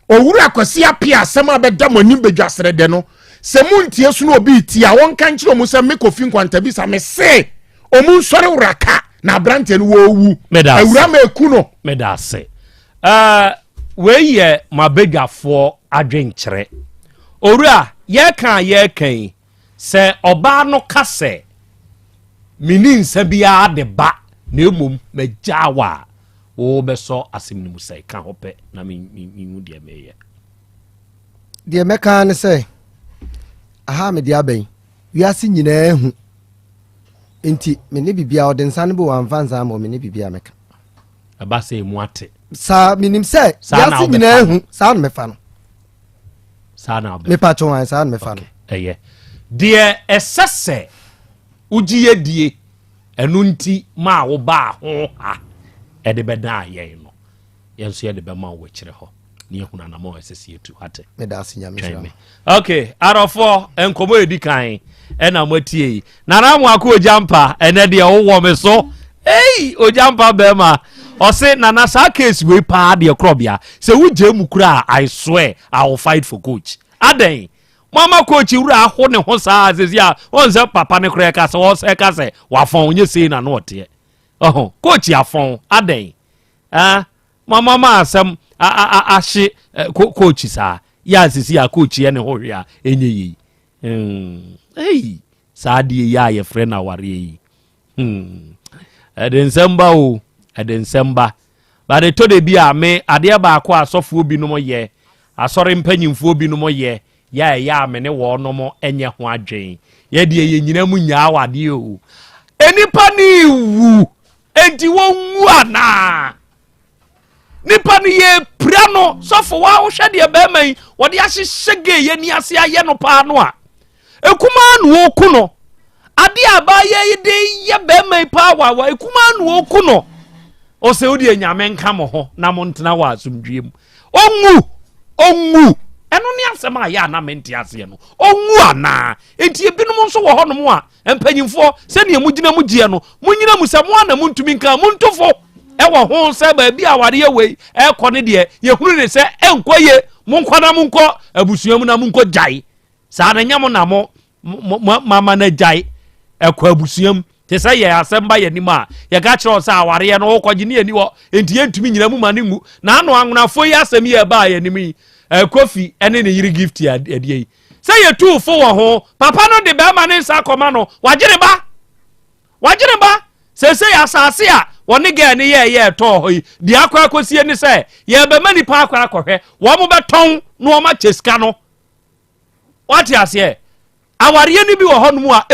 owura akwasi apia asem abeda monim bedwasere de no se muntie so no obi ti a won kan kire mu se mekofi nkwanta bi sa me se omun sore woraka na abrante no wo wu awura ma eku no medase we ye mabedwafo adwenkyere owura ye kan se oba no kase minin sabia de ba na emom majawa wo beso asem ni musai ka hope na mi de meye de meka ne se aha me de aben wiase nyina ehu enti me ne bibia odensa ne bo wanfanza ma me ne bibia meka aba se mu ate sa minim se wiase nyina ehu sa no mefa no sa na me pa chon sa no mefa no eye de esese ujiye die enu nti ma wo ba ho ha e de beda ye no yenso ye de be ma wo kire ho ne ehuna na ma esese etu hate me da asinya me okay arofo enkomo edikan e na matie na na mu akọ ojampa ene de wo me so ojampa be ma o se na na sa case we pa de Krobea se wuje mu kura I swear I will fight for coach aden mama coach wura ho ne ho saa azezia on se papa ne kura ka se wo se ka se wa fon onye sei na no ote coach afon aden mama ma asem ahye coach saa ya sisi a coach ye ne ho hwe a enye yi hey saadi ya ye friend aware yi edensamba o edensamba ba de to de bi a me ade ba akọ asofo bi no mo ye asore mpanyimfo bi no mo ye ya me ne wo no mo enye ho adwen ye de ye nyina mu nya awade o enipa ni wu enti wonwu ana nipa ni ye prano sofo wa wo hwe de ba man wo de ahyehye ye ni ase aye no pa no a ekuma no oku no ade aba ye de ye ba man pa wa ekuma no oku no o se odi enyame nka mo ho na mo ntena wa asumdwiem onwu eno ne asema ya na menti ase no onwu ana enti ebinom nso wo honom a empanyimfo se ne mugina mugie no munyina musamo na muntumi nka muntofo ewo ho se ba bi aware we ekọ ne de ye hunu ne se enkoye munkọ na munkọ abusuam na munkọ jai sa na nyam na mo mama na jai ekọ abusuam te se ye asem ba ye nima ye ga kire o sa aware no okọje ne ani wo enti entumi nyina mu ma ne ngu na ano anwonafo yi asem ye ba ye nimi kofi ene ne yiri gift ya adie se ye tu fo wo ho papa no de be ma ne nsa akoma no wagire ba se ya asase a woni ga ne ye to ho di akwa akosie ni se ye be mani pa akwa akohwe wo mo beton no o ma cheska no wati ase aware ni bi wo ho no mu a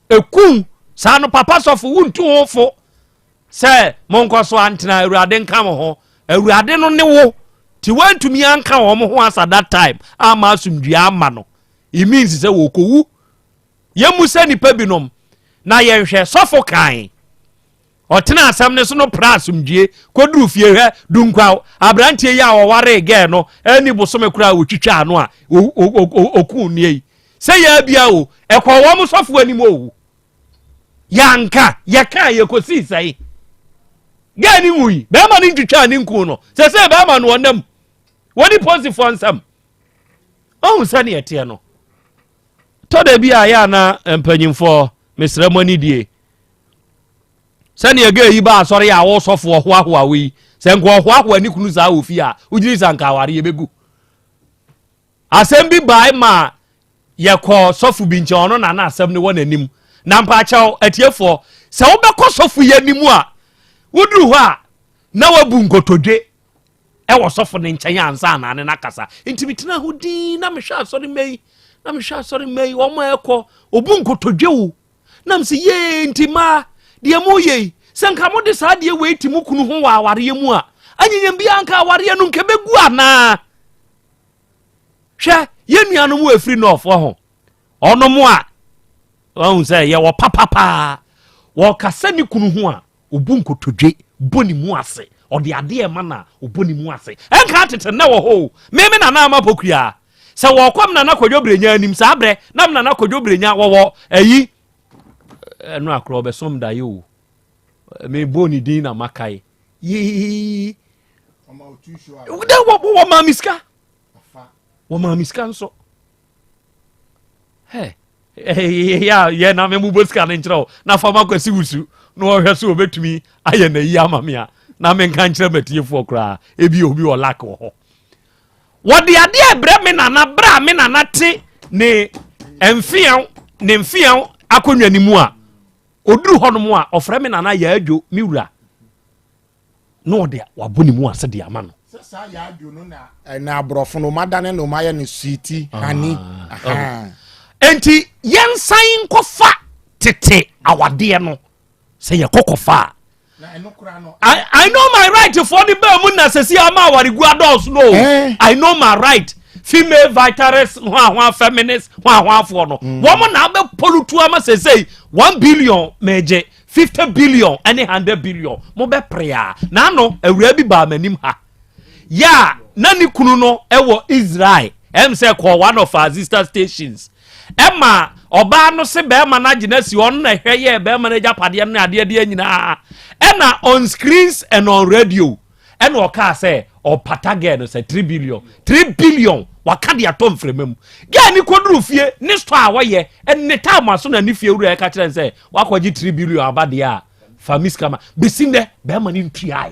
ekun sa no papa sofo wuntu ho fo se monkoso antena awurade nka mo ho awurade no ne wo ti wantumi anka wo mo ho asa that time ama asumdua ama no it means se wo kowu yemu se ni pabinom na ye hwe sofo kan otena asam ne so no pra asumdue koduru fie hwe dunkwa abrantie ya wo ware ge no ani bosome kura wotwitwa ano a okun nie se ya bia o ekọ wo mo sofo ani mo owu yanka yaka yekosi sai gani wuyi be ma ni twitwa ni nku no se be ma no onam woni positive ansam oh sani ete no to da bia ya na empanyimfo mesramoni die sani ege yi ba asori ya wo sofo ho wi se nko ho ani kunu za ofi a ujiri sanka aware yebegu asem bi bai ma yekọ sofo bi nche ono na asem ne wona nim na mpa chaw atiefo se wo bekọ sofo yanimu a wuduru ho a na wabu nkotodwe ewo sofo ne nchen ansa na ne nakasa intibitina ho din na mehwa asori mei wo ma ekọ obu nkotodwe wo na mse ye ntima de mo ye senka mo de sa de we timu kunu ho wa aware mu a anyanyam bia anka aware no nke begu ana hwe ye nuanom wo afri north ho ono mo a won say ye wo papapa wo kasa ni kunu ho a obu nkotodwe boni mu ase ode ade e mana oboni mu ase enka tete na wo ho meme na na amapokua se wo kwam na na kodwobrenya anim sa abre na kodwobrenya wo ayi eno akro be som da yo me boni din na makai yi da wo mamiska wo mamiska nso ya na me mu boska na nchro na fama kwasi wusu no hwe so obetumi aye na yi amamia na me nka nchre matiefo okra ebi obi o lack ho wodi ade ebre me na bra me na te ne mfian akonwa ni mu a oduru ho no mu a ofre me na ya adwo miwura no de waboni mu ase de ama no sasa ya adwo no na abrofo no madane no maye ne sweetie hani enti yensan kofa tete awade no se ye kokofa I know my right for the be na sesi ama aware gu adults no I know my right female vitalist ho feminist ho afo no wo na be polutu ama sesi 1 billion meje 50 billion any 100 billion mo be prayer na no awura bi ba manim ha ya na ni kunu no ewo Israel say call one of our sister stations Emma oba no se be ma na gina si on na hweye be ma na japade no ade ade nyina na on screens and on radio and o ka say o patage no say 3 billion waka de atom fremam ga ni koduru fie ni sto a woye ne time so na ni fie wura ka kire say wakoji 3 billion abade a famiska ma besim de be ma ni ntuai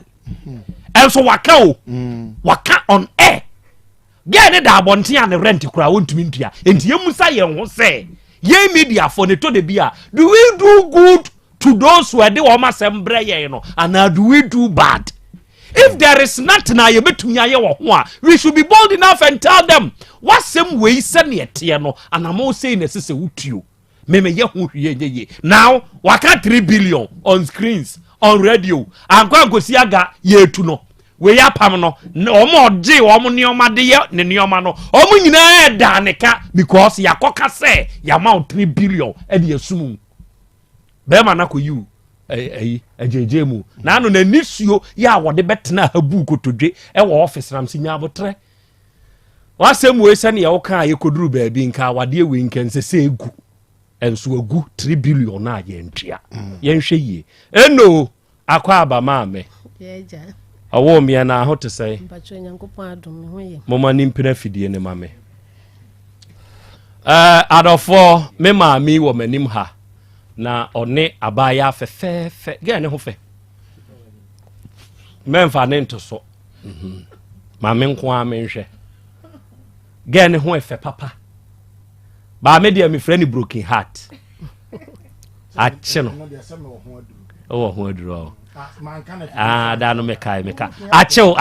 enso waka o waka on air Get it abonti and rent kura wontumi ntua. Enti yemusa ye ho say, ye media for ne to de bia. Do we do good to those who are the woma sembre ye no? And do we do bad? If there is nothing na ye betumi aye wo ho a, we should be bold enough and tell them what same way send ye tie no and I'm all saying nesese wutuo. Me ye ho hwie ye. Now, waka 3 billion on screens, on radio. Ankwa nkosi aga ye tu no. We ya pam no omo je omo nioma de ye ne nioma no omo nyina e da ne ka because yakoka say ya ma 3 billion e de asum be ma na ko you ejeje mu na no na nisuo ya wode betena habu kotodwe e wo office ram sinya abotre wasem we se ne ye wo kan ye koduru ba bi nka wade we nkense se egu enso egu 3 billion na ye ntua ye nhwe yie eno akwa aba ma me yeja awo mia na ho te say mpacho nyankopon adom ho ye moma ni mpira fidie ne mame adofo me ma mi wo manim ha na one abaya fe ge ne ho fe memfa ne nto so mame nko a menhwe ge ne ho efe papa ba me dia me friend broken heart ache no oh ho aduro da no meka achew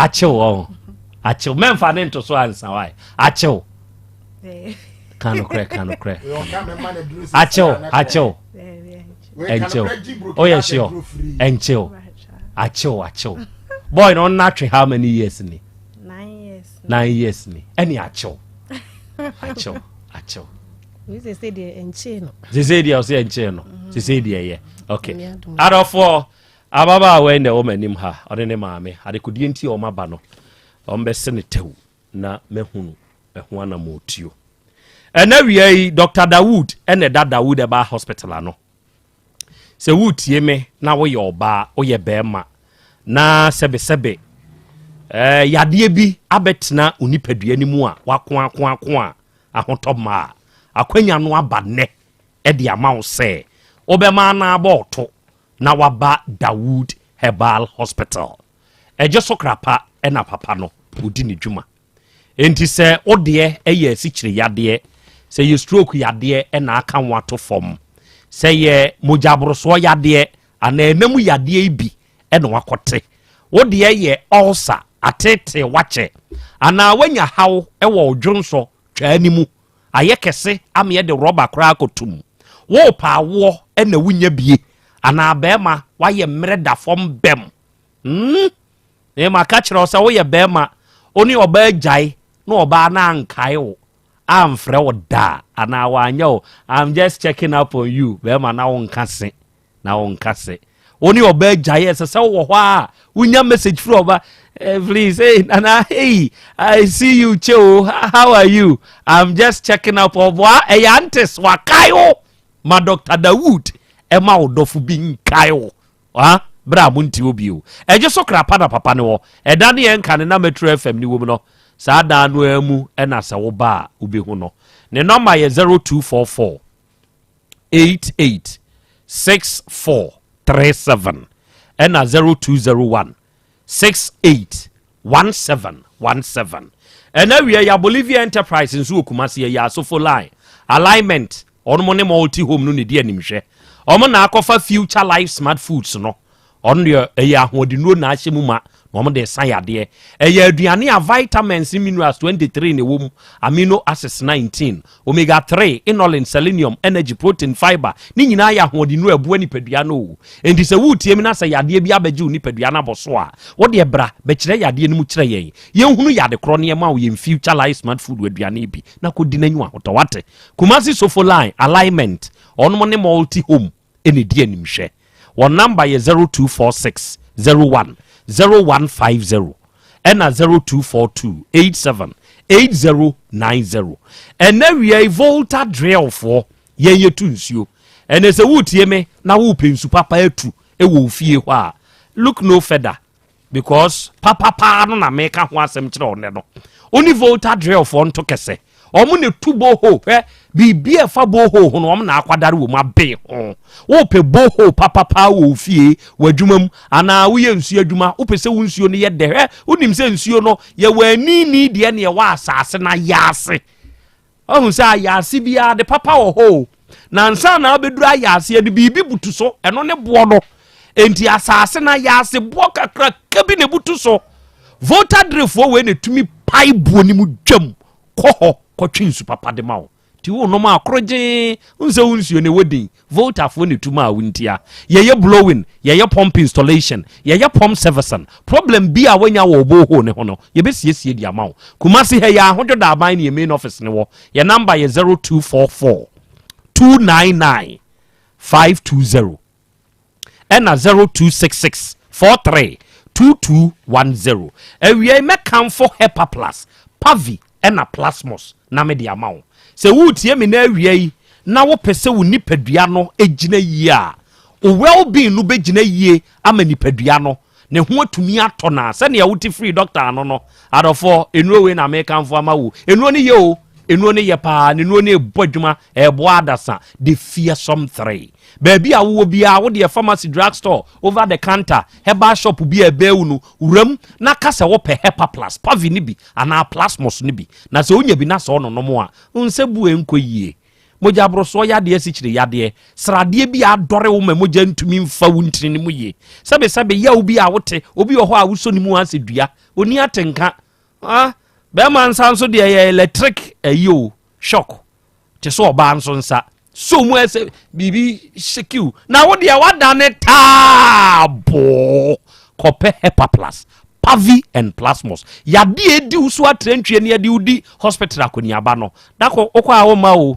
memfa ne nto so ansa why achew kano kre achew oh yeah sure achew boy no not how many years ni 9 years ni any achew we say the enche no they say the yeah okay out of 4 ababa we na o manim ha ode ne maame ade kodie nti o maba no o mbese ne tew na mehunu eho ana motuo ena wiei Dr. Dawood ene Dawood eba hospital ano se wutie me na wo ye oba wo ye bema na sebe yade bi abetena onipadua ni mu a wako a ahotoma akwanya no abane e de amawo se obema na aboto na waba Dawood Herbal Hospital eje sokrapa ena papa no odi ni dwuma enti se ode eye sikyire yade se ye stroke yade ena aka wato fom se ye mojabroso yade ana enam yade ibi ena wakote ode ye ulcer atete wache ana wanya haw ewo odwonso twa animu ayekese ame de rubber kra akotum wo pa wo ena wunya bie ana bema waye mreda fom bem e ma ka kire o wo ye bema oni oba jai no oba na ankai wo amfre wo da ana wanya wo I'm just checking up on you bema na wo nkase oni oba jai ese wo ho a wunya message from oba please hey nana hey I see you Cho how are you I'm just checking up on wa eyantes wakayo ma Dr. Dawood ema odofu bi nkayo ha bra munti obi o eje so krapa na papa ne wo eda ne enka ne na Metro FM ni wo no sa da no amu ena se wo ba obi hu no ne number ye 0244 886437 ena 0201 681717 ena we ya Bolivia Enterprise nso okumase ya so for line alignment on ne multi home no ne die animhwe omo na akofa future life smart foods no on de eya hodinu na ahyemu ma omo de san yade eya aduane a vitamins minerals 23 ne wom amino acids 19 omega 3 inulin selenium energy protein fiber ni nyina ya hodinu abu ani padua no enti se wutie mi na se yade bi abaje uni padua na boso a wo de bra be kire yade ni mu kire yen yenhunu yade kro ne ma wo yen future life smart food aduane bi na ko di nanyu ahoto wate Kumasi Sofo line alignment on ne multi home eni di animhwe one number ye 0246 01 0150 ena 0242 87 8090 ena we volta drill for ye yetu nsuo ena se wutie me na wo pensu papa atu e wo fie ho a look no further because papa no na meka ho asem kire one no oni volta drill for nto kese omo ne tu boho bibia fa boho ho no omo na akwadare wo ma be ho wo pe boho papa wo fie wadwumam ana wo ye nsuo adwuma wo pese wo nsuo no ye de wonim se nsuo no ye wani ni de ne ye wa asase na yase ohun sa yase bia de papa wo ho na nsa na obedura yase de bibi butu so eno ne bo no enti asase na yase bo kakra kabi ne butu so voter drefo we ne tumi pai buo ni mu dwam koho kotwinsu papa de mawo ti wo no ma akroje unse unsuo ne wodin voter fo ne tuma a wuntia ye blowing ye pump installation ye pump servicing problem bi a wanya wo boho ne hono ye be siesie di amawo kumasi he ya ahodo da aban ne main office ne wo ye number ye 0244 299 520 and 0266 43 2210 ewie me kan for Hepa Plus Pavi and a Plasmos na me di amawo se wo tie me na awie yi na wo pese wo nipadua no egina yi a o well being no begina yi ama nipadua no ne ho atumi ato na se ne wo ti free doctor no adofo enuo we na me kan fo ama wo enuo ni ye o enuo ni ye pa ne enuo ni ebodwuma ebo adasa the fearsome 3 baby a wo bia wo de pharmacy drug store over the counter herbal shop bia ebewu no uram na kasa wo pe Hepa Plus Pavi ni bi ana Plasmos ni bi na se onya bi na so no mo a nsebu enkoyie moja broso ya de asichire ya de srade bi adore wo ma moja ntumi mfa wuntini ni mu ye sebe ya obi a wote obi ho a wuso ni mu asedua oni atenka be man sanso de electric ayo shock te so oba nso nsa so mu ese bibi secure na wo de wadane tabo kope Hepa Plus Pavi and Plasmos ya de edi usu atrentwe ne edi udi hospital akoniaba no dako okwa awo ma o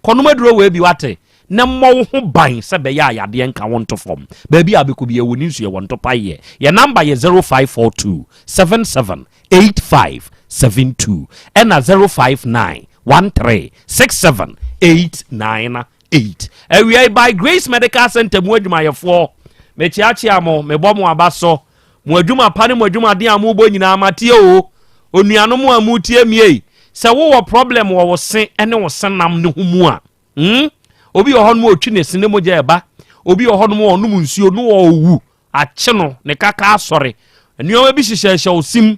konomaduro we bi wate na mo ho ban se be ya yade nka wonto form baby abeku bi ewoni nsu ye wonto paye ye number ye 0542 778572 and 0591367898 we by Grace Medical Center mu adwuma ye fo me chiachi amo me bomo abaso mu adwuma pane mu adwuma de amu bo nyina amatie o onuano mu amutie mie se wo problem wo se ene wo senam ne humu a obi ohon mu otwi ne sene moja eba obi ohon mu onum nsuo no owu ache no ne kaka asore enioma bi hihye osim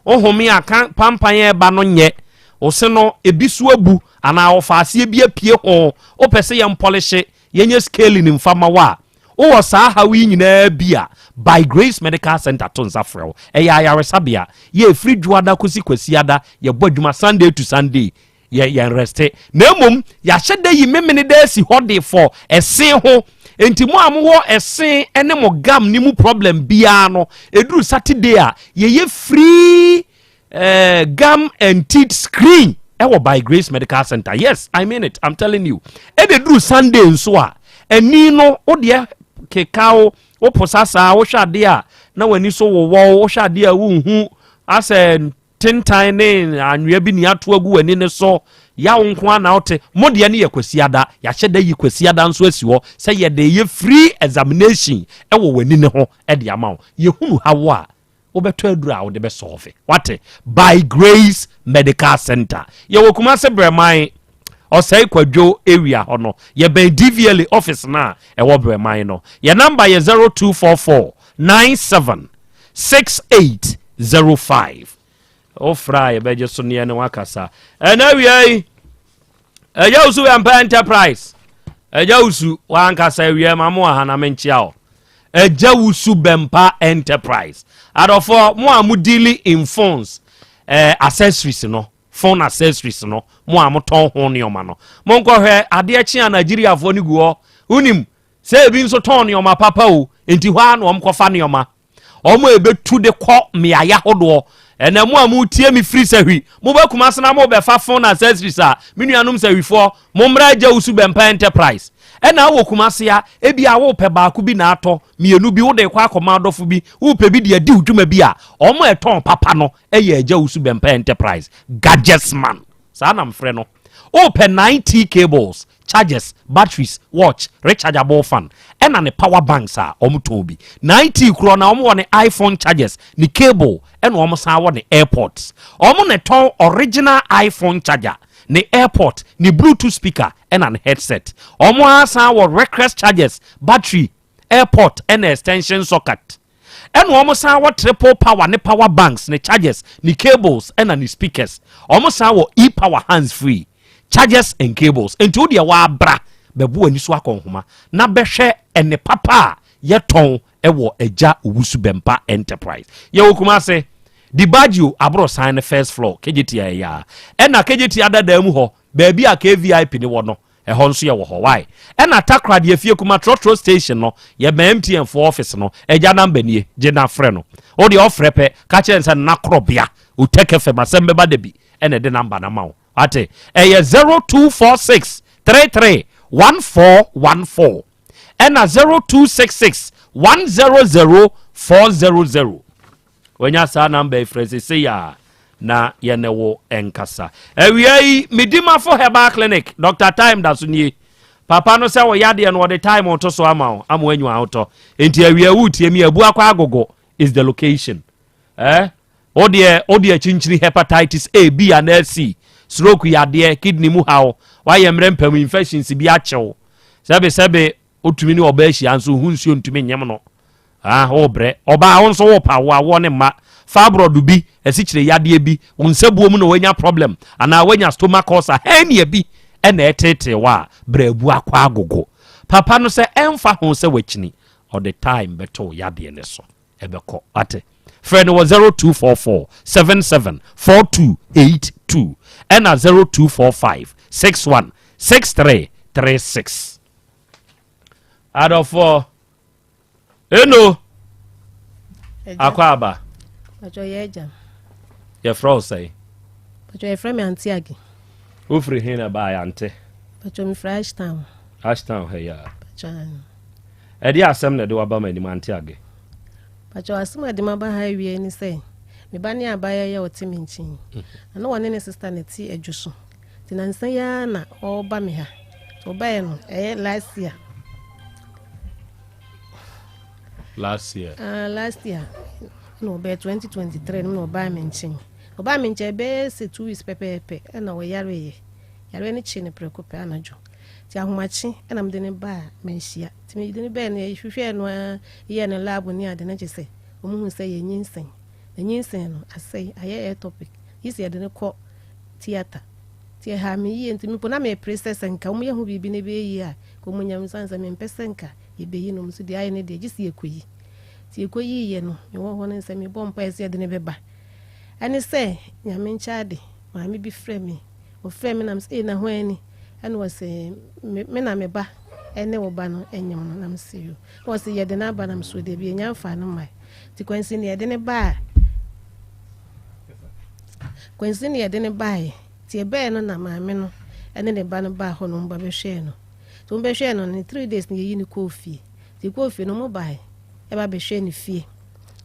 ohome aka pampan eba no nye ose no ebisu abu ana ofaase bi apie ho opese ye mpolishe yenye scale ni mfama wa wo saa hawi nyina bia by Grace Medical Center tonsafrel eya yaresabia ye free juada kosi kwasiada ye bodwuma Sunday to Sunday ye reste na mum ya hyede yi memene da si hode for esen ho enti mo amwo esen ene mo gam ni mu problem bia no eduru Saturday a ye free gum and teeth screen ewo by Grace Medical Center. Yes, I mean it, I'm telling you. Eduru Sunday nso a eni no ode kekao wo posasa wo hwade a na wani so wo hwade a wo hu ase tintan ne anwea bi ni ato agu wani ne so ya wonko na wote mode ne yakwasiada ya hyeda yi kwasiada nso asi ho se ye de ye free examination ewo wani ne ho e de amawo ye hunu hawo a wo beto adura wo de be solve wate by Grace Medical Center ye wo kuma se breman osai kwadwo area hono ye ben DVL office na e wo breman no ye number ye 0244 976805 ofra ye beje so ne ne wakasa na wiai eja usu empire enterprise eja usu wankasa wie mamo aha na menchia o eja usu bempa enterprise adofo mo amudili in phones accessories no phone accessories no mo amoton ho ne oma no mo nkohwe ade achi a Nigeria fo ni guo unim se bi nso ton ne oma papa o enti hwa na omkofa ne oma omo ebetu de ko meaya hodo ena mo amutie mi free sahwi mo ba kuma sena mo be fa phone accessories a menuanum sahwi fo mo mra ja usu bempa enterprise ena wo kuma se ya ebi a wo pe ba ku bi na ato mienu bi wo de kwa akoma adofo bi wo pe bi de adi udwuma bi a omo eton papa no eye aja usu bempa enterprise gadgets man sa na mfre no open 90 cables chargers batteries watch rechargeable fan ena ne power banks a omuto bi 90 kro na omo ne iPhone chargers ni cable ena omo sa wo ne airports omo ne ton original iPhone charger ne airport ne bluetooth speaker and an headset omo asa wo reckless charges battery airport and extension socket and omo sa wo triple power ne power banks ne charges ne cables and an speakers omo sa wo e-power hands free charges and cables into dia wa bra bebu ani so akonhoma na behwe ene papa ye ton ewo eja owusu bempa enterprise ye okuma se di badge abro sign first floor KGT ya ena KGT adada mu ho baabi a KVIP ne wo no ho nso ye wo ho why ena takra de afie kuma trotro station no ye ba MTN for office no eja number nie je na frɛ no o de ofrɛ pɛ ka kyerɛ nsa na Krobea o take FM Asem Beba Dabi ena de number na ma wo ate 0246 33 1414 ena 0266 100 400 wenya sa number phrase say ya na yenewo enkasa ewiai midima for herbal clinic Dr. Time da so nie papa no say wo yade no the time on to so ama anyu auto enti awia wutie mi abu akwa agogo is the location odie chinchiri hepatitis A B and C stroke yade kidney mu hawo waye mrempam infections bi achew sebe otumi ni oba ahia anso hunsuo ntumi nyem no obre oba wonso wo pa wo ne ma fibroid bi esichire yade bi wonsabuom no wanya problem ana wanya stomach ulcer henia bi ena etete wa brabu akwa agogo papa no se emfa ho se wachini all the time beto yade ne so ebeko ate friend was 0244 774282 and 0245 61 6336 out of 4 eno akwaba Pacho yeja ye fro say Pacho ye frame anti agi ofri hina ba ya ante Pacho mi fresh town he ya Pacho edi asem na de wa ba mani anti agi Pacho asem de ma ba ha wie ni say me ba ni abaya ye otimi nchin na wone ne sister ne ti adwuso ti na nsan ya na o ba me ha to ba ye no last year last year no be 2023 no ba menchin be se 2 weeks pepe na we yare ni chi ne prekope anajo ti ahomachi na mde ne ba menhia ti me de ne be ne hwehwe no ye ne lab ni ade na chese omuhu se ye nyinsen no asai aye topic yisi ye de ne ko theater ti ha me yi enti me pona me process nka omu ye hu bibi ne be yi a ko munyam sansa me mpese nka yebeyi no mso de aye ne de gisi ekoyi ti ekoyi ye no me wo ho ne nsa me bompa ese de ne beba ani se nyame nchaade ma me bi frɛ me o frɛ me na mse na ho ani ani wo se me na me ba ene wo ba no enyem no na mse yo wo se ye de na ba na mso de bi enya fa no mai ti kwansi ne ye de ne ba ti ebe no na ma me no ene ne ba no ba ho no mba be hwe no to mbe hwe no ni 3 days ni yi ni kofi ti kofi no mo bai e ba be hwe ni fie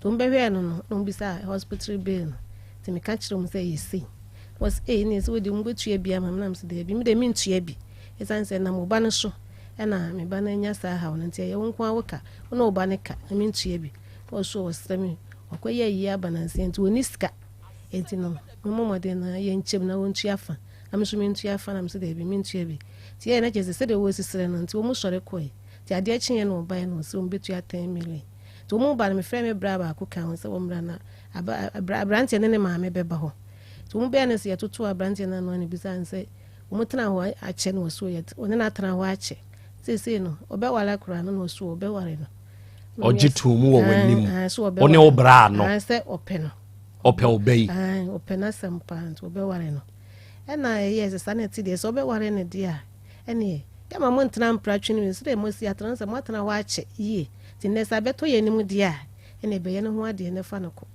to mbe hwe no no bisa hospital bill ti me ka kire mo say yesi was ni so de mgo tua bia mam na mse de bi me de mi ntua bi esanse na mo ba no so e na me ba na nya sa ha no ntia ye wonko awoka no oba ne ka na mi ntua bi o so wasemi akoye yi aba na nse nti oni sika enti no mo de na ye nchem na wontua fa na mso mi ntua fa na mse de bi mi ntua bi ti ye na chese se de wo sisire no nti wo mo sore koi ti ade a chinye no ba no so mbetu ya 10 million ti wo mo ba na me frɛ me bra ba ko kan se wo mra na abrante ne ma me beba ho ti wo mo be na se yetoto abrante na no ne bisa nse wo mo tena ho a che no so ye wo ne na tena ho a che se no obewala kura no so obeware no ojitu mu wo wanim one wo bra no se ope no ope obei ope na sempa obeware no ena yes sanity de so obeware ne dia ene ya ma mo ntena mpratwe no so de mo si atran se mo tena ho a che ye ti ne sa beto ye ni mu dia ene be ye no ho ade ne fa no ko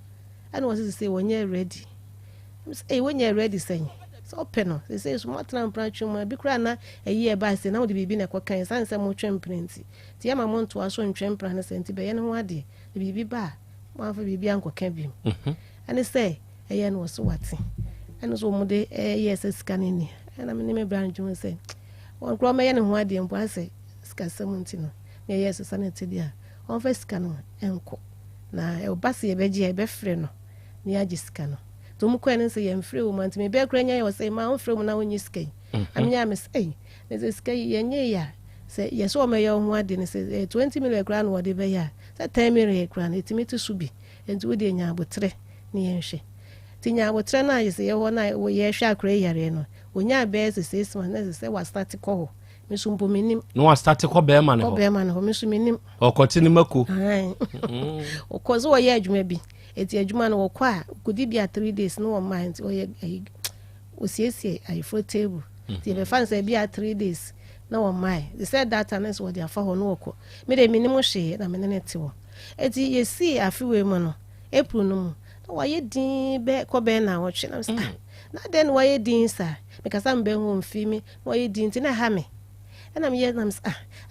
ene wo se wonye ready wonye ready sen so open no se so mo tena mpratwe mo bi kura na eyi ba se na wo de bibi na kwakan san se mo twemprenti ti ya ma mo nto aso ntwempra na se nti be ye no ho ade bibi ba mo afa bibi ankoka bi ene se eye no so wate ene so mo de yes scanning ene me brand ju se on kro me ye no ho ade mpo ase ska 70 no na yes sanity dia on fa scan no enko na e obase ye beje e be frɛ no na ya ji scan no to mu kwan nse yɛn frɛ wo ma ntimi be kra nya yɛ wɔ sɛ ma wo frɛ mu na wonyi sika amenya me sɛ ne sɛ sika yɛnyɛ ya sɛ yɛsɛ o mɛyɛ ho ade ne sɛ 20 million kra no wɔde bɛ ya sɛ 10 million kra no etimi to so bi enti wo de nya abotre ne yɛnhwɛ ti nya abotre na yɛ sɛ yɛ hɔ na wo yɛ hwɛ akra yare no onya be sɛ 6 months na sɛ wa start kɔ hɔ misumpo minim no wa start kɔ be ma ne hɔ misuminim okɔti ne mako okɔzo wo yɛ adwuma bi eti adwuma no wɔ kɔ a kodi bi 3 days no wɔ mind o yɛ osiesie ayefo table ti be fan sɛ bi 3 days na wɔ mai they said that and is what they afa hɔ no wɔ me de minim hwe na me ne te wɔ eti yesi afiwe mu no April no mu na wɔ yɛ din be kɔ be na wɔtwe na say na den wɔ yɛ din sa because am be ho mfi mi wɔ yɛ din ti na ha me na me yɛ na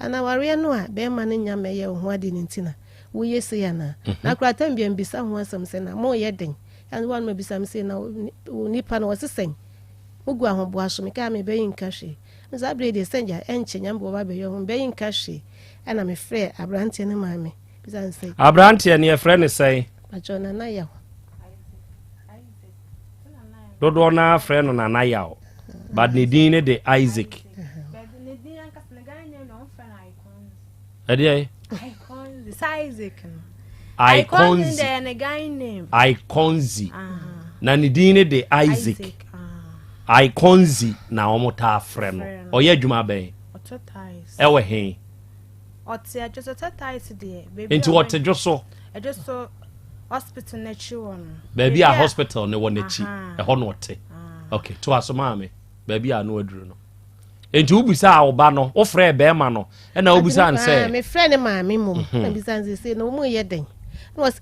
ana ware no a be ma ne nya me yɛ ho ade ne ntina wo yɛ se ya na na kura tam bi mbisa ho asɛm sɛ na mo yɛ den and one me bisa me say na nipa no wɔ sesɛn mugu ahoboa so me ka me be yin ka hwe me za bre de senja enche nyambo ba be yo ho be yin ka hwe ana me frɛ abrante ne maame bisa nsɛ abrante ne frɛ ne sɛ ajona na yaw dodo na frɛ no na yaw but ne din ne de Isaac Eddie Iconzi na ne din ne de Isaac Iconzi na omota frɛ no oyɛ adwuma bɛn ɛwɔ he ɔte adwoso ties de baby enti ɔte dwoso adwoso hospital na chi won baby a hospital ne wɔ na chi ɛhɔ no ɔte okay to asoma me baby a no aduru no enti ubisa a oba no wo frɛ bɛɛma no ɛna ubisa an sɛ me frɛ ne maame mum na bisa an sɛ no mu yɛ den was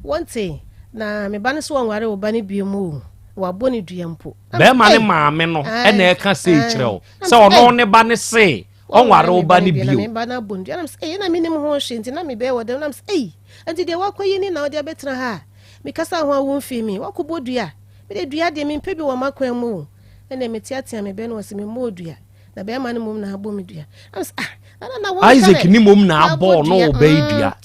one thing na me ba ne so wanware oba ne bi mu wa boni duampo bɛɛma ne maame no ɛna ɛka sɛ kyerɛw sɛ ɔno ne ba ne se ɔnware oba ne bio me ba na boni duam sɛ na me nim ho hwe nti na me bɛ wɔ dem na sɛ anti de wakɔyi ni na ɔde abɛtena ha me kasa ho awo mfi mi wakɔbɔ dua me de dua de me mpɛ bi wɔ makwan mu na me tiatia me bɛ no wɔ se me modua na bɛɛma ne mum na abɔ me dua Isaac ni mum na abɔ no obɛ dua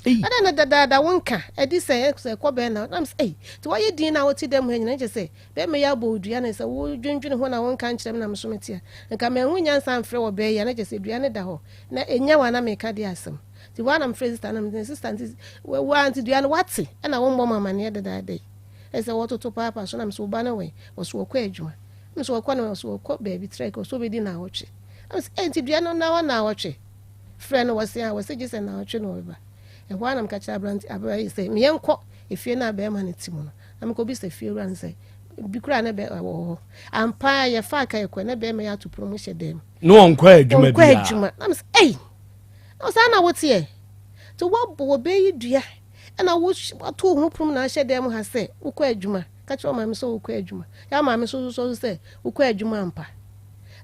na dada wonka edi sɛ kɔ bɛ na nam sɛ to wayɛ din na wɔti dɛm ha nyina kyɛ sɛ bɛɛma yɛ abɔ dua na sɛ wo dwendwene ho na wonka nkyerɛ me na me so metia nka me hu nyansa mfrɛ wɔ bɛ yɛ na kyɛ sɛ dua ne da hɔ na enya wa na me ka de asɛm ti wa na mfrɛ sister na me sister anti wa anti dua no wate na wo mbɔ mama ne dada dai ɛsɛ wɔtoto papa so na me so ba na wɛ wɔ so kɔ adwuma me so kɔ na so kɔ baabi trek so be di na wɔtwe anti dua no na wɔtwe friend was here was just an option over and one am catch abrant abra say me enko efie na be ma ne timo am ko bi say fie ran say bi kura na be wo ampa ye fa ka ekwa na be ma ya to promotion dem no onko adwuma bia am say no say na wote e to wo be yi dua na wo to ho prom na hye dem ha say wo ko adwuma ka che o ma me so wo ko adwuma ya ma me so say wo ko adwuma ampa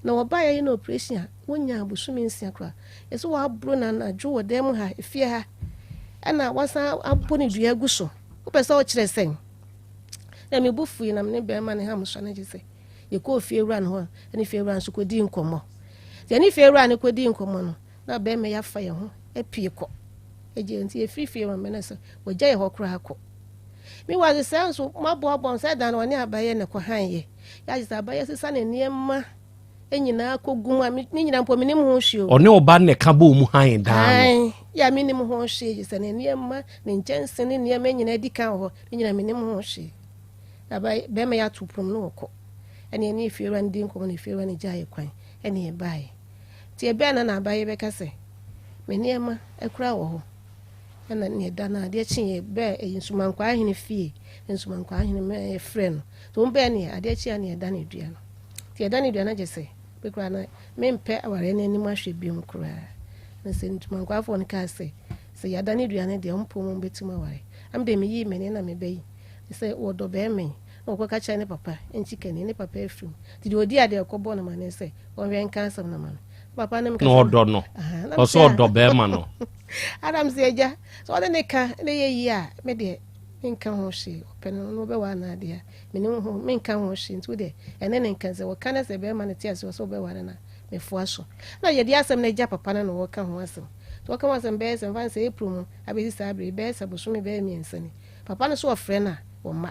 na oba ya no operation wonya abusumi nsia kra yeso wa abro na adwo wodem ha efie ha ana wasa aboni dua gu so wo pesa o kire sen na me bufu na me be ma ne ha mso na gise ye ko fie wura no ho ani fie wura so ko di nkomo ye ni fie wura ne ko di nkomo no na be me ya fa ye ho epie ko eje nti e fie wura me na so wo gya ye ho kra ko mi wa the sense mabo abon say dan woni abaye ne ko han ye ya gise abaye sisa ne niema enyina kogum a me nyina mpo me nim ho hwio one oba ne ka bo mu han dan ya me nim ho hwio se ne niema ne nkyɛnse ne niema nyina di kan ho nyina me nim ho hwio abai be me ya tuprum no ko ene ne fiera ndi nkom ne fiera ne gyae kwan ene e bae ti e be na abai be kase me niema ekura wo ho ena ne da na de chi e be ensumankwa ahene fie ensumankwa ahene me friend to mbe ne ade chi ane da ne dua no ti da ne dua na jese be kura na me mpe aware ne anim ahwe biom kura na se ensumankwa afo ne ka se ya da ne dua ne de mpo mo betima aware am de me yi me ne na me be se wodo be me no ko ka cha ne papa enchi kene ne papa efum ti de odi ade ko bo na ma ne se won wen kan sam na ma papa ne me ka no odo no o so odo be ma no adam se eja so ode ne ka ne ye yi a me de nka ho hye open no be wa na ade a me ne ho me nka ho hye ntu de ene ne nka se wo kana se be ma ne ti ase so be wa na me fo aso na ye de asem na eja papa na no wo ka ho asem to ka mo asem be asem fan se epru mu abesi sabre be saboso me be mi ensani papa no so ofre na wo ma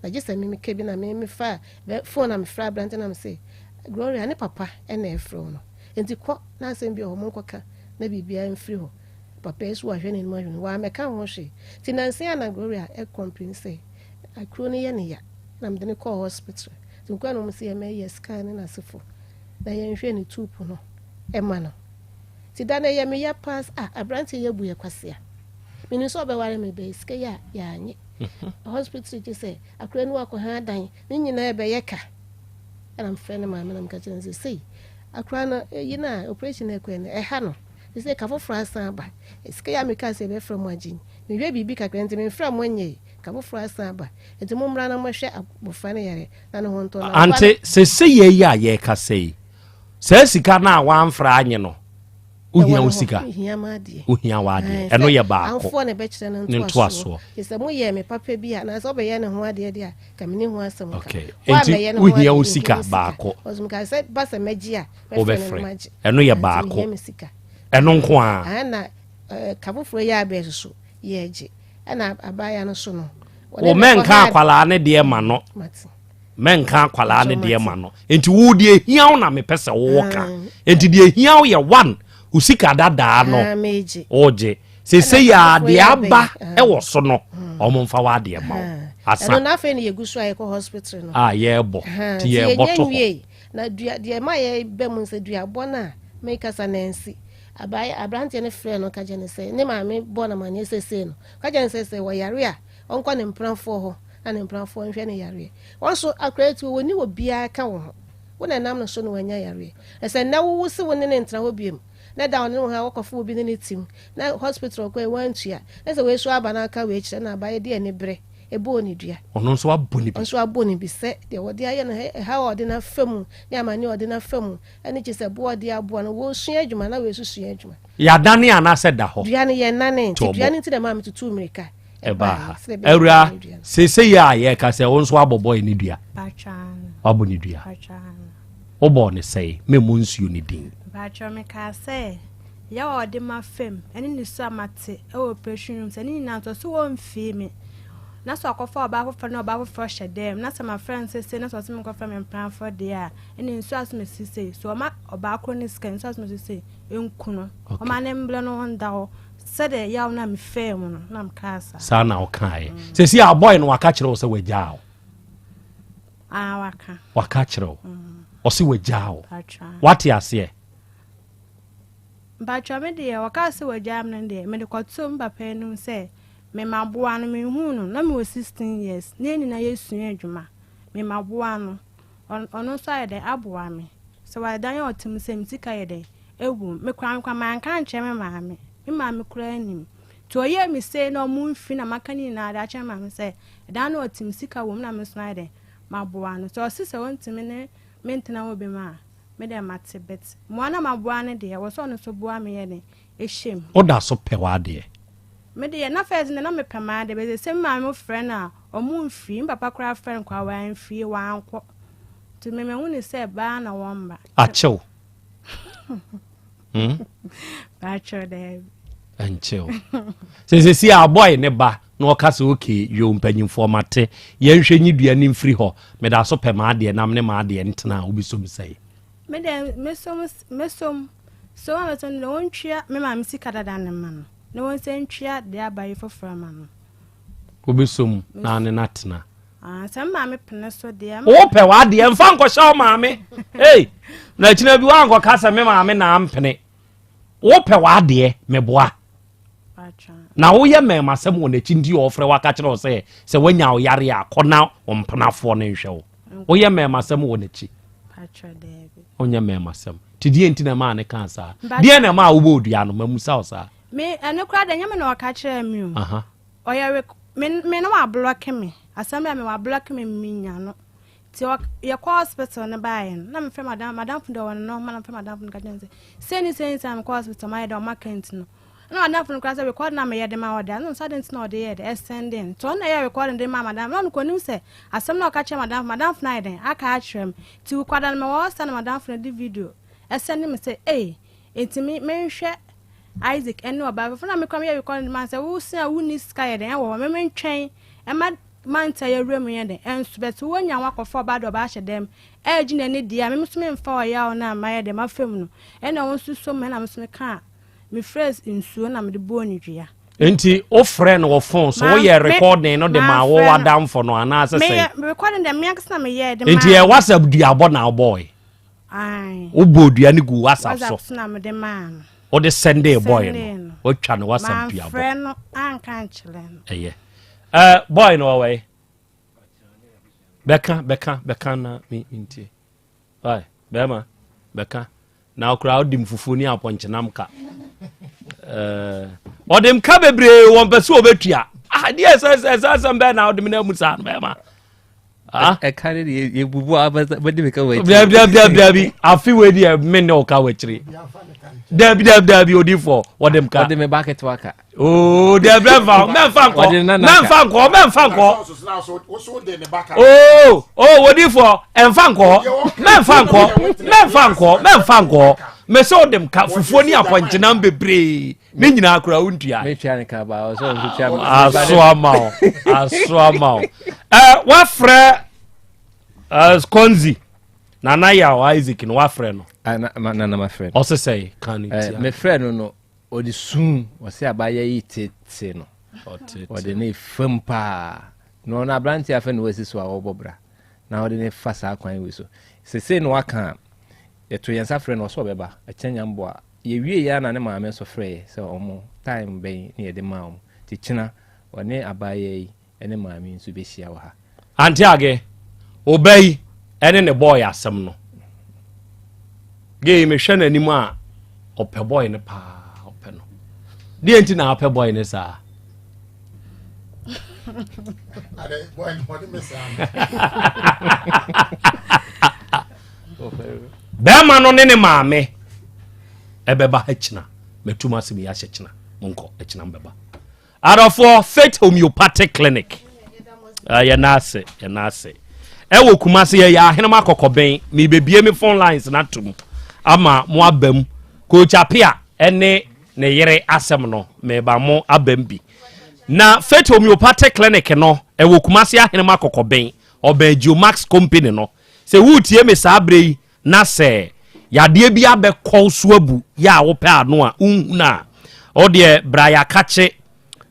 na gye sɛ me kebi na me fa phone na me fra brante na me say Gloria ne papa na efro no enti kɔ na asɛm bi ho nkɔka na bibia mfiri ho papa esu ahwɛ ne mu ahwɛ wa meka ho hwe ti nanse ana Gloria complain say akro ne ye ne ya na me de ne call hospital ti nkwa no mu say me yes scan ne na sefo na ye nhwɛ ne tupu no ema no ti da na ye me ya pass abrante ye bu ye kwasea me ni so be ware me be sika ya anye hospital ji say akro ne wa ko ha dan ne nyina be ye ka and I'm friend of mine, I'm catching the say. I cry, operation ha no. They say, Cavo Frasa by. It's Kayamika say from my gene. Maybe big a grandman from 1 year. Cavo Frasa by. It's a mum ran on my share of funny than a one to Ante, say, ye, ka say. Says he can now one franyano. Uhia usika. Uhia wadi. Eno ye ba. I'm for a bachelor and twaso. It's a moye me papa bia na so be ye ne ho ade dia. Kamini ho asem ka. Okay. Enti uhia usika ba ko. Osumka said basa magia. Obefre. Eno ye ba ko. Eno nko a. Na kabofro ye abeso ye age. Na abaya no so no. O menka akwala ne de ma no. Menka akwala ne de ma no. Enti wo de hia na me pese wo ka. Enti de hia ye one. Usika dada no oje se ya de aba e wo so no omomfa wa de ma asa no na fe ne yegusu aye ko hospital no ye bo ti ye boto na dua de ma ye be mun se dua bo na make us anansi abai abrante ne frɛ no ka je ne se ne ma me bo na ma ne sese no ka je ne sese wo yare a onko ne mpranfo ho na ne mpranfo nhwɛ ne yare won so akratu woni wo bia ka wo ho wo na nam no so no wanya yare ese na wo se woni ne ntra ho biem na down no ha wakofo bi ne tim na hospital ko e wantua na se we so aba na aka we kire na abaye de ani bre ebo ni dua ono so aboni bi ono so aboni bi se de wode aye na ha wode na fam ni amani wode na fam ani chi se bo wode abo na wo sua adwuma na we susua adwuma ya dane ana se da ho dua ne ye nane dua ne ti de ma mtutu mirika e ba ha ewra se ya ye ka se won so abobo ni dua bachan aboni dua bachan obo ne sei me mu nsuo ni din Bacho me ka say ya ode ma fam ene ni so amate e operation room se ni na to so won fi me na so akofa oba akofa na oba akofa shedem na some friends say na so me kofa me plan for there ene nso as me say so ma oba akro ni scan so as me say enku no o ma ne mble no honda ho se de ya na me fam no na me kasa sa na o kai se si a boy no waka kire o se wajao waka kire o se wajao what you say Bacho me de waka se wajam nan de me de kwatum papa enum se me maboa no me hu no na me was 16 years na ni na yesu adwuma me maboa no ono so aye de aboa me so wa dan otim se mtika ye de ewu me kwan man kan che me maame kura anim to ye me se no mu mfi na makani na da che maame se dan no otim sika wo na me so aye de maboa no so se wontimi ne mentena wo be ma me de mate bet mo na maboa ne de wo so no so boa me ye ne ehiem oda so pewa de me de na first ne na me pema de be se ma me friend a omu mfi papa kura friend kwa wa mfi wa anko to me hu ne se ba na womba achew bacho de anchew se si a boy ne ba na okase oke yo mpanyimfo mate ye nhwe nyidua ni mfiri ho me da so pema de nam ne ma de ntena obi so misai me de mesom so am so no wontwia me ma msika dada ne ma no no won se ntwia de abaye foforo ma no obi som na ne natena sam ma me pene so de o pe wa de mfa nko sha ma me hey na kina bi wa nko kasa me ma me na mpene o pe wa de me boa na wo ye me masem wo na chindi ofre wa ka kire o se wanya o yare akona o mpenafo ne nhwe wo ye me masem wo na chi onye me masem ti die ntina ma ne kansa die na ma wo bodua no mamusa o sa me ene kura de nyame na waka kire mi o oya me no wa block me asem me wa block me minya no ti ye ko hospital ne bae na me fe madam fu de won no ma na fe madam fu ka dense seni am ko hospital ma ye de ma kent no no madam fu ka say record na me ye de ma order no sadent na order ye de sending to na ye record de ma madam no ko nim se asem na ka kire madam fu na den aka akirem ti we kwada na me wa stand madam fu de video send me say etimi me nhwe Isaac eno oba fu na me kwam ye record man say wo se a wo ni sky den wo me ntwen e ma manta ye remu ye de enso bet wonya wakofo ba do ba hye dem eji na ne dia me so me mfa o ya na ma ye dem afem no e na won suso me na me so me ka me phrase nsuo na me de bo ni dua enti o friend wo phone so wo ye recording no de ma wo wadam for no ana say me recording dem me aksa me ye de ma enti e WhatsApp dua bo na boy ai wo bo dua ni gu WhatsApp so na me de ma o de send a boy no wo twa no WhatsApp dua bo friend no an kan chile no eye boy no way beka na mi nti ai bema beka na okra odim fufu ni aponchenam ka odim ka bebre won pese obetua dia Asem be na odim na musa bema e kare ye bubu abadi me ka we bi afi we dia me ne o ka we chiri dabi odifo odim ka odim bucket waka oh dabi menfa nko odifo enfa nko me so dem ka fufuo ni aponchena bebre ni nyina akura untua me twa ne ka ba o so ntua aso amao wa frɛ Skonzi na Yaw Isaac no wa frɛ no na my friend o say kan me friend no o di sun o se abaye yi tete no o de ne fampa no na branti afa no wasi so a obobra na o de ne fasa akwan we so se no aka eto yensa friend no so beba a chanya mbo a ye wie ya na ne maame so frɛ se omo time ben ne ye de ma omo ti china o ne abaye yi ene maame nso be hia wa ha anti age obey ene ne boy Asem no ge me hwe na nimu a opɛ boy ne pa opɛ no di enti na opɛ boy ne sa ade boy no de me sa bɛma no ne maame ɛbɛba hachina metuma se me ya hachina monko hachina mbɛba adofo Faith Homeopathic Clinic ya nase ewo Kumasi ya ahenema kokoben me bebie me phone lines na tum ama mo abam Coach Apia ene ne yere Asem no me ba mo abam bi na Faith Homeopathic Clinic no ewo Kumasi ahenema kokoben oba Geomax company no se wutie me sabre na se yade bi abekɔ so abu ya wo pe ano a unhuna o de bra ya kache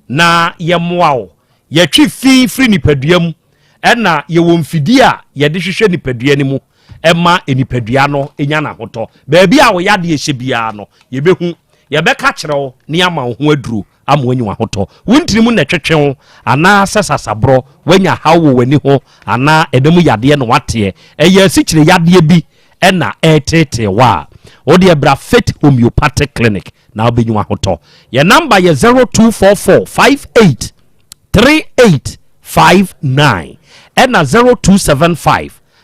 na yemoa wo yetwi free nipaduam ɛna yɛwɔ mfidi a yɛde hwehwɛ nipadua ni mu ɛma enipadua no enya na hotɔ baabi a wo yade ehye bia no yɛbehu yɛbɛka kyerɛw ne ama wo ho aduro ama wanyi wa hotɔ wontiri mu na twetwew ana sasasabro wanya hawo wani ho ana edemu yade no wate ɛyɛ asikyire yade bi ɛna ɛtete wa wo de bra Faith Homeopathic Clinic na obenyi wa hotɔ yɛ number yɛ 0244583859 ɛna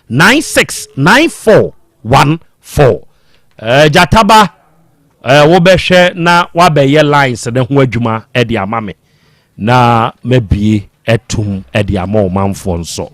0275969414 jataba wo bɛhwɛ na wabɛyɛ lines ne ho adwuma ɛde ama me na mabie ɛtum ɛde ama o manfo nso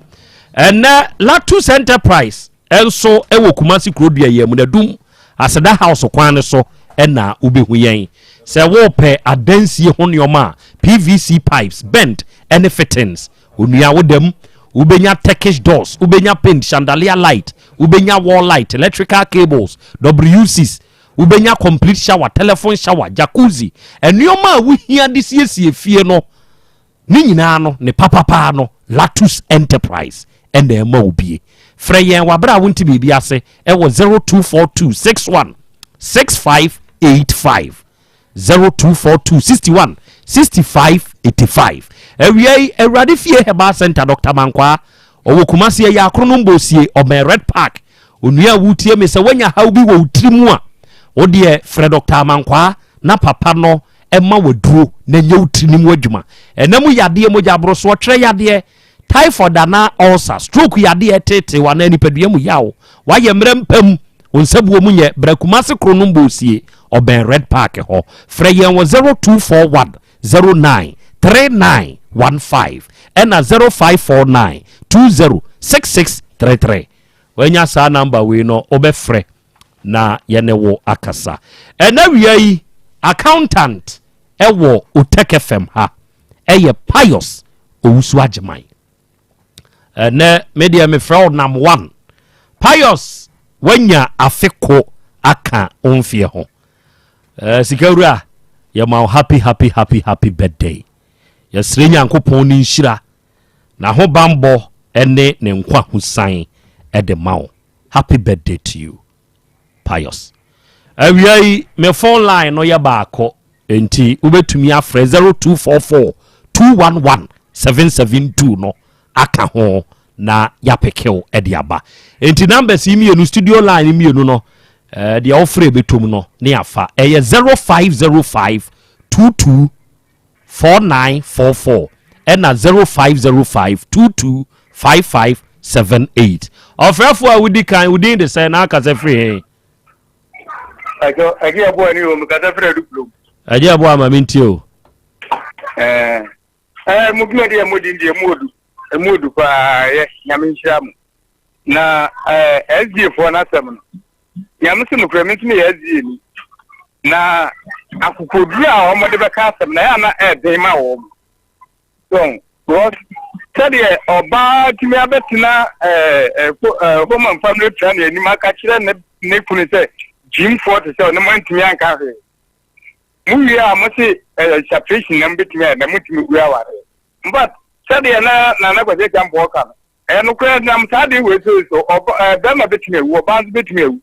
ɛnɛ Latus Enterprise ɛnso ɛwɔ Kumasi Krobea yɛ mu na dum Aseda House kwan ne so ɛna ubehu yɛn sɛ wo pɛ adansie ho nneɔma PVC pipes bent any fittings onua wodam ubenya Turkish doors ubenya paint chandelier light ubenya wall light electrical cables WCs ubenya complete shower telephone shower jacuzzi nneɔma wo hia de siesie fie no ni nyina no ne papapa no Latus Enterprise and the mobie frɛ yɛn wabra wonti bibi ase ɛwɔ 0242616585 0242616585 ewiei awurade fie heba center Dr. Mankwa owo Kumasi ya akrono mbosie omen Red Park onua wutie me se wanya haw bi wo utirimu a wo de frɛ Dr. Mankwa na papa no ɛma waduro na nye utirimu adwuma ɛnamu yade mogya bro so twere yade typhoid na ulcer stroke yade tete wa na nipadua mu yawo wa ye mrempam onsabuo mu nye bra Kumasi krono mbosie oben Red Park ho frɛ yɛn wɔ 0241093915 ɛna 0549206633 wanya sa number we no obɛfrɛ na yɛne wo akasa ɛna wiai accountant ɛwɔ Otek FM ha ɛyɛ Pius owusu agyeman ne media me fraud nam 1 Pius wanya afeko aka onfie ho sikawura ya ma happy birthday ya sire nyankopon ni nhira na ho bambo ene ne nkwa husan de mawo happy birthday to you Pius awiai me phone line no ya baako enti ubetumi afre 0244 211 772 no aka ho na yapekew ediaba enti numbers imienu studio line imienu no the offer betum no ne afa 0505 22 4944 and 0505 22 5578 offer wudi kan wudi de say na aka say free agi abo ani o mkata free duplo agi abo amaminti o mugina dia modi ndi emudu pa ye nyamenhiramu na SG for na sem no nyamse no krementi ne SG ni na akukoduru a omode beka sem na ya na den ma wo so what said oba timi abetina home and family plan ani maka kire ne kunu se Jim Fort se no mantimi anka he muyi a mo se separation na mbetimi na mutimi gua ware but said na kwaje kan boka no kure na mtade we so bema betimi ewu oba betimi ewu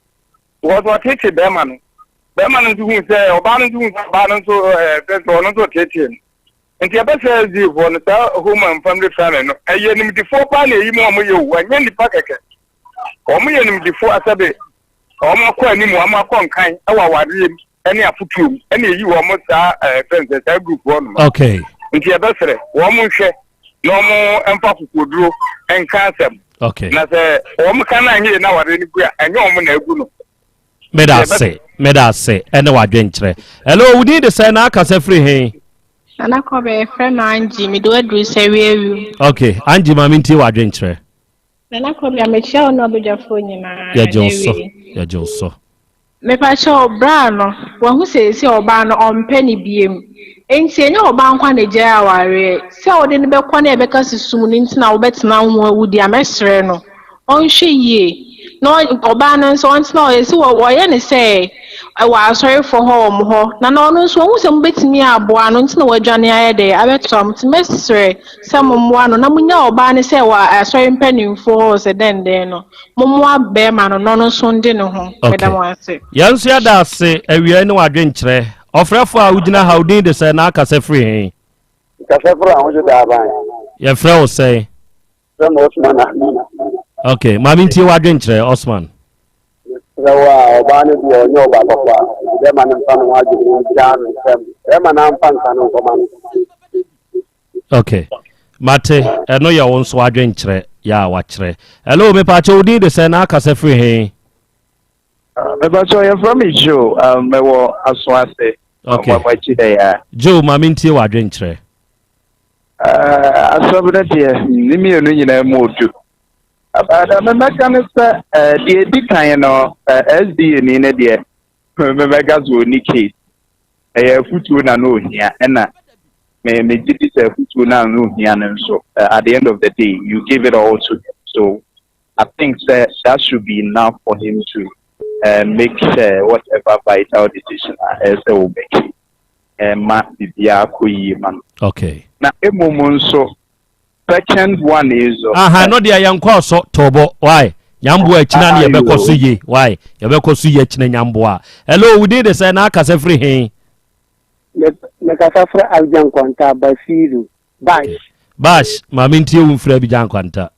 what take bema no ntu se oba ntu oba ntu peso no so tete nti abese zi for no sa home and family plan no eye nim di fo pa na yi mo ye anya ni pa keke o mo ye nim di fo asabe o mo ko ani mo ama ko nkan e wa ware ene afutuom ene yi wo mo sa friends sa group one okay nti abese wo mo hwe no mo empa fukoduro enka asem okay na se o mo kan na hie na ware ni bua anya o mo na agu no meda se ene wadwenkyere hello wudi de say na aka say free he Ana Krobea friend Angie me do adru say we okay Angie maminti wadwenkyere Ana Krobea me chia no obejafo nyina ya joso me pa cha obra no wo hu se oba no ompe ni biem enti enye oba nkwa na je aware se ode ne bekọ na ebeka sisum ni ntina wo betena ho awudi amesre no onhwe yie no oba no so ontina o yesi wo ye ne se wa sorry for home ho na no no so hu se mbetimi aboa no ntina wadwane ayede abetom timesre se mommoa no na munya oba ne se wa sorry mpanimfo ho se den no mommoa be ma no no so ndi ne ho medam ase yanso ya da ase awia ne wadwenkyere ofrefo a ugina haudin de say na aka say free he ka say free awon da ban ya frɛ say Osman okay maminti wadwenkyere Osman Rawa obane bi onyo ba papa de man mfa no waje ni jan sem e man amfa nka no ko man okay mate eno ya won so wadwenkyere ya wakyere hello me pa che odi de say na aka say free he me ba so ya from Joe me wo aso ase okay Joe maminti wadwenkyere asobretie ni mi enu nyina modu abada me mekanisa de edikan no SD ni ne de me megazo ni case futu na no hia na me gidi say futu na no hia nso at the end of the day you give it all to him so I think that should be enough for him to make whatever vital decision as they will make ma bibia koyi man okay na emumu nso second one is no dia yankwa so tobo why nyambo akina na yebekọ so ye why yebekọ so ye akina nyambo a hello we did say na aka say free he me ka sa free aljan kwanta basiru bash maminti u free aljan kwanta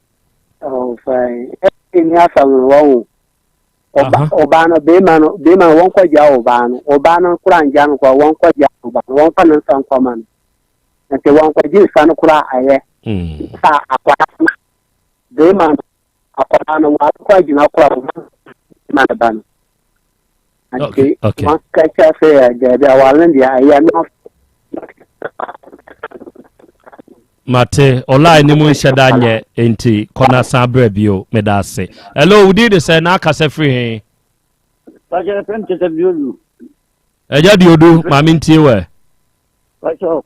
oh fine ni asa wo obano be man won kwa ja obano kuran jan kwa won kwa ja obano won fa nan san kwa man nte won kwa ji san kura aye sa akwa be man akwa na wa kwa ji na kura man ban okay man ka cha fe ga walan dia aye no mate online ni mu nhyeda nye enti kona sabra bio medase hello we did say na aka say free he Paje pen tete biolu eja diodu maminti we pacho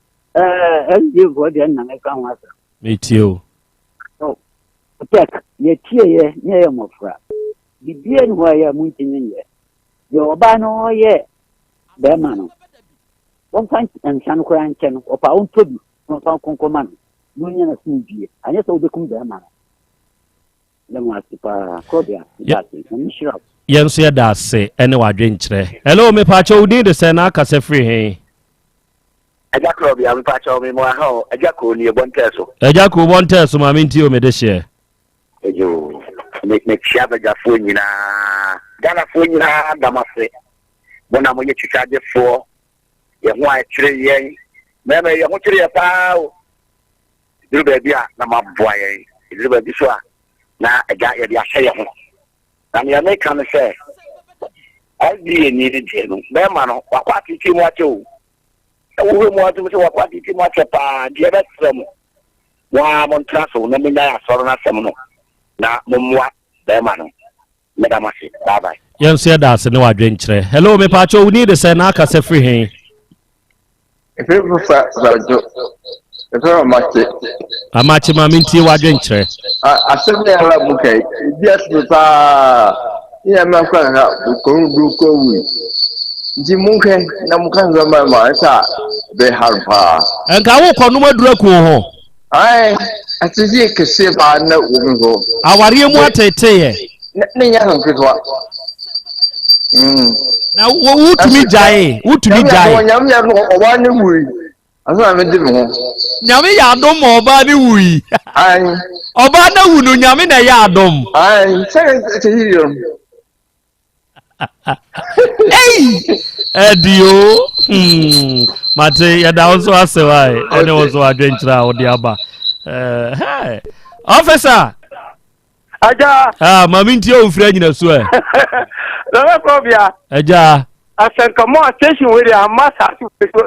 SG go dia na me kan wasa metio Tek, ye tie ye, nye mofra. Bibie ni wa ya muntini ye. Yo ba no ye. Be ma no. Won fan ensan kura nche no, opa won tobi, won fan konkoma no. Nunya na sinbie. Anya so obekum be ma no. Le mo atipa Krobea. Nishira. Yenso ya da se ene wadwe nkyere. Hello me pa cho udi de se na aka se free he. Eja Krobea me pa cho me mo ha, eja ko ni ebonteso. Eja ko bonteso ma me nti o me de hye. Ejo me chiaba ja fo nyina. Gana fo nyina damase. Bona mo ye twitwade fo. Ye ho a kyere yen. Me ye ho kyere ya pa o. Diru ba bia na maboa yen. Diru ba bi so a na eja ye dia hye ye ho. Na me make am say I be ni de no. Me ma no wakwa titi mo ache o. Wo mo atu se wakwa titi mo ache pa de be trem. Wa mon traso na me na asoro na sem no. Na momwa be ma no. Me da masi. Bye bye. Yenso ya da se ne wadwe nkyere. Hello me pa cho udi de se na aka se free he. Efe fa zajo. Efe Amachi ma me nti wadwe nkyere. Asem ya la bukai. Yes pa. Iya makwa na ko wi. Ndi munke na mukanza mama sa be harfa. Enka wo kono madura ku ho. Ai, atisi kese ba na wo ho. Aware mu atete ye. Ne nya kan kitwa. Na wo utumi jae, utumi jae. Wo nyam ya no oba ne wi. Asa me di mo. Nyame ya adom oba ne wi. Ai. Oba na wu no nyame na ya adom. Ai, se hiyo. Hey! Edio. Mate ya da also asewai. Ene also adventure odi aba. Hey. Officer. Aja. Mami nti o mfira nyina so e. Lọ́wọ́ Krobea. Aja. Asankamọ station wey dey amasa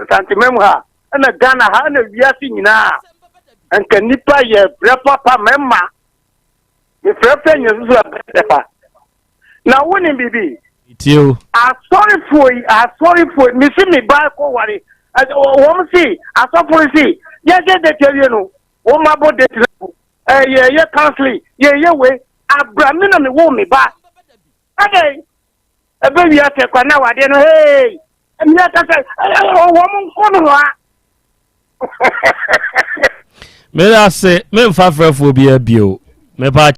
santimem ha. Na Ghana ha na wiase nyina. Anka nipa ye brepa pa memma. Me frefe nyesu so brepa. Na woni bibi. Tio. Sorry for me see me buy ko wari. Wọ́n si asofori si. Ye de tell you no. Wọ́n ma bo de ye counseling. Ye we abrami na me wo me ba. Okay. Ebe wi ate kwa na wade no hey. Me ata say wọ́n ko no ha. Me da se me mfa frefo bi abio. Me pa